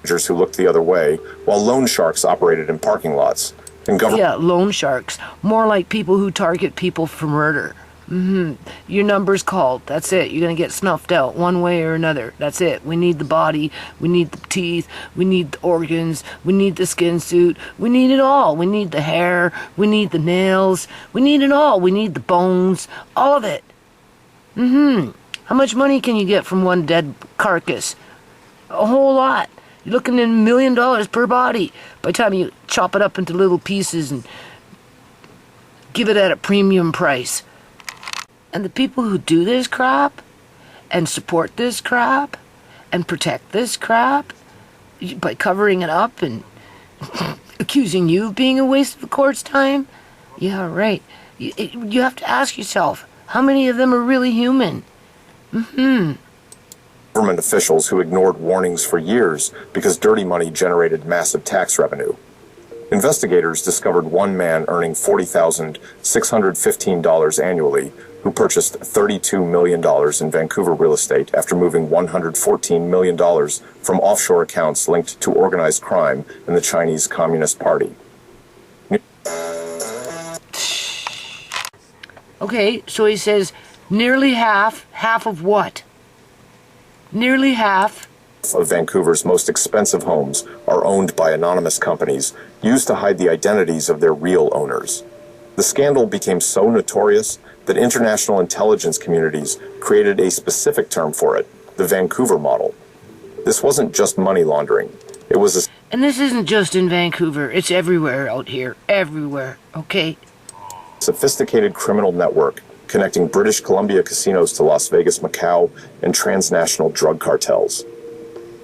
Who looked the other way, while loan sharks operated in parking lots. And yeah, loan sharks. More like people who target people for murder. Your number's called. That's it. You're going to get snuffed out one way or another. That's it. We need the body. We need the teeth. We need the organs. We need the skin suit. We need it all. We need the hair. We need the nails. We need it all. We need the bones. All of it. How much money can you get from one dead carcass? A whole lot. You're looking at $1 million per body by the time you chop it up into little pieces and give it at a premium price. And the people who do this crap and support this crap and protect this crap by covering it up and accusing you of being a waste of the court's time, yeah, right. You have to ask yourself, how many of them are really human? Government officials who ignored warnings for years because dirty money generated massive tax revenue. Investigators discovered one man earning $40,615 annually who purchased $32 million in Vancouver real estate after moving $114 million from offshore accounts linked to organized crime in the Chinese Communist Party. Okay, so he says nearly half of what? Nearly half of Vancouver's most expensive homes are owned by anonymous companies used to hide the identities of their real owners. The scandal became so notorious that international intelligence communities created a specific term for it, the Vancouver model. This wasn't just money laundering. It was a... And this isn't just in Vancouver. It's everywhere out here. Everywhere. Okay? Sophisticated criminal network connecting British Columbia casinos to Las Vegas, Macau, and transnational drug cartels.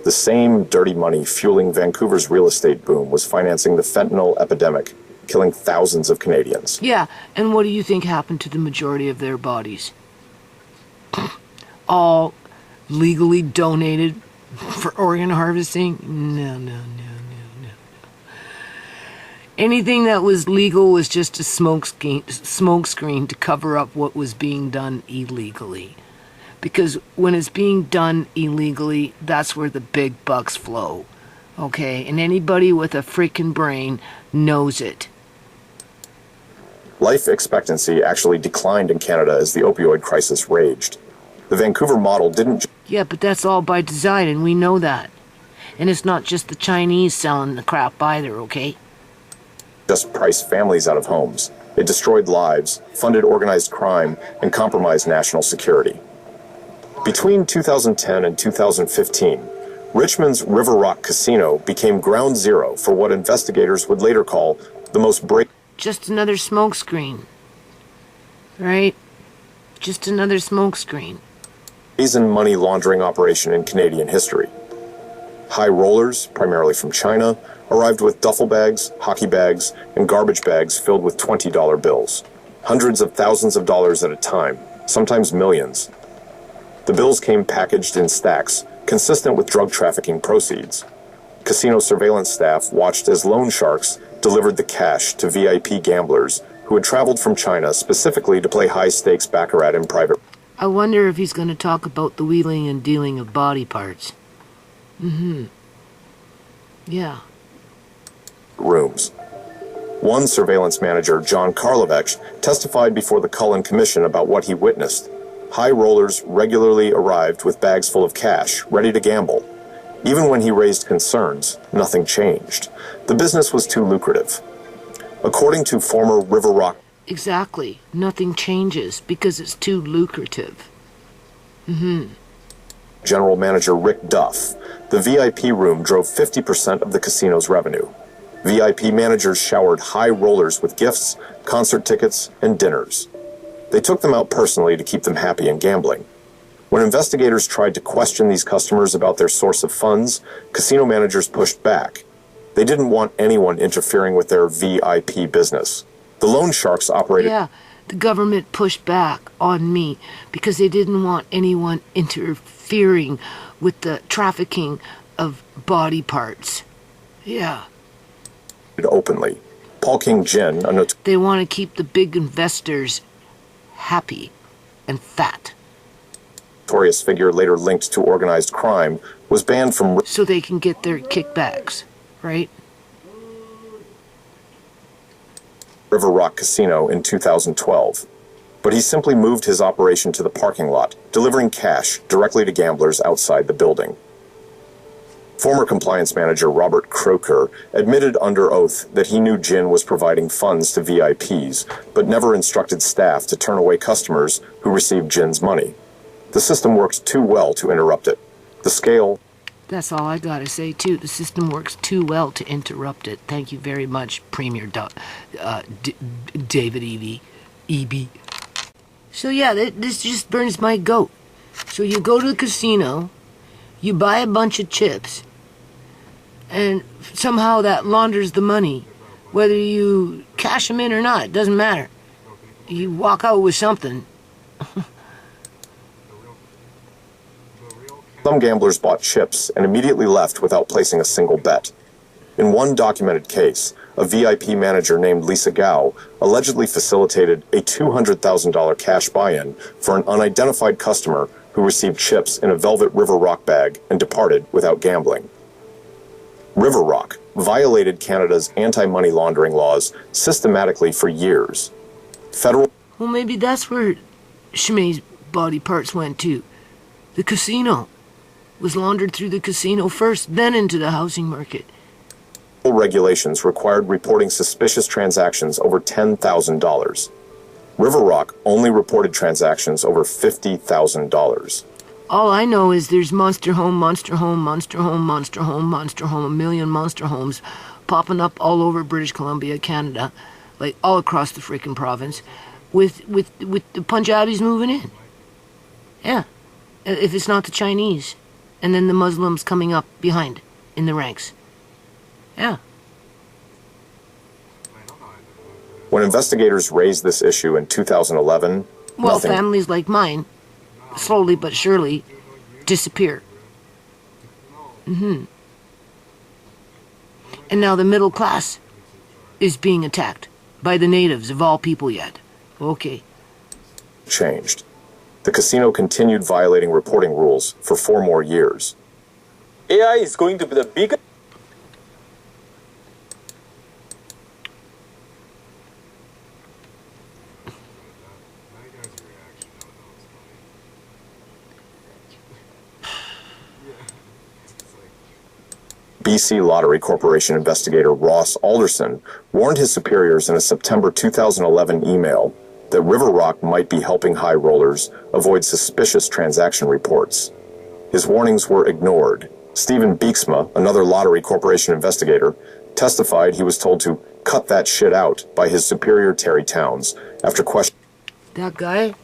The same dirty money fueling Vancouver's real estate boom was financing the fentanyl epidemic, killing thousands of Canadians. Yeah, and what do you think happened to the majority of their bodies? All legally donated for organ harvesting? No. Anything that was legal was just a smokescreen to cover up what was being done illegally. Because when it's being done illegally, that's where the big bucks flow. Okay? And anybody with a freaking brain knows it. Life expectancy actually declined in Canada as the opioid crisis raged. The Vancouver model didn't... Yeah, but that's all by design, and we know that. And it's not just the Chinese selling the crap either, okay? Just priced families out of homes. It destroyed lives, funded organized crime, and compromised national security. Between 2010 and 2015, Richmond's River Rock Casino became ground zero for what investigators would later call the most Just another smokescreen. Right? Just another smokescreen. brazen money laundering operation in Canadian history. High rollers, primarily from China, arrived with duffel bags, hockey bags, and garbage bags filled with $20 bills. Hundreds of thousands of dollars at a time, sometimes millions. The bills came packaged in stacks, consistent with drug trafficking proceeds. Casino surveillance staff watched as loan sharks delivered the cash to VIP gamblers who had traveled from China specifically to play high-stakes baccarat in private. I wonder if he's going to talk about the wheeling and dealing of body parts. Yeah. Rooms. One surveillance manager, John Karlovec, testified before the Cullen Commission about what he witnessed. High rollers regularly arrived with bags full of cash, ready to gamble. Even when he raised concerns, nothing changed. The business was too lucrative. According to former River Rock... Exactly. Nothing changes because it's too lucrative. General Manager Rick Duff, the VIP room drove 50% of the casino's revenue. VIP managers showered high rollers with gifts, concert tickets, and dinners. They took them out personally to keep them happy and gambling. When investigators tried to question these customers about their source of funds, casino managers pushed back. They didn't want anyone interfering with their VIP business. The loan sharks operated... Yeah, the government pushed back on me because they didn't want anyone interfering with the trafficking of body parts. Yeah. Openly. Paul King Jin, a They want to keep the big investors happy and fat. notorious figure later linked to organized crime, was banned from... So they can get their kickbacks, right? River Rock Casino in 2012. But he simply moved his operation to the parking lot, delivering cash directly to gamblers outside the building. Former compliance manager Robert Croker admitted under oath that he knew Jin was providing funds to VIPs, but never instructed staff to turn away customers who received Jin's money. The system worked too well to interrupt it. The scale... That's all I gotta say, too. The system works too well to interrupt it. Thank you very much, Premier David E.B. So yeah, this just burns my goat. So you go to the casino, you buy a bunch of chips, and somehow that launders the money. Whether you cash them in or not, it doesn't matter. You walk out with something. Some gamblers bought chips and immediately left without placing a single bet. In one documented case, a VIP manager named Lisa Gao allegedly facilitated a $200,000 cash buy-in for an unidentified customer who received chips in a velvet River Rock bag and departed without gambling. River Rock violated Canada's anti-money laundering laws systematically for years. Federal... Well, maybe that's where Shimei's body parts went to. The casino was laundered through the casino first, then into the housing market. Regulations required reporting suspicious transactions over $10,000. River Rock only reported transactions over $50,000. All I know is there's Monster Home, Monster Home, Monster Home, Monster Home, Monster Home, a million Monster Homes popping up all over British Columbia, Canada, like all across the frickin' province, with the Punjabis moving in. Yeah, if it's not the Chinese, and then the Muslims coming up behind in the ranks. Yeah. When investigators raised this issue in 2011, Well, families like mine, slowly but surely, disappear. And now the middle class is being attacked by the natives of all people yet. Okay. changed. The casino continued violating reporting rules for 4 more years. AI is going to be the biggest. BC Lottery Corporation investigator Ross Alderson warned his superiors in a September 2011 email that River Rock might be helping high rollers avoid suspicious transaction reports. His warnings were ignored. Stephen Beeksma, another Lottery Corporation investigator, testified he was told to cut that shit out by his superior Terry Towns after questioning. That guy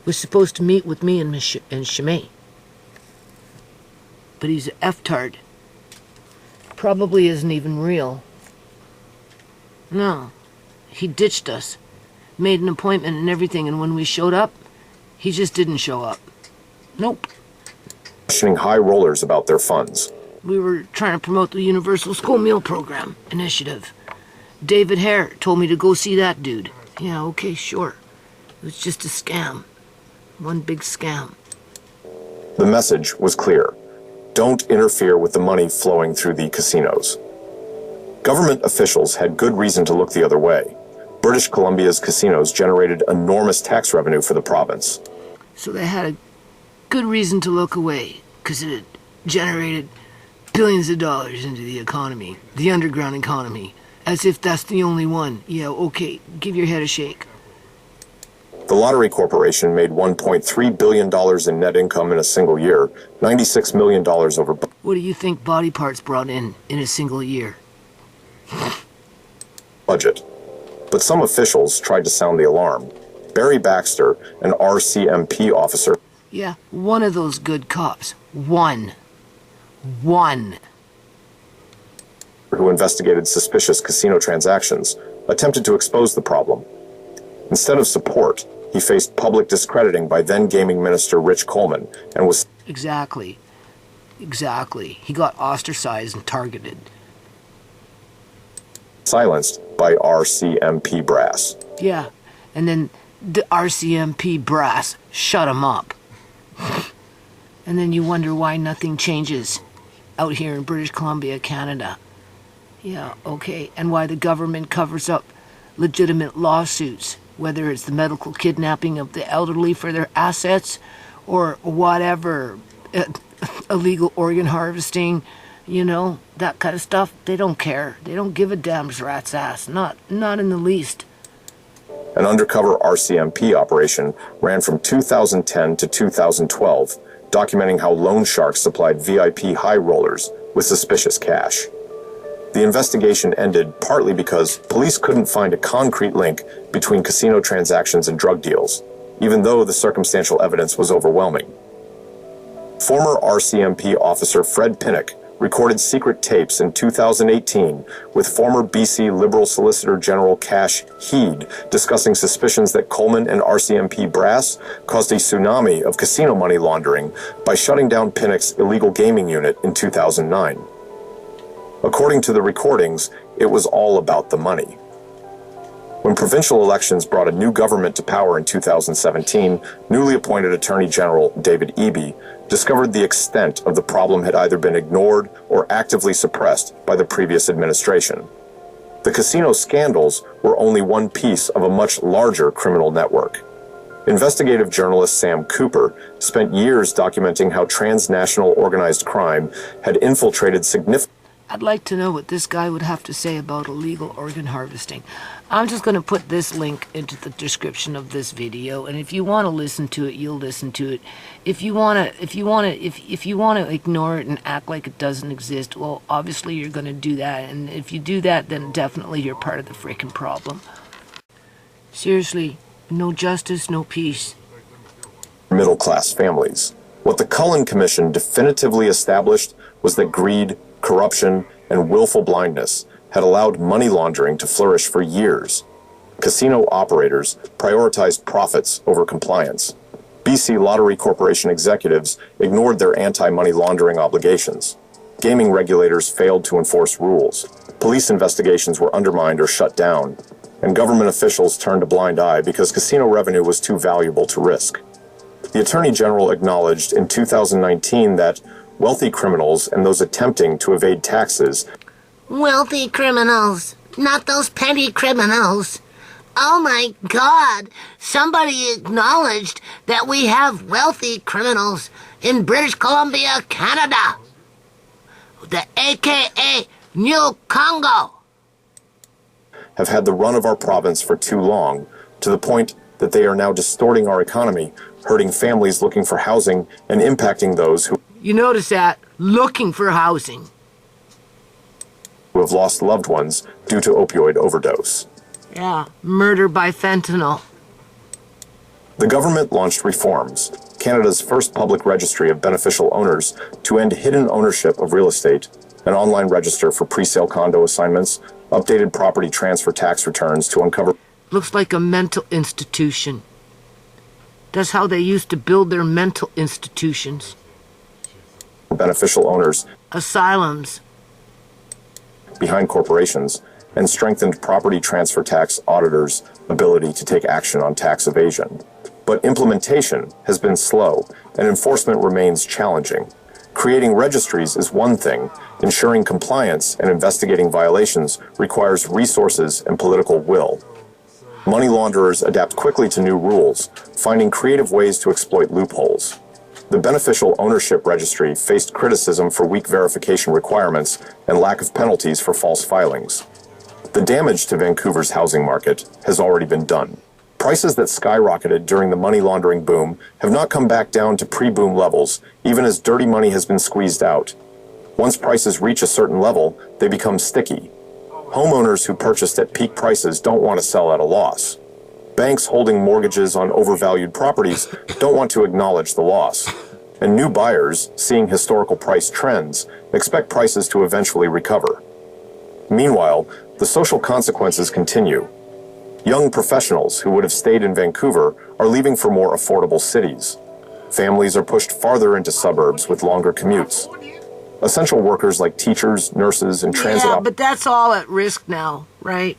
was supposed to meet with me and Shimei. But he's an F-tard. Probably isn't even real. No. He ditched us. Made an appointment and everything, and when we showed up, he just didn't show up. Nope. Questioning high rollers about their funds. We were trying to promote the Universal School Meal Program initiative. David Hare told me to go see that dude. Yeah, okay, sure. It was just a scam. One big scam. The message was clear. Don't interfere with the money flowing through the casinos. Government officials had good reason to look the other way. British Columbia's casinos generated enormous tax revenue for the province. So they had a good reason to look away, because it had generated billions of dollars into the economy, the underground economy, as if that's the only one. Yeah, okay, give your head a shake. The Lottery Corporation made $1.3 billion in net income in a single year, $96 million over... What do you think body parts brought in a single year? Budget. But some officials tried to sound the alarm. Barry Baxter, an RCMP officer... Yeah, one of those good cops. One. ...who investigated suspicious casino transactions, attempted to expose the problem. Instead of support, he faced public discrediting by then Gaming Minister Rich Coleman and was... Exactly. He got ostracized and targeted. ...silenced by RCMP brass. Yeah, and then the RCMP brass shut him up. And then you wonder why nothing changes out here in British Columbia, Canada. Yeah, okay, and why the government covers up legitimate lawsuits, whether it's the medical kidnapping of the elderly for their assets or whatever, illegal organ harvesting, you know, that kind of stuff. They don't care. They don't give a damn rat's ass. Not in the least. An undercover RCMP operation ran from 2010 to 2012, documenting how loan sharks supplied VIP high rollers with suspicious cash. The investigation ended partly because police couldn't find a concrete link between casino transactions and drug deals, even though the circumstantial evidence was overwhelming. Former RCMP officer Fred Pinnock recorded secret tapes in 2018 with former BC Liberal Solicitor General Cash Heed discussing suspicions that Coleman and RCMP brass caused a tsunami of casino money laundering by shutting down Pinnock's illegal gaming unit in 2009. According to the recordings, it was all about the money. When provincial elections brought a new government to power in 2017, newly appointed Attorney General David Eby discovered the extent of the problem had either been ignored or actively suppressed by the previous administration. The casino scandals were only one piece of a much larger criminal network. Investigative journalist Sam Cooper spent years documenting how transnational organized crime had infiltrated significant... I'd like to know what this guy would have to say about illegal organ harvesting. I'm just going to put this link into the description of this video, and if you want to listen to it, you'll listen to it. If you want to ignore it and act like it doesn't exist, well, obviously you're going to do that, and if you do that, then definitely you're part of the freaking problem. Seriously, no justice, no peace. Middle-class families. What the Cullen Commission definitively established was that greed, corruption, and willful blindness had allowed money laundering to flourish for years. Casino operators prioritized profits over compliance. BC Lottery Corporation executives ignored their anti-money laundering obligations. Gaming regulators failed to enforce rules. Police investigations were undermined or shut down. And government officials turned a blind eye because casino revenue was too valuable to risk. The Attorney General acknowledged in 2019 that wealthy criminals and those attempting to evade taxes... Wealthy criminals, not those petty criminals. Oh my God, somebody acknowledged that we have wealthy criminals in British Columbia, Canada. the AKA New Congo, have had the run of our province for too long, to the point that they are now distorting our economy, hurting families looking for housing, and impacting those who You notice that? Looking for housing. have lost loved ones due to opioid overdose. Yeah, murder by fentanyl. The government launched reforms, Canada's first public registry of beneficial owners, to end hidden ownership of real estate, an online register for pre-sale condo assignments, updated property transfer tax returns to uncover... Looks like a mental institution. That's how they used to build their mental institutions. beneficial owners Asylums. behind corporations, and strengthened property transfer tax auditors' ability to take action on tax evasion. But implementation has been slow, and enforcement remains challenging. Creating registries is one thing. Ensuring compliance and investigating violations requires resources and political will. Money launderers adapt quickly to new rules, finding creative ways to exploit loopholes. The Beneficial Ownership Registry faced criticism for weak verification requirements and lack of penalties for false filings. The damage to Vancouver's housing market has already been done. Prices that skyrocketed during the money laundering boom have not come back down to pre-boom levels, even as dirty money has been squeezed out. Once prices reach a certain level, they become sticky. Homeowners who purchased at peak prices don't want to sell at a loss. Banks holding mortgages on overvalued properties don't want to acknowledge the loss. And new buyers, seeing historical price trends, expect prices to eventually recover. Meanwhile, the social consequences continue. Young professionals who would have stayed in Vancouver are leaving for more affordable cities. Families are pushed farther into suburbs with longer commutes. Essential workers like teachers, nurses, and transit... Yeah, but that's all at risk now, right?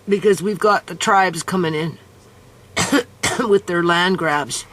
Because we've got the tribes coming in with their land grabs.